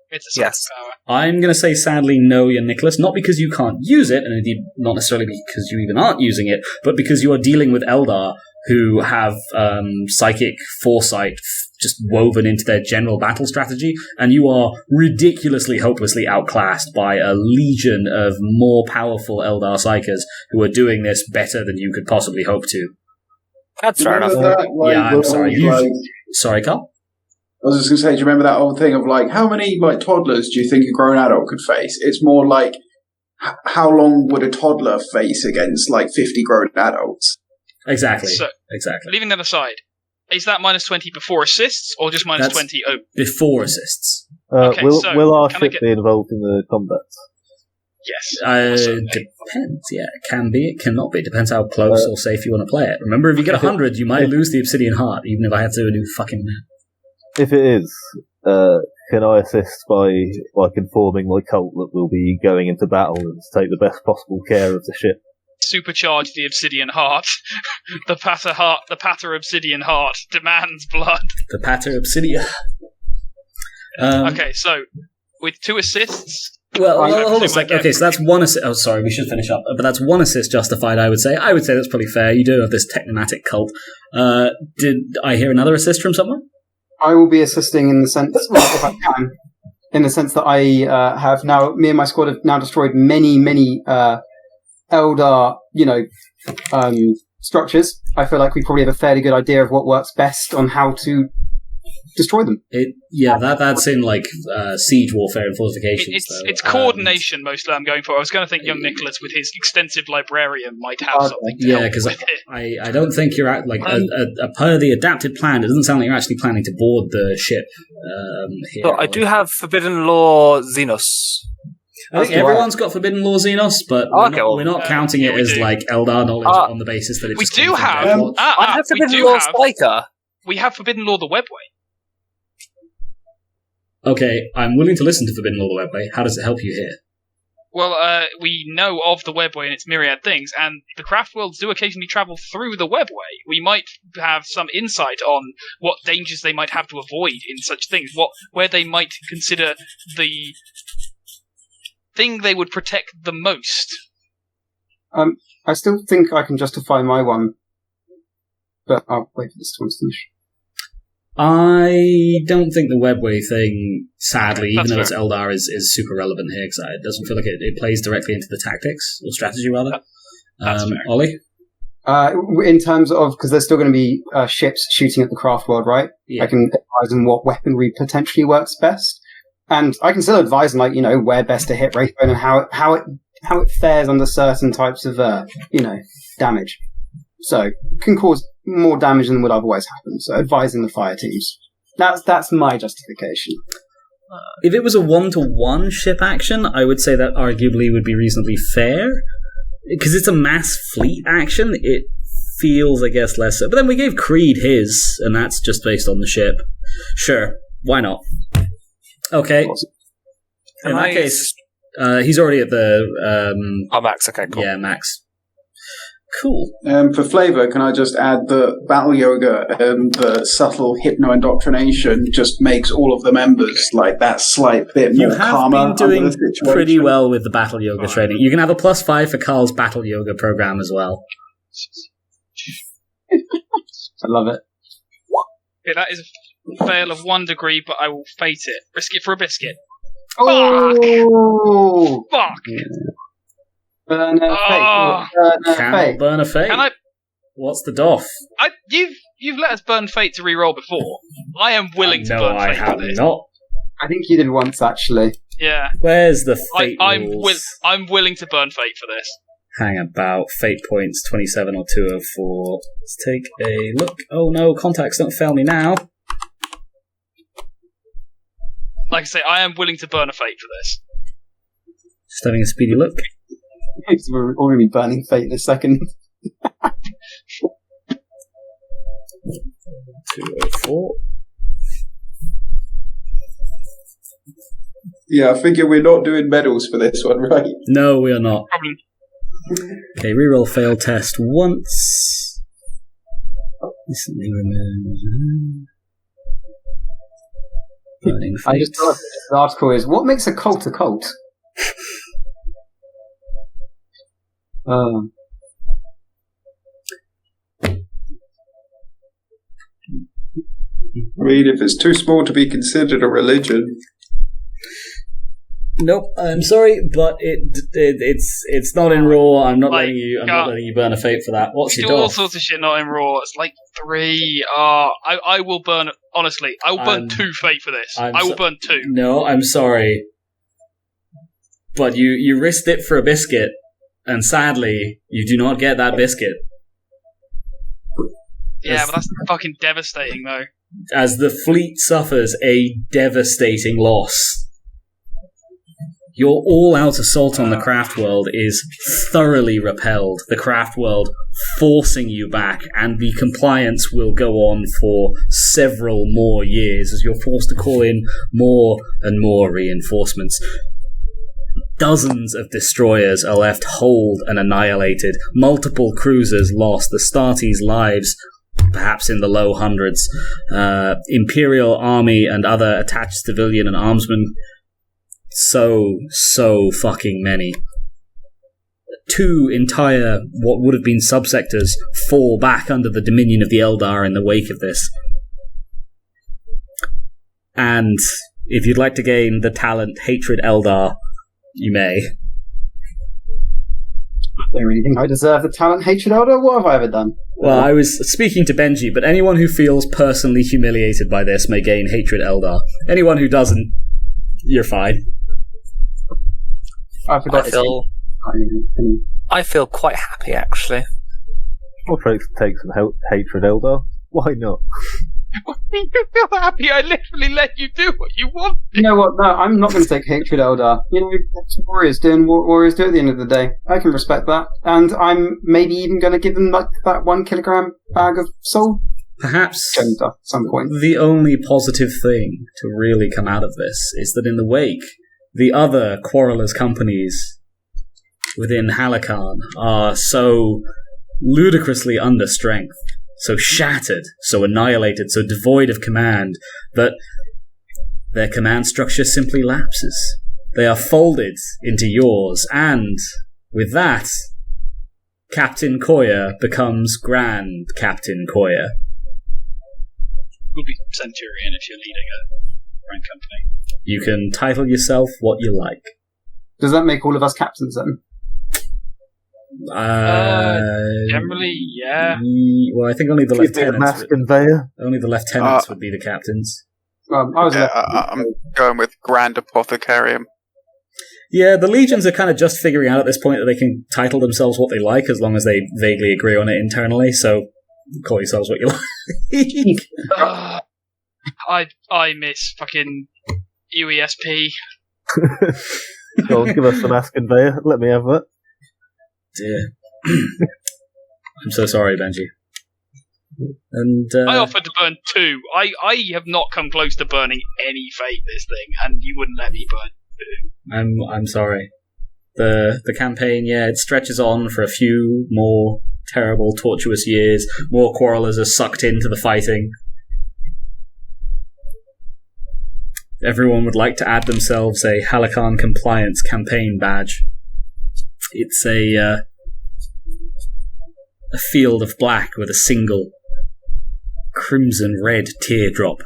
It's a psychic power. I'm going to say sadly no, Young Nicholas, not because you can't use it, and indeed not necessarily because you even aren't using it, but because you are dealing with Eldar who have psychic foresight just woven into their general battle strategy, and you are ridiculously, hopelessly outclassed by a legion of more powerful Eldar psykers who are doing this better than you could possibly hope to. That's fair enough. I'm sorry. Sorry, Carl? I was just going to say, do you remember that old thing of how many toddlers do you think a grown adult could face? It's more like, how long would a toddler face against 50 grown adults? Exactly. So, exactly. Leaving that aside, is that -20 before assists or just -20? Before assists. Will our ship be involved in the combat? Yes. Depends, yeah. It can be, it cannot be. It depends how close or safe you want to play it. Remember, if you get 100, you might lose the Obsidian Heart, even if I have to do a new fucking map. If it is, can I assist by informing my cult that we'll be going into battle and to take the best possible care of the ship? Supercharge the Obsidian Heart. The Pater Obsidian Heart demands blood. The Pater Obsidian. Okay, so with 2 assists. Well, hold on a sec. Okay, so that's 1 assist. Oh, sorry, we should finish up. But that's 1 assist justified, I would say. I would say that's pretty fair. You do have this technomatic cult. Did I hear another assist from someone? I will be assisting in the sense, if I can, in the sense that I have now, me and my squad have now destroyed many, Eldar, structures. I feel like we probably have a fairly good idea of what works best on how to destroy them. That's in siege warfare and fortifications. It's coordination mostly I'm going for. I was going to think young Nicholas with his extensive librarian might have something to help because with it. I don't think you're per the adapted plan. It doesn't sound like you're actually planning to board the ship. Here. So I do have Forbidden Law Xenos. I think everyone's got Forbidden Law Xenos, but we're not counting it as Eldar knowledge on the basis that it's. We do have. I have Forbidden Law Spiker. We have Forbidden Law the Webway. Okay, I'm willing to listen to Forbidden Law the Webway. How does it help you here? Well, we know of the Webway and its myriad things, and the craftworlds do occasionally travel through the Webway. We might have some insight on what dangers they might have to avoid in such things, where they might consider the thing they would protect the most. I still think I can justify my one, but I'll wait for this to finish. I don't think the Webway thing, sadly, even though fair. it's Eldar, is super relevant here, because it doesn't feel like it plays directly into the tactics, or strategy, rather. That's fair. Ollie? In terms of, because there's still going to be ships shooting at the craft world, right? Yeah. I can advise them what weaponry potentially works best. And I can still advise them, where best to hit ratio and how it fares under certain types of, damage. So, can cause more damage than would otherwise happen. So, advising the fire teams. That's my justification. If it was a 1-to-1 ship action, I would say that arguably would be reasonably fair. Because it's a mass fleet action, it feels, I guess, less so. But then we gave Cread his, and that's just based on the ship. Sure, why not? Okay. In that case, he's already at the... max, okay, cool. Yeah, max. Cool. For flavour, can I just add the battle yoga and the subtle hypno-indoctrination just makes all of the members that slight bit more calmer. You have been doing pretty well with the battle yoga training. You can have a +5 for Carl's battle yoga program as well. I love it. Okay, that is a fail of 1 degree, but I will fate it. Risk it for a biscuit. Oh! Fuck! Burn a fate. Burn a fate. Can I? What's the doff? You've let us burn fate to reroll before. I am willing to burn fate for this. Not. I think you did once, actually. Yeah. Where's the fate rules? I'm willing to burn fate for this. Hang about. Fate points 27 or 204. Let's take a look. Oh no, contacts don't fail me now. like I say, I am willing to burn a fate for this. Just having a speedy look. We're all going to be burning fate in a second. 204. Yeah, I figure we're not doing medals for this one, right? No, we are not. Probably. Okay, reroll failed test once. Recently removed. Burning I just fate. thought the article is, what makes a cult a cult? I mean, if it's too small to be considered a religion, Nope, I'm sorry, but it's not in raw. I'm not letting you burn a fate for that. What's We your do all door? sorts of shit not in raw. It's like 3. I will burn. Honestly, I will burn 2 fate for this. I will burn 2. No, I'm sorry, but you risked it for a biscuit, and sadly, you do not get that biscuit. Yeah, but that's fucking devastating, though. As the fleet suffers a devastating loss. Your all-out assault on the craft world is thoroughly repelled. The craft world forcing you back, and the compliance will go on for several more years as you're forced to call in more and more reinforcements. Dozens of destroyers are left holed and annihilated. Multiple cruisers lost. The Starties' lives, perhaps in the low hundreds. Imperial army and other attached civilian and armsmen. So fucking many. 2 entire, what would have been subsectors, fall back under the dominion of the Eldar in the wake of this. And if you'd like to gain the talent Hatred Eldar, you may. I don't really think I deserve the talent hatred order. What have I ever done? Well, I was speaking to Benji, but anyone who feels personally humiliated by this may gain Hatred Eldar. Anyone who doesn't, you're fine. I forgot. I feel quite happy, actually. I'll take some hatred, Eldar. Why not? You feel happy? I literally let you do what you want. You know what? No, I'm not going to take hatred, Eldar. You know, that's what warriors doing what warriors do at the end of the day. I can respect that. And I'm maybe even going to give them like that 1 kilogram bag of soul Perhaps gems at some point. the only positive thing to really come out of this is that in the wake, the other quarrelers' companies within Halakan are so ludicrously under strength, so shattered, so annihilated, so devoid of command, that their command structure simply lapses. They are folded into yours, and with that, Captain Coayah becomes Grand Captain Coayah. You'll be Centurion if you're leading a grand company. You can title yourself what you like. Does that make all of us captains then? Generally, yeah. Well, I think only the Give me a lieutenants. mask and veil. Only the lieutenants would be the captains. I was I'm going with Grand Apothecary. Yeah, the legions are kind of just figuring out at this point that they can title themselves what they like as long as they vaguely agree on it internally. So, call yourselves what you like. I miss fucking UESP. Go on, give us some mask and veil. Let me have that. Dear. I'm so sorry, Benji. And I offered to burn 2. I have not come close to burning any fate this thing, and you wouldn't let me burn 2. I'm sorry. The campaign, yeah, it stretches on for a few more terrible, tortuous years. More quarrelers are sucked into the fighting. Everyone would like to add themselves a Halakan compliance campaign badge. It's a field of black with a single crimson-red teardrop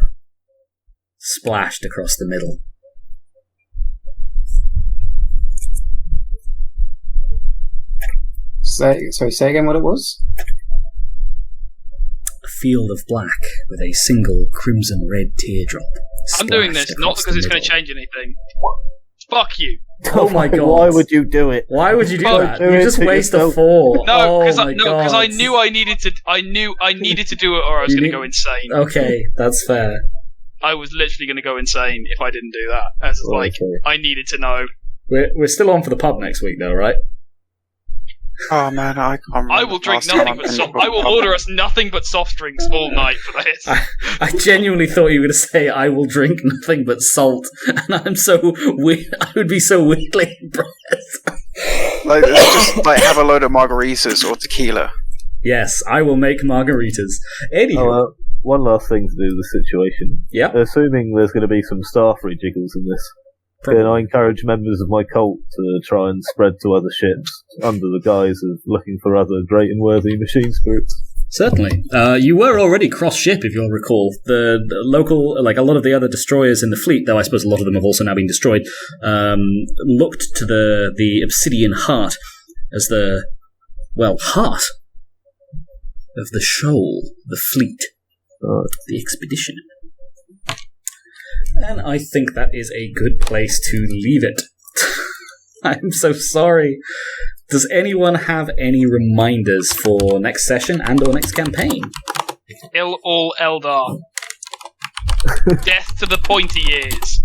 splashed across the middle. Say again what it was? A field of black with a single crimson-red teardrop. I'm doing this splashed not across because the it's going middle. to change anything. Fuck you. Oh my god! Why would you do it? Why would you do Don't that? do You it just to waste a yourself. 4. No, because oh I knew I needed to. I needed to do it, or I was You going need- to go insane. Okay, that's fair. I was literally going to go insane if I didn't do that. As I needed to know. We're still on for the pub next week, though, right? Oh man, I can't remember. I will drink nothing but soft. I will order us nothing but soft drinks all night for this. I genuinely thought you were going to say, I will drink nothing but salt, and I'm so weird. I would be so weirdly impressed. Like, let's just have a load of margaritas or tequila. Yes, I will make margaritas. Anywho. One last thing to do with the situation. Yeah. Assuming there's going to be some staff rejiggles in this, then I encourage members of my cult to try and spread to other ships under the guise of looking for other great and worthy machine spirits. Certainly. You were already cross-ship, if you'll recall. The local, a lot of the other destroyers in the fleet, though I suppose a lot of them have also now been destroyed, looked to the Obsidian Heart as the, heart of the shoal, the fleet, the expedition. And I think that is a good place to leave it. I'm so sorry. Does anyone have any reminders for next session and or next campaign? Kill all Eldar. Death to the pointy ears.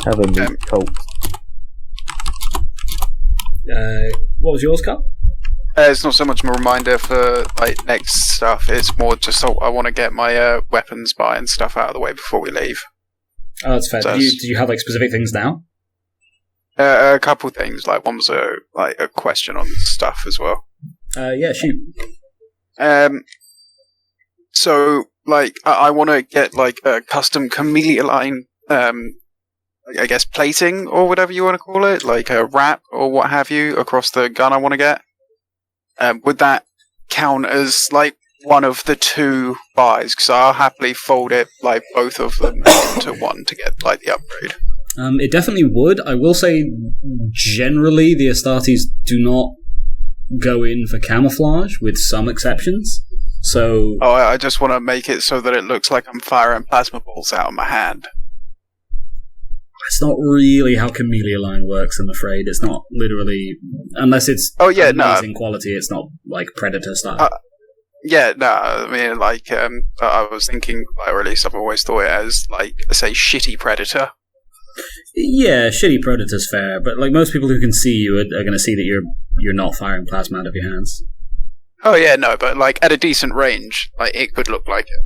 Have a meat cult. What was yours, Carl? It's not so much a reminder for next stuff. It's more just I want to get my weapons buy and stuff out of the way before we leave. Oh, that's fair. So do you have specific things now? A couple things. One was a question on stuff as well. Yeah, shoot. So I want to get a custom chameleon I guess plating or whatever you want to call it, like a wrap or what have you across the gun I want to get. Would that count as one of the two buys? Because I'll happily fold it both of them into one to get the upgrade. It definitely would. I will say, generally, the Astartes do not go in for camouflage, with some exceptions. So, I just want to make it so that it looks like I'm firing plasma balls out of my hand. It's not really how Chameleon works, I'm afraid. It's not literally... Unless it's amazing quality, it's not Predator style. I mean, I was thinking, or at least I've always thought it as, say, shitty Predator. Yeah, shitty Predator's fair, but most people who can see you are going to see that you're not firing plasma out of your hands. Oh yeah, no, but at a decent range, it could look like it.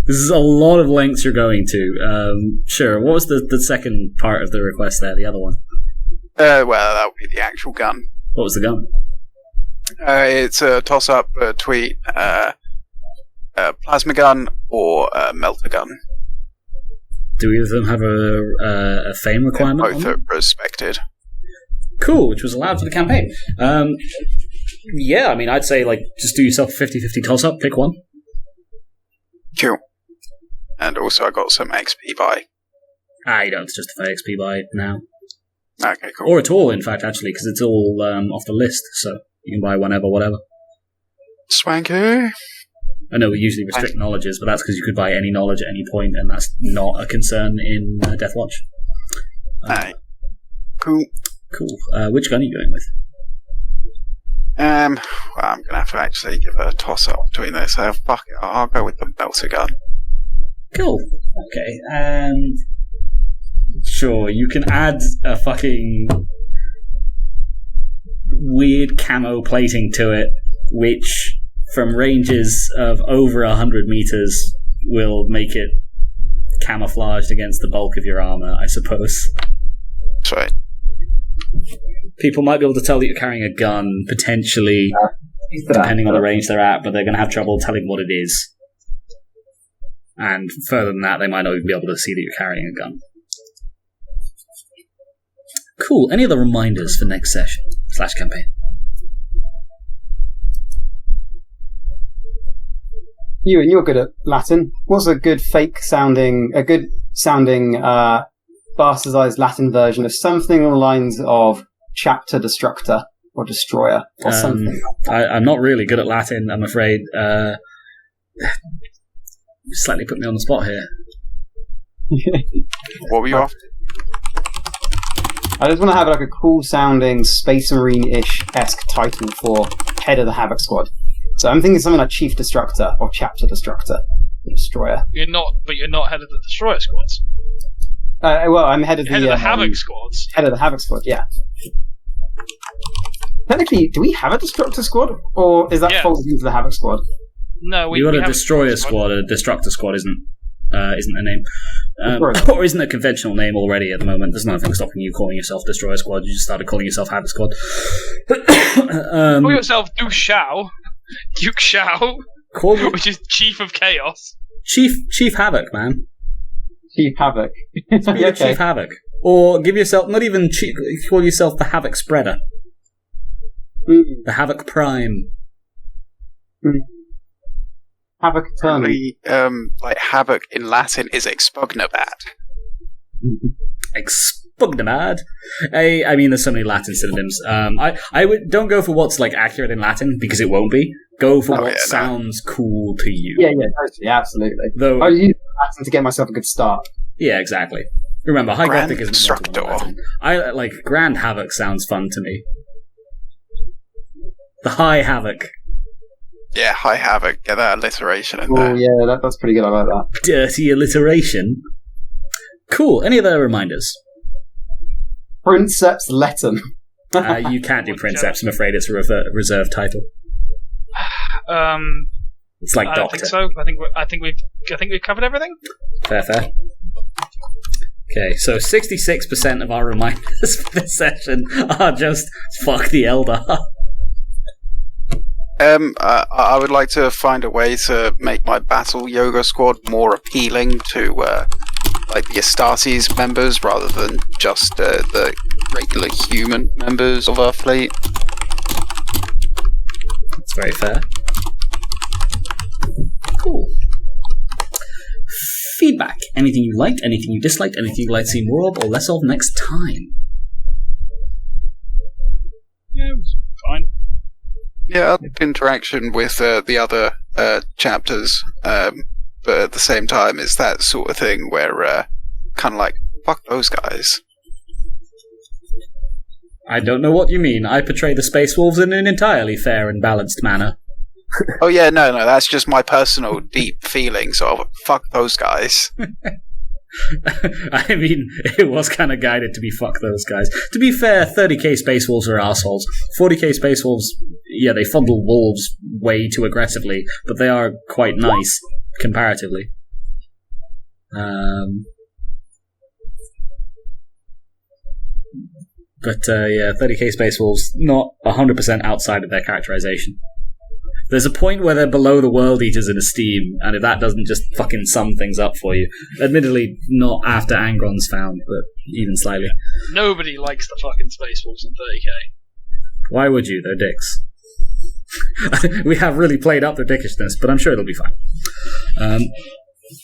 This is a lot of lengths you're going to. Sure, what was the second part of the request there, the other one? Well, that would be the actual gun. What was the gun? It's a toss-up between a plasma gun or a melter gun. Do either of them have a fame requirement? Both are respected. Cool, which was allowed for the campaign. Yeah, I mean, I'd say, just do yourself a 50-50 toss-up, pick one. Cool. And also I got some XP buy. You don't have to justify XP buy now. Okay, cool. Or at all, in fact, actually, because it's all off the list, so you can buy whenever, whatever. Swanky. I know we usually restrict knowledges, but that's because you could buy any knowledge at any point, and that's not a concern in Deathwatch. Cool. Cool. Which gun are you going with? Well, I'm going to have to actually give a toss-up between this. Fuck it, I'll go with the melter gun. Cool. Okay. Sure, you can add a fucking weird camo plating to it, which, from ranges of over 100 meters, will make it camouflaged against the bulk of your armor, I suppose. That's right. People might be able to tell that you're carrying a gun, potentially, depending on the range they're at, but they're going to have trouble telling what it is. And further than that, they might not even be able to see that you're carrying a gun. Cool. Any other reminders for next session / campaign? And you're good at Latin. What's a good sounding bastardized Latin version of something along the lines of chapter destructor or destroyer or something? I'm not really good at Latin, I'm afraid. Slightly put me on the spot here. What were you after? I just want to have a cool sounding Space Marine-ish-esque title for Head of the Havoc Squad. So I'm thinking something like Chief Destructor or Chapter Destructor. Destroyer. You're not head of the Destroyer squads. Well, I'm head of Head of the Havoc squads. Head of the Havoc squad, yeah. Technically, do we have a Destructor squad? Or is that folded into the Havoc squad? No, we You got a have Destroyer squad. A Destructor squad isn't a name. Or isn't a conventional name already at the moment. There's nothing stopping you calling yourself Destroyer Squad. You just started calling yourself Havoc Squad. Call yourself Duke Shao, which is Chief of Chaos. Chief Havoc, man. Chief Havoc. Okay. Chief Havoc. Or give yourself, not even Chief, call yourself the Havoc Spreader. The Havoc Prime. Havoc Eternal. Like Havoc in Latin is expugnabad. Expugnabad. I mean, there's so many Latin synonyms. I would don't go for what's like accurate in Latin because it won't be. Go for what sounds cool to you. Yeah, totally, absolutely. Though I use Latin to get myself a good start. Yeah, exactly. Remember, High Gothic isn't Instructor. Latin. I like Grand Havoc sounds fun to me. The High Havoc. Yeah, High Havoc. Get that alliteration in Oh, there. yeah, that's pretty good. I like that. Dirty alliteration. Cool. Any other reminders? Princeps Letten. You can't do Princeps. I'm afraid it's a reserved title. It's like I Doctor. think so. I think we've covered everything. Fair. Okay, so 66% of our reminders for this session are just fuck the Eldar. I would like to find a way to make my battle yoga squad more appealing to like the Astartes members rather than just the regular human members of our fleet. That's very fair. Cool. Feedback. Anything you liked, anything you disliked, anything you'd like to see more of or less of next time? Yeah, it was fine. Yeah, interaction with the other chapters, but at the same time, it's that sort of thing where kind of like, fuck those guys. I don't know what you mean. I portray the Space Wolves in an entirely fair and balanced manner. Oh yeah, no, that's just my personal deep feelings of fuck those guys. I mean, it was kind of guided to be fuck those guys. To be fair, 30k Space Wolves are assholes. 40k Space Wolves, yeah, they fondle wolves way too aggressively, but they are quite nice, comparatively. Yeah, 30k Space Wolves, not 100% outside of their characterization. There's a point where they're below the World Eaters in esteem, and if that doesn't just fucking sum things up for you. Admittedly, not after Angron's found, but even slightly. Nobody likes the fucking Space Wolves in 30k. Why would you? They're dicks. We have really played up their dickishness, but I'm sure it'll be fine.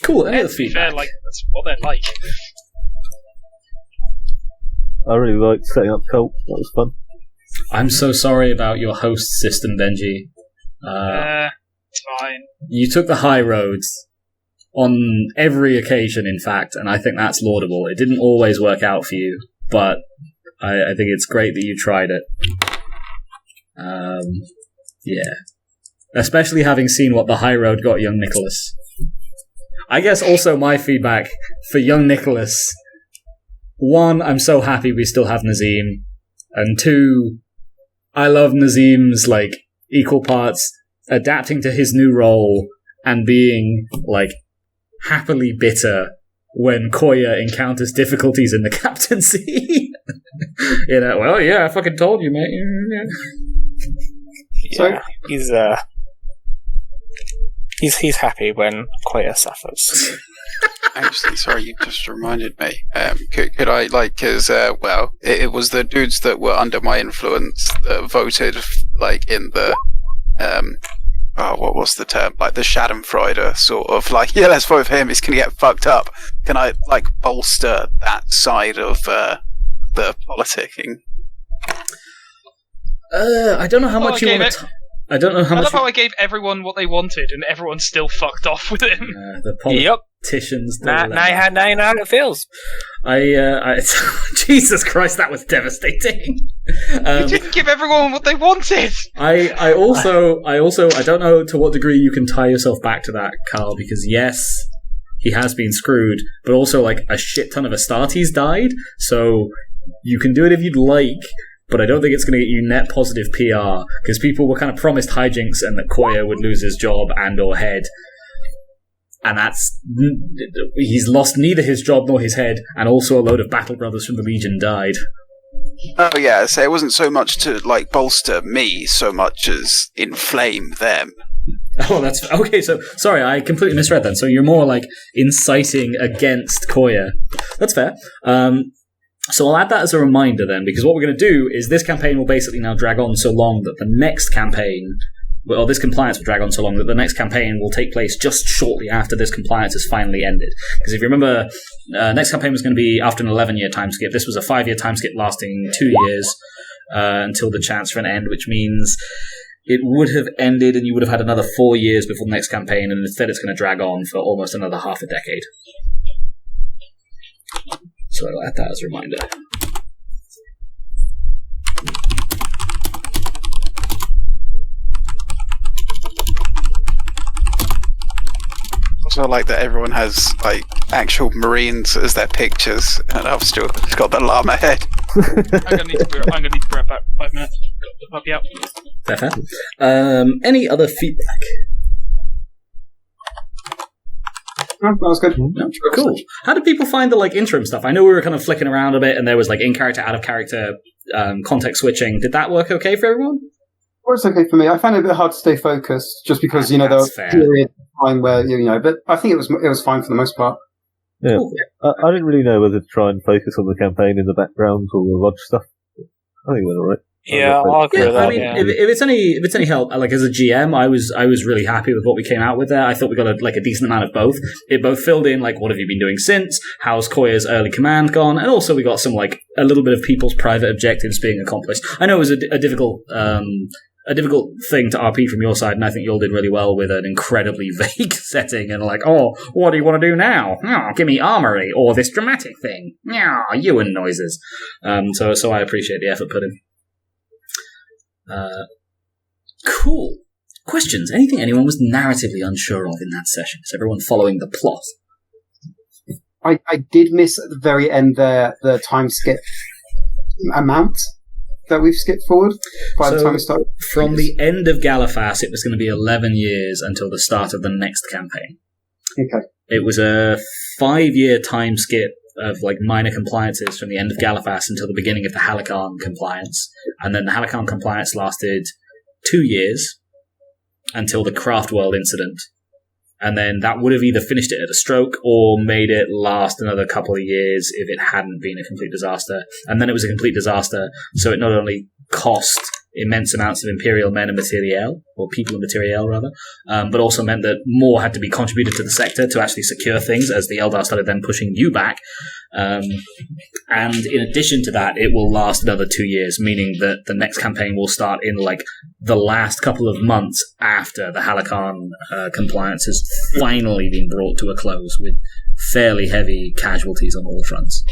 Cool, any other To be feedback? fair, like, that's what they're like. I really liked setting up Cult. That was fun. I'm so sorry about your host system, Benji. It's fine. You took the high roads on every occasion, in fact, and I think that's laudable. It didn't always work out for you, but I think it's great that you tried it. Yeah. Especially having seen what the high road got young Nicholas. I guess also my feedback for young Nicholas, 1, I'm so happy we still have Nazeem, and 2, I love Nazeem's, like, equal parts adapting to his new role and being, like, happily bitter when Coayah encounters difficulties in the captaincy. You know, well, yeah, I fucking told you, mate. Yeah, he's happy when Coayah suffers. Actually, sorry, you just reminded me. Could I, like, because, well, it was the dudes that were under my influence that voted, like, in the, what was the term? Like, the Schadenfreude, sort of, like, yeah, let's vote for him, he's gonna get fucked up. Can I, like, bolster that side of, the politicking? I don't know how much you want to... I don't know how I much... love how I gave everyone what they wanted and everyone still fucked off with him. The Yep. Titian's Now dilemma. you know how it feels. I Jesus Christ, that was devastating. You didn't give everyone what they wanted. I also I don't know to what degree you can tie yourself back to that, Carl, because yes, he has been screwed, but also like a shit ton of Astartes died, so you can do it if you'd like, but I don't think it's going to get you net positive PR, because people were kind of promised hijinks and that Coayah would lose his job and or head. And he's lost neither his job nor his head, and also a load of battle brothers from the Legion died. Oh yeah, so it wasn't so much to like bolster me, so much as inflame them. Oh, that's okay. So sorry, I completely misread then. So you're more like inciting against Coayah. That's fair. So I'll add that as a reminder then, because what we're going to do is this campaign will basically now drag on so long that the next campaign. Well, this compliance will drag on so long that the next campaign will take place just shortly after this compliance has finally ended. Because if you remember, next campaign was going to be after an 11-year time skip. This was a 5-year time skip lasting 2 years until the chance for an end, which means it would have ended and you would have had another 4 years before the next campaign, and instead it's going to drag on for almost another half a decade. So I'll add that as a reminder. So I like that everyone has like actual Marines as their pictures, and I've still got the llama head. I'm gonna need to be right back. 5 minutes. I'll be out. Fair. Any other feedback? Oh, that was good. No? Cool. How did people find the like interim stuff? I know we were kind of flicking around a bit, and there was like in character, out of character, context switching. Did that work okay for everyone? Well, it's okay for me. I found it a bit hard to stay focused, just because there That's was fair. a period of time where but I think it was fine for the most part. Yeah. Cool. I didn't really know whether to try and focus on the campaign in the background or the lodge stuff. I think it went alright. Yeah, I'll agree with Yeah, that. I mean, if it's any help, like as a GM, I was really happy with what we came out with there. I thought we got a decent amount of both. It both filled in like what have you been doing since, how's Coayah's early command gone, and also we got some like a little bit of people's private objectives being accomplished. I know it was a difficult thing to RP from your side, and I think you all did really well with an incredibly vague setting and like, oh, what do you want to do now? Oh, give me armory or this dramatic thing. Yeah, you and noises. So I appreciate the effort put in. Cool. Questions? Anything anyone was narratively unsure of in that session? Is everyone following the plot? I did miss at the very end there the time skip amount that we've skipped forward by the time we started. From the end of Galifas, it was going to be 11 years until the start of the next campaign. Okay. It was a 5-year time skip of like minor compliances from the end of Galifas until the beginning of the Halicarn compliance, and then the Halicarn compliance lasted 2 years until the craftworld incident, and then that would have either finished it at a stroke or made it last another couple of years if it hadn't been a complete disaster. And then it was a complete disaster, so it not only cost immense amounts of Imperial men and materiel, or people and materiel rather, but also meant that more had to be contributed to the sector to actually secure things as the Eldar started then pushing you back. And in addition to that, it will last another 2 years, meaning that the next campaign will start in like the last couple of months after the Halicarn compliance has finally been brought to a close with fairly heavy casualties on all fronts.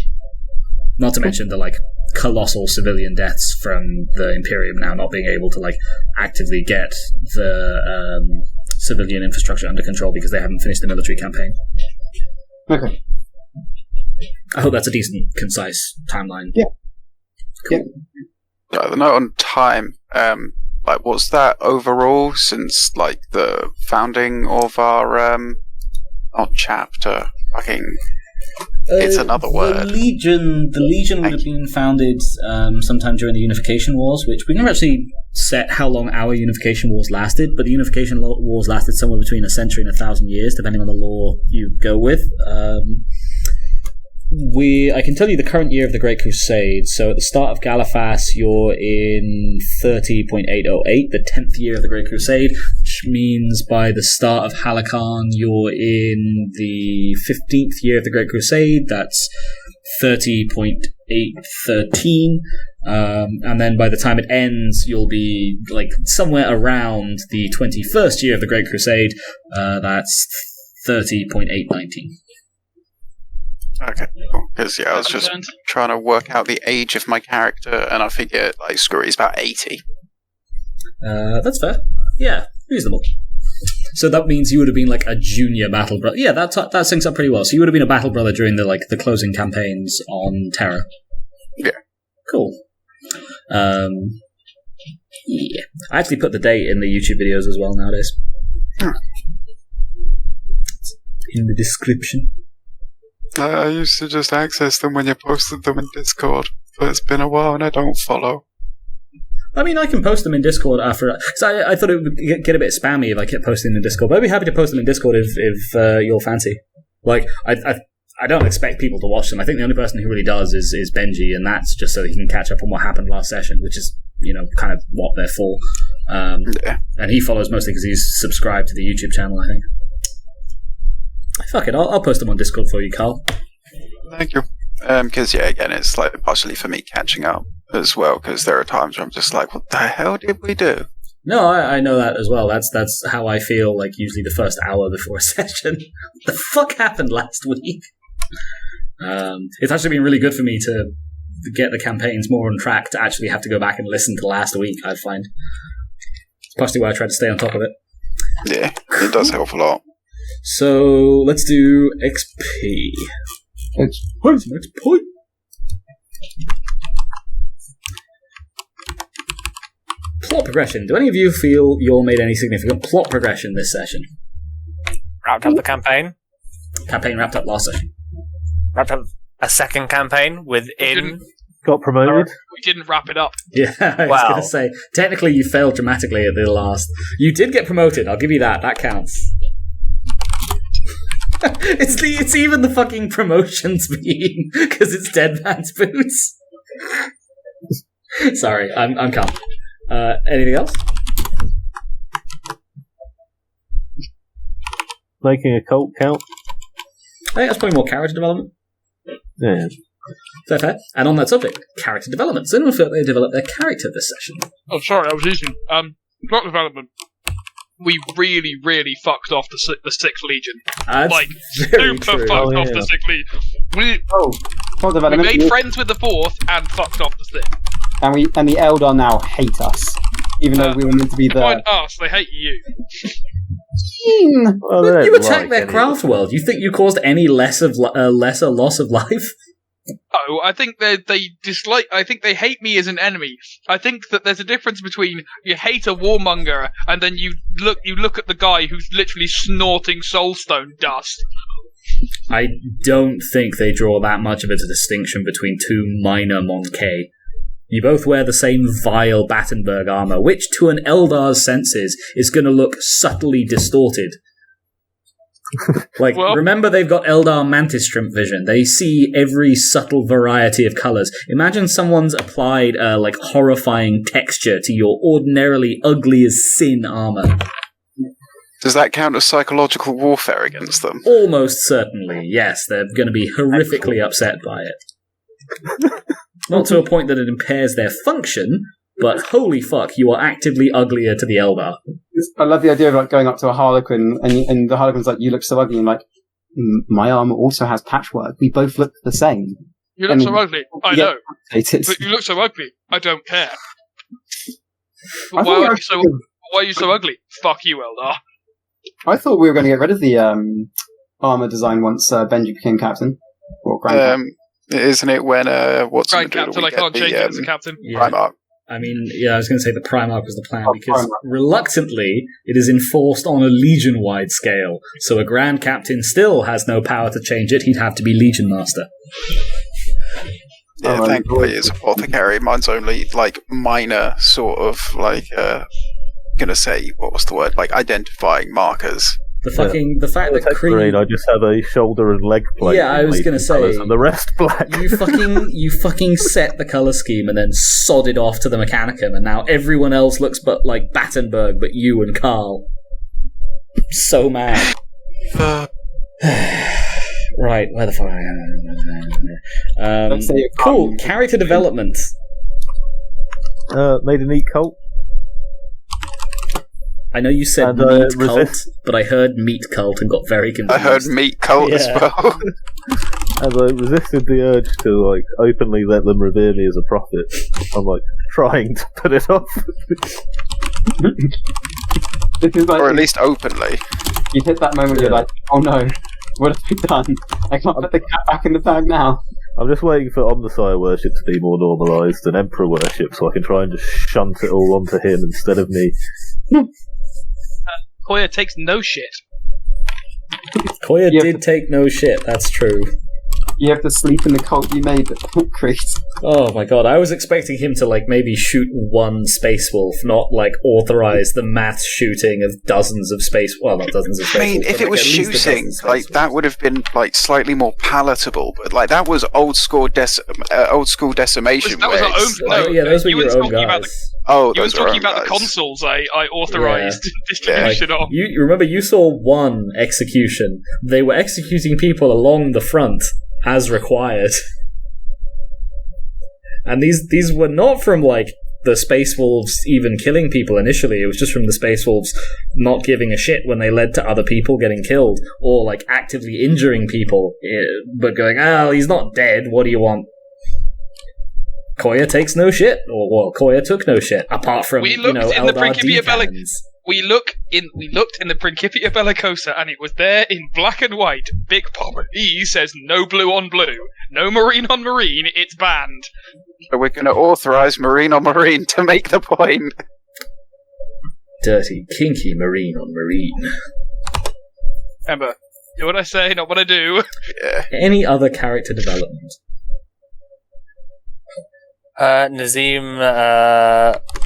Not to mention the like colossal civilian deaths from the Imperium now not being able to like actively get the civilian infrastructure under control because they haven't finished the military campaign. Okay. I hope that's a decent, concise timeline. Yeah. Cool. The note on time, like what's that overall since like the founding of our not chapter, fucking it's another word. The Legion would have been founded sometime during the Unification Wars, which we never actually set how long our Unification Wars lasted, but the Unification Wars lasted somewhere between a century and 1,000 years, depending on the lore you go with. I can tell you the current year of the Great Crusade. So at the start of Galifas, you're in 30.808, the 10th year of the Great Crusade, which means by the start of Halicarn, you're in the 15th year of the Great Crusade. That's 30.813. And then by the time it ends, you'll be like somewhere around the 21st year of the Great Crusade. That's 30.819. Okay, because I was just trying to work out the age of my character, and I figure screw it, he's about 80. That's fair. Yeah, reasonable. So that means you would have been like a junior battle brother. Yeah, that syncs up pretty well. So you would have been a battle brother during the closing campaigns on Terra. Yeah. Cool. Yeah. I actually put the date in the YouTube videos as well nowadays. In the description. I used to just access them when you posted them in Discord, but it's been a while and I don't follow. I mean, I can post them in Discord after. Because I thought it would get a bit spammy if I kept posting in Discord, but I'd be happy to post them in Discord if you're fancy. Like, I don't expect people to watch them. I think the only person who really does is Benji, and that's just so he can catch up on what happened last session, which is, kind of what they're for. Yeah. And he follows mostly because he's subscribed to the YouTube channel, I think. Fuck it, I'll post them on Discord for you, Carl. Thank you. Because, again, it's like partially for me catching up as well, because there are times where I'm just like, what the hell did we do? No, I know that as well. That's how I feel, like, usually the first hour before a session. What the fuck happened last week? It's actually been really good for me to get the campaigns more on track, to actually have to go back and listen to last week, I find. It's partially why I try to stay on top of it. Yeah, it does help a lot. So, let's do XP. XP. Plot progression. Do any of you feel you made any significant plot progression this session? Wrapped up the campaign. Campaign wrapped up last session. Wrapped up a second campaign within... Got promoted. We didn't wrap it up. Yeah, I was going to say, technically you failed dramatically at the last. You did get promoted, I'll give you that. That counts. It's even the fucking promotions meme, because it's Dead Man's Boots. Sorry, I'm calm. Anything else? Making a cult count. I think that's probably more character development. Yeah. Fair. And on that subject, character development. Does anyone feel they developed their character this session? Oh, sorry, I was eating. Plot development. We really, really fucked off the 6th Legion. Like, super fucked off the 6th Legion. We made friends with the 4th and fucked off the 6th. And the Eldar now hate us, even though we were meant to be the. Find us, they hate you. Well, you attacked their craft world. You think you caused any lesser loss of life? Oh, I think they dislike. I think they hate me as an enemy. I think that there's a difference between you hate a warmonger and then you look at the guy who's literally snorting soulstone dust. I don't think they draw that much of a distinction between two minor Monkey. You both wear the same vile Battenberg armor, which to an Eldar's senses is going to look subtly distorted. Remember they've got Eldar mantis shrimp vision. They see every subtle variety of colours. Imagine someone's applied horrifying texture to your ordinarily ugly as sin armour. Does that count as psychological warfare against them? Almost certainly, yes. They're going to be horrifically upset by it. Not to a point that it impairs their function, but holy fuck, you are actively uglier to the Eldar. I love the idea of going up to a Harlequin, and the Harlequin's like, "You look so ugly." And I'm like, my armor also has patchwork. We both look the same. You look so ugly. I know. But you look so ugly. I don't care. Why are you so ugly? Fuck you, Eldar. I thought we were going to get rid of the armor design once Benji became captain. Or Grand Captain. Isn't it when what's Grand Captain? I can't change it as a captain. Primarch. I mean, yeah, I was going to say the Primarch was the plan, because reluctantly, it is enforced on a Legion-wide scale, so a Grand Captain still has no power to change it. He'd have to be Legion Master. Yeah, thankfully it's Apothecary. Mine's only, minor sort of, gonna say, what was the word? Identifying markers. The fact that Cread, I just have a shoulder and leg plate. Yeah, I was going to say, and the rest black. you fucking set the color scheme and then sodded off to the Mechanicum, and now everyone else looks like Battenberg, but you and Carl. So mad. Right, where the fuck? Cool. Character development. Made a neat cult. I know you said And, meat cult, resist- but I heard meat cult and got very confused. I heard meat cult as Yeah. well. As I resisted the urge to like openly let them revere me as a prophet, I'm like trying to put it off. This is like Or at least openly. you hit that moment. You're like, oh no, what have we done? I can't let the cat back in the bag now. I'm just waiting for Omnissiah worship to be more normalised and Emperor worship, so I can try and just shunt it all onto him instead of me. Coayah takes no shit. Coayah Yeah, did take no shit, that's true. You have to sleep in the cult you made, Creed. Oh my god, I was expecting him to, like, maybe shoot one Space Wolf, not, like, authorize the mass shooting of dozens of not dozens of Space I mean, Wolves, if but, it was at least a dozen shooting, Space like Wolves. that would have been like slightly more palatable. But like that was old school decimation. That was our ways. own. No, yeah, those were you were your own talking about guys. Oh, You were those are talking our about the guys. consuls I authorized distribution of. You remember, you saw one execution. They were executing people along the front, as required. And these were not from, like, the Space Wolves even killing people initially. It was just from the Space Wolves not giving a shit when they led to other people getting killed, or, like, actively injuring people, but going, he's not dead, what do you want? Coayah takes no shit, or, well, Coayah took no shit, apart from, We looked in the Eldar Principia D-cannons. We looked in the Principia Bellicosa, and it was there in black and white. Big Papa E says no blue on blue, no marine on marine. It's banned. So we're going to authorize marine on marine to make the point. Dirty, kinky marine on marine. Remember, do what I say, not what I do. Yeah. Any other character development? Nazeem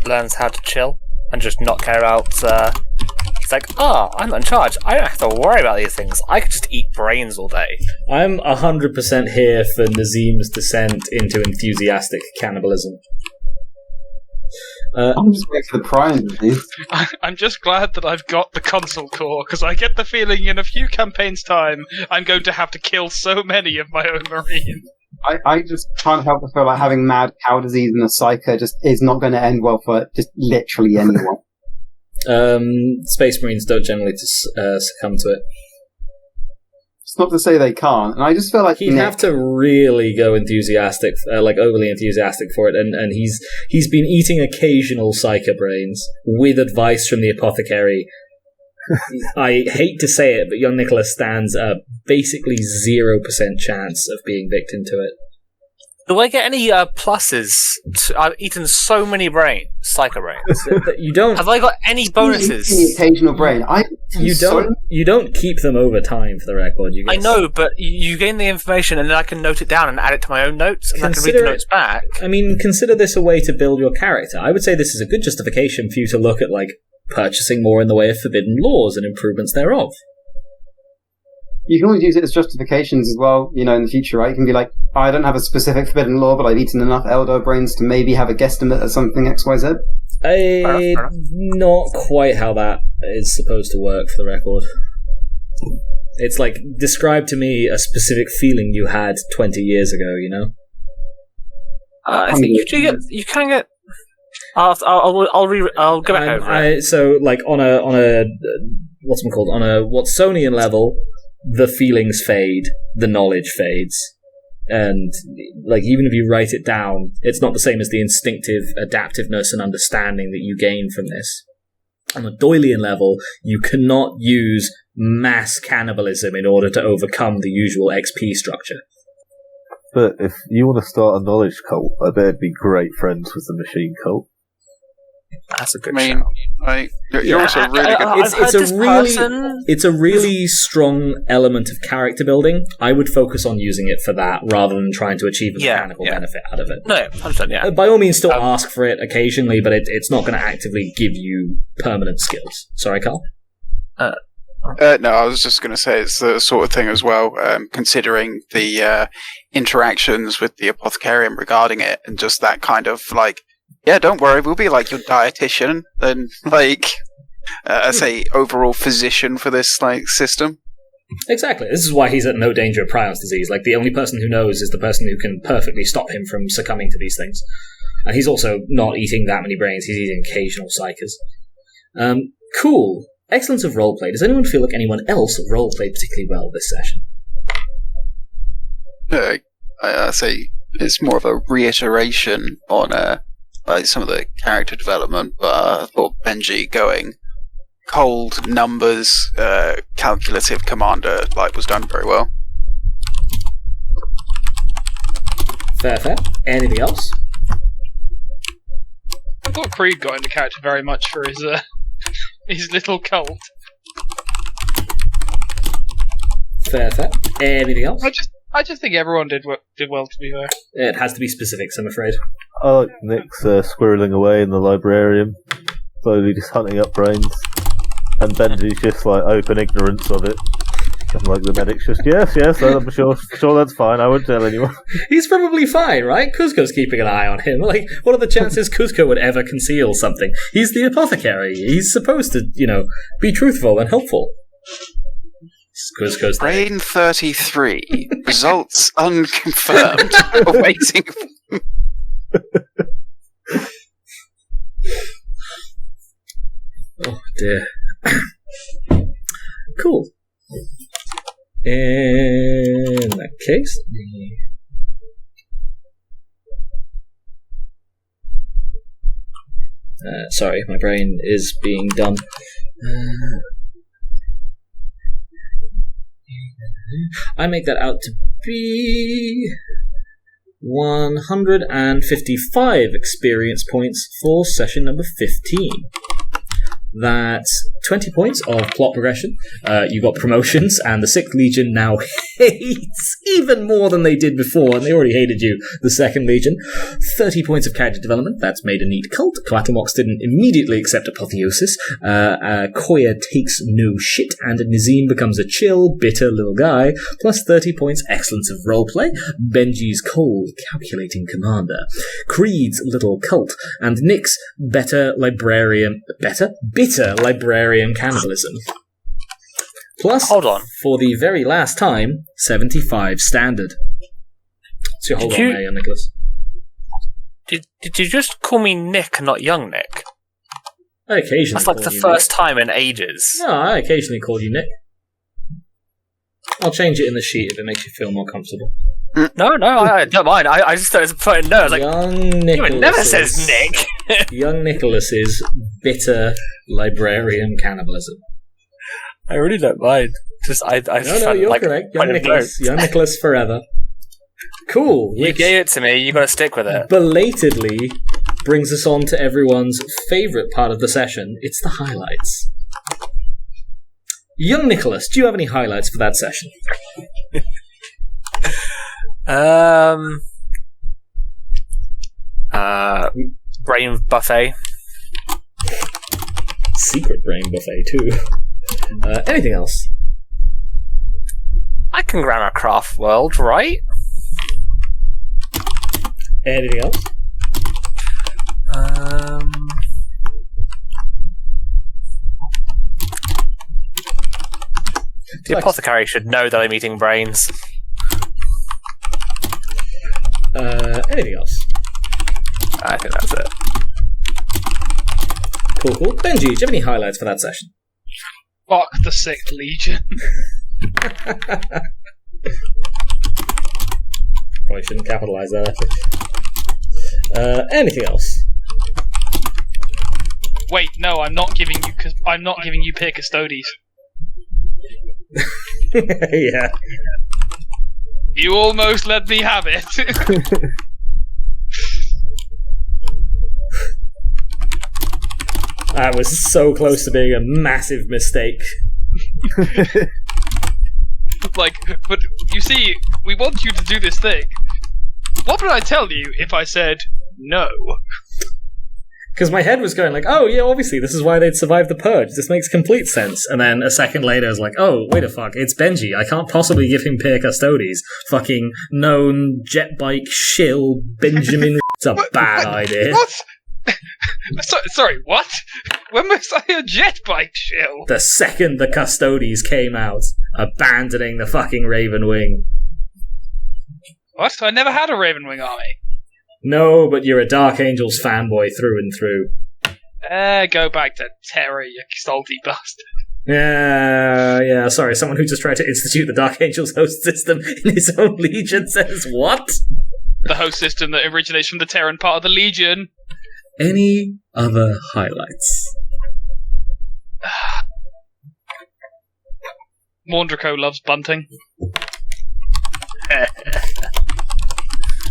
learns how to chill and just not care about. It's like, I'm not in charge. I don't have to worry about these things. I could just eat brains all day. I'm 100% here for Nazeem's descent into enthusiastic cannibalism. I'm just waiting for the prime, dude. I'm just glad that I've got the consul core, because I get the feeling in a few campaigns' time I'm going to have to kill so many of my own marines. I just can't help but feel like having mad cow disease and a psycho just is not going to end well for just literally anyone. Space Marines don't generally succumb to it. It's not to say they can't, and I just feel like He'd have to really go enthusiastic, like overly enthusiastic for it, and he's been eating occasional psycho brains with advice from the Apothecary. I hate to say it, but young Nicholas stands a basically 0% chance of being victim to it. Do I get any pluses? I've eaten so many psycho brains. You don't. Have I got any the bonuses? occasional brain. You don't keep them over time for the record. You I get know, but you gain the information and then I can note it down and add it to my own notes, and I can read the notes back. I mean, consider this a way to build your character. I would say this is a good justification for you to look at, like, purchasing more in the way of forbidden laws and improvements thereof. You can always use it as justifications as well, in the future, right? You can be like, I don't have a specific forbidden law, but I've eaten enough Eldar brains to maybe have a guesstimate at something XYZ. Not quite how that is supposed to work, for the record. It's like, describe to me a specific feeling you had 20 years ago, I think you can get. I'll go back over it. So, like, on a Watsonian level, the feelings fade, the knowledge fades. And, like, even if you write it down, it's not the same as the instinctive adaptiveness and understanding that you gain from this. On a Doylean level, you cannot use mass cannibalism in order to overcome the usual XP structure. But if you want to start a knowledge cult, I bet it'd be great friends with the machine cult. That's a good I mean, shout. like, you're also really good. It's a really strong element of character building. I would focus on using it for that rather than trying to achieve a mechanical benefit out of it. No, 100%, yeah. By all means, still ask for it occasionally, but it's not going to actively give you permanent skills. Sorry, Carl? No, I was just going to say it's the sort of thing as well, considering the interactions with the Apothecarian regarding it, and just that kind of, like, yeah, don't worry, we'll be like your dietitian and, like, I say overall physician for this, like, system. Exactly. This is why he's at no danger of Prions disease. Like, the only person who knows is the person who can perfectly stop him from succumbing to these things. And he's also not eating that many brains, he's eating occasional psychers. Cool. Excellence of roleplay. Does anyone feel like anyone else roleplayed particularly well this session? I say it's more of a reiteration on like some of the character development, but I thought Benji going cold numbers, calculative commander was done very well. Fair. Anything else? I thought Cread got into character very much for his little cult. Fair. Anything else? I just think everyone did well, to be fair. It has to be specifics, I'm afraid. I like Nick's squirreling away in the librarian, slowly just hunting up brains, and Benji's just open ignorance of it. And the medic's just, yes, I'm sure that's fine, I won't tell anyone. He's probably fine, right? Kuzco's keeping an eye on him. What are the chances Kuzco would ever conceal something? He's the apothecary. He's supposed to, be truthful and helpful. Kuzco's Brain 33. Results unconfirmed. Awaiting. Oh, dear. Cool. In that case, sorry, my brain is being dumb. I make that out to be 155 experience points for session number 15. That's 20 points of plot progression. You got promotions, and the 6th Legion now hates even more than they did before, and they already hated you, the 2nd Legion. 30 points of character development. That's made a neat cult. Coatlmox didn't immediately accept apotheosis. Coayah takes no shit, and Nazeem becomes a chill, bitter little guy. Plus 30 points excellence of roleplay. Benji's cold, calculating commander. Creed's little cult, and Nick's bitter librarian cannibalism. Plus, hold on. For the very last time, 75 standard. So hold on there, Nicholas. Did you just call me Nick, not young Nick? I occasionally That's the first time in ages. No, I occasionally call you Nick. I'll change it in the sheet if it makes you feel more comfortable. No, I don't mind. I just thought it was putting no. I was like, it never says Nick. Young Nicholas's bitter librarian cannibalism. I really don't mind. No, you're correct. Young Nicholas forever. Cool. You gave it to me. You got to stick with it. Belatedly brings us on to everyone's favourite part of the session. It's the highlights. Young Nicholas, do you have any highlights for that session? Brain buffet. Secret brain buffet too. Anything else? I can grammar craftworld, right? Anything else? The apothecary should know that I'm eating brains. Anything else? I think that's it. Cool. Benji, do you have any highlights for that session? Fuck the 6th Legion. Probably shouldn't capitalise that, actually. Anything else? Wait, no, I'm not giving you peer custodies. Yeah. You almost let me have it. That was so close to being a massive mistake. But you see, we want you to do this thing. What would I tell you if I said no? Because my head was going oh yeah, obviously this is why they'd survive the purge. This makes complete sense. And then a second later, I was like, oh, wait a fuck, it's Benji. I can't possibly give him peer custodies. Fucking known jet bike shill Benjamin. It's a bad idea. What? Sorry, what? When was I a jet bike shill? The second the custodies came out, abandoning the fucking Raven Wing. What? I never had a Raven Wing army. No, but you're a Dark Angels fanboy through and through. Go back to Terry, you salty bastard. Yeah, sorry, someone who just tried to institute the Dark Angels host system in his own Legion says, what? The host system that originates from the Terran part of the Legion. Any other highlights? Mourndrko loves bunting.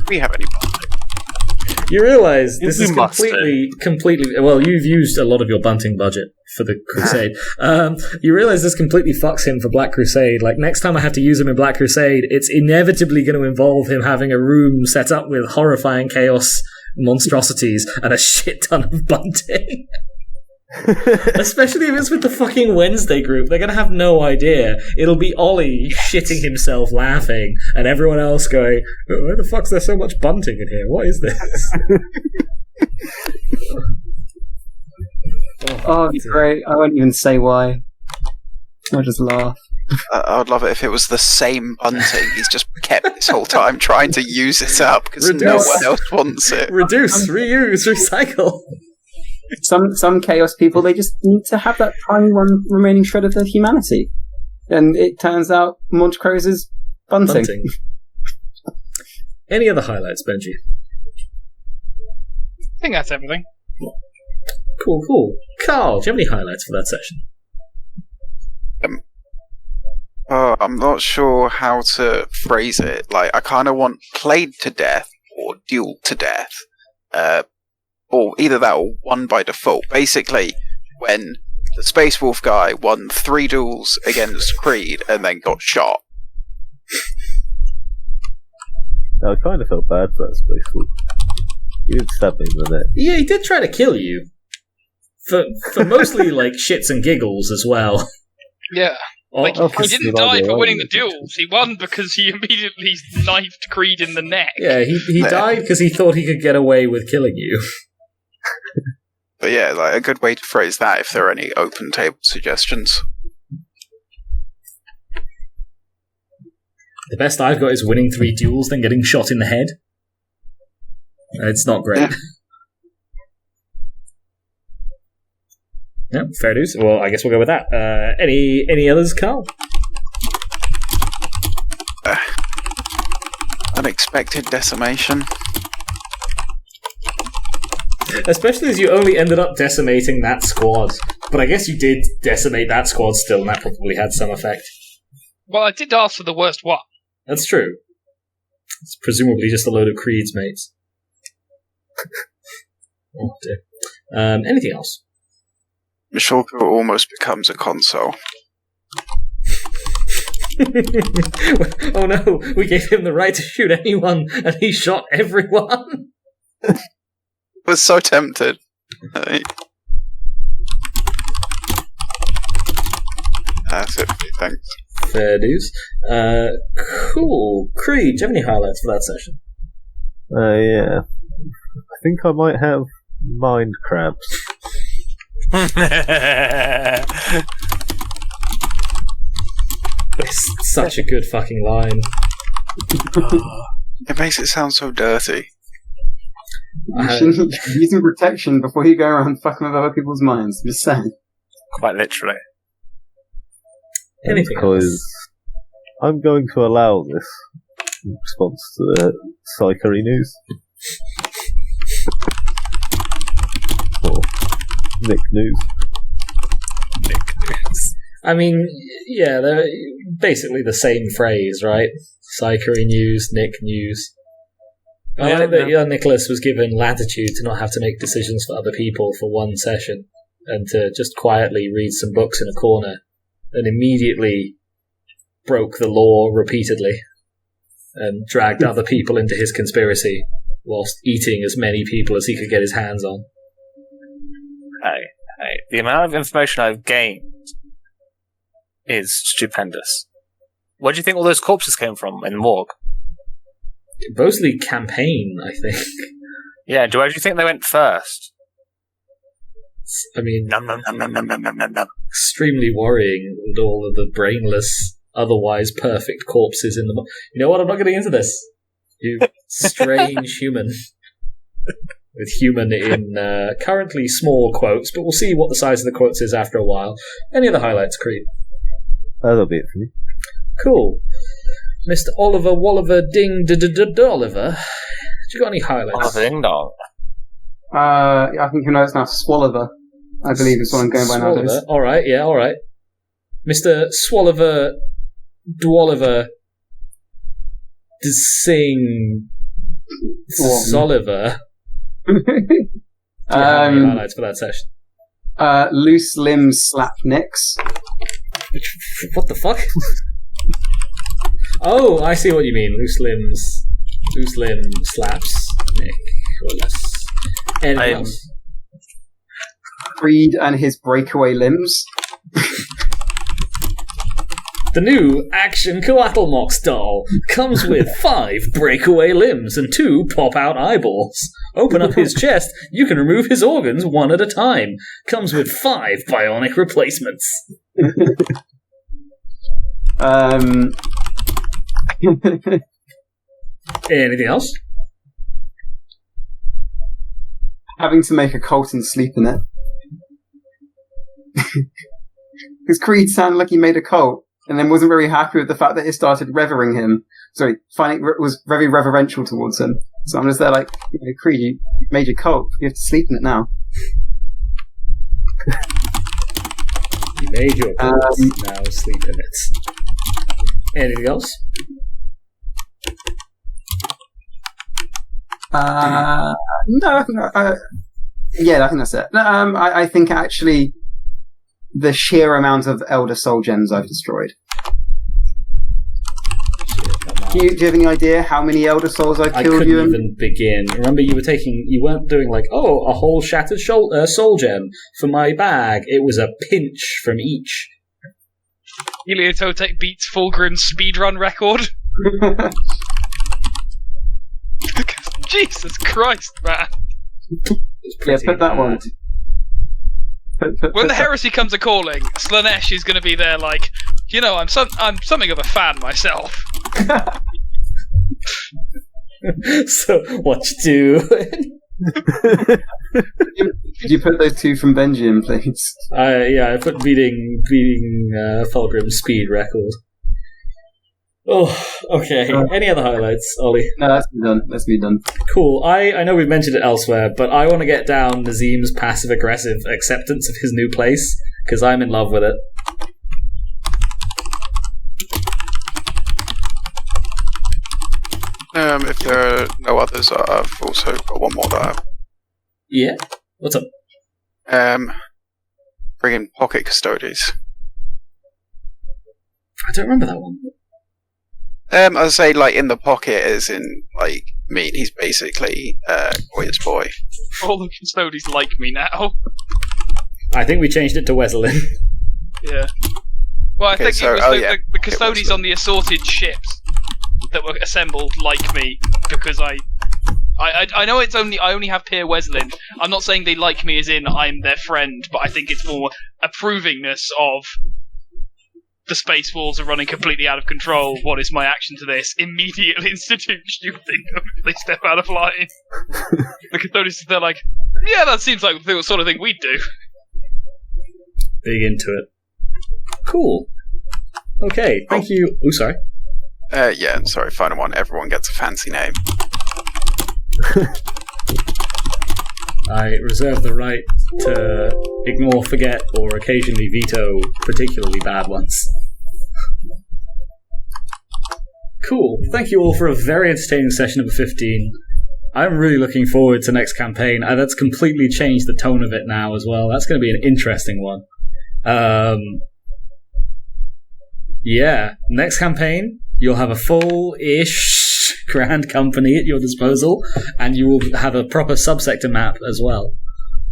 We have any bunting? You realise this You is must completely. Well, you've used a lot of your bunting budget for the Crusade. You realise this completely fucks him for Black Crusade. Like, next time I have to use him in Black Crusade, it's inevitably going to involve him having a room set up with horrifying chaos monstrosities and a shit ton of bunting. Especially if it's with the fucking Wednesday group. They're going to have no idea. It'll be Ollie shitting himself laughing and everyone else going, where the fuck's there so much bunting in here? What is this? Oh, it's great. I won't even say why. I'll just laugh. I would love it if it was the same bunting. He's just kept this whole time trying to use it up because no one else wants it. Reduce, reuse, recycle. Some chaos people, they just need to have that tiny one remaining shred of their humanity. And it turns out Mourndrko's is bunting. Any other highlights, Benji? I think that's everything. Cool. Carl, do you have any highlights for that session? I'm not sure how to phrase it. Like, I kind of want played to death or duel to death. Or either that or one by default. Basically, when the Space Wolf guy won 3 duels against Cread and then got shot. I kind of felt bad for that Space Wolf. He did stab me in the neck. Yeah, he did try to kill you. For mostly, like, shits and giggles as well. Yeah. Like, Oh, he didn't die for winning the duels. He won because he immediately knifed Cread in the neck. Yeah, he died because he thought he could get away with killing you. But yeah, like a good way to phrase that if there are any open table suggestions. The best I've got is winning 3 duels, then getting shot in the head. It's not great. Yeah, fair dues. Well, I guess we'll go with that. Any others, Carl? Unexpected decimation. Especially as you only ended up decimating that squad. But I guess you did decimate that squad still, and that probably had some effect. Well, I did ask for the worst one. That's true. It's presumably just a load of Creed's mates. Oh dear. Anything else? Michilco almost becomes a consul. Oh no, we gave him the right to shoot anyone, and he shot everyone. Was so tempted. That's it. Thanks. Fair dues. Cool. Creed, do you have any highlights for that session? Yeah. I think I might have mind crabs. It's such a good fucking line. It makes it sound so dirty. You shouldn't be using protection before you go around fucking with other people's minds. I'm just saying. Quite literally. Anything Because else? I'm going to allow this in response to the psykery news. Or Nick news. I mean, yeah, they're basically the same phrase, right? Psykery news, Nick news. I like that young Nicholas was given latitude to not have to make decisions for other people for one session, and to just quietly read some books in a corner, and immediately broke the law repeatedly, and dragged other people into his conspiracy, whilst eating as many people as he could get his hands on. Hey, the amount of information I've gained is stupendous. Where do you think all those corpses came from in the morgue? Mostly campaign, I think. Yeah, where do you think they went first? I mean, Nom nom nom nom nom nom nom nom nom. extremely worrying with all of the brainless, otherwise perfect corpses in the... You know what? I'm not getting into this. You strange human. with human in currently small quotes, but we'll see what the size of the quotes is after a while. Any other highlights, Creed? That'll be it for me. Cool. Mr. Oliver Walliver Ding Oliver, do you got any highlights? Oliver Ding Dong. I think you know it's now Swallover. I believe is what I'm going by nowadays. Alright, yeah, alright. Mr. Swalliver Dwalliver Sing Soliver. Do you have any highlights for that session? Loose limbs slap nicks. What the fuck? Oh, I see what you mean. Loose limb slaps Nicholas. Anything else? Cread and his breakaway limbs. The new action Coatlmox doll comes with 5 breakaway limbs and 2 pop-out eyeballs. Open up his chest, you can remove his organs one at a time. Comes with 5 bionic replacements. Anything else? Having to make a cult and sleep in it. Because Creed sounded like he made a cult, and then wasn't very happy with the fact that it started revering him. Sorry, finding it was very reverential towards him. So I'm just there like, Creed, you made your cult. You have to sleep in it now. You made your cult, now sleep in it. Anything else? No, I think I think that's it. No, I think actually the sheer amount of Elder Soul Gems I've destroyed. Do you have any idea how many Elder Souls I killed? I couldn't you in? even begin. Remember, you weren't doing like, a whole shattered soul gem for my bag. It was a pinch from each. Michilco beats Fulgrim's speedrun record. Jesus Christ, man. Yeah, put that one. When the heresy comes a calling, Slanesh is going to be there like, I'm something of a fan myself. So, what you do? Could you put those 2 from Benji in, please? I put beating Fulgrim's speed record. Oh, okay. Any other highlights, Ollie? No, let's be done. Cool. I know we've mentioned it elsewhere, but I want to get down Nazeem's passive-aggressive acceptance of his new place, because I'm in love with it. If there are no others, I've also got one more that I have. Yeah? What's up? Bring in pocket-custodes. I don't remember that one. I'd say, like, in the pocket, as in, like, he's basically Coayah's boy. All the custodies like me now. I think we changed it to Wesleyan. Yeah. Well, I think so, it was the custodies on the assorted ships that were assembled like me, because I know I only have Pier Wesleyan. I'm not saying they like me as in I'm their friend, but I think it's more approvingness of the space walls are running completely out of control. What is my action to this? Immediately institute stupid thing. They step out of line. The custodians, they're like, yeah, that seems like the sort of thing we'd do. Big into it. Cool. Okay, thank you. Oh, sorry. Sorry, final one. Everyone gets a fancy name. I reserve the right to ignore, forget, or occasionally veto particularly bad ones. Cool. Thank you all for a very entertaining session number 15. I'm really looking forward to next campaign. That's completely changed the tone of it now as well. That's going to be an interesting one. Next campaign, you'll have a full-ish grand company at your disposal, and you will have a proper subsector map as well.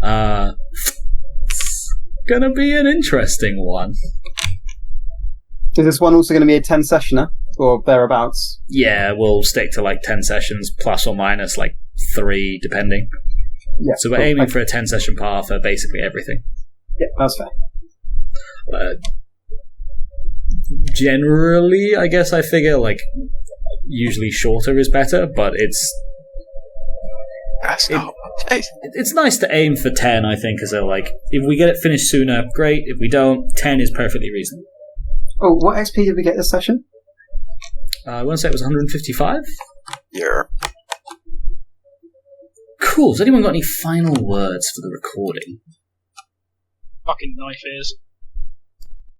It's gonna be an interesting one. Is this one also going to be a 10-sessioner, or thereabouts? Yeah, we'll stick to like 10 sessions, plus or minus like 3, depending. Yeah, so we're aiming for a 10-session par for basically everything. Yeah, that's fair. Generally, I guess I figure like usually shorter is better, but it's It's nice to aim for 10, I think, as if we get it finished sooner, great. If we don't, 10 is perfectly reasonable. Oh, what XP did we get this session? I want to say it was 155. Yeah. Cool. Has anyone got any final words for the recording? Fucking knife ears.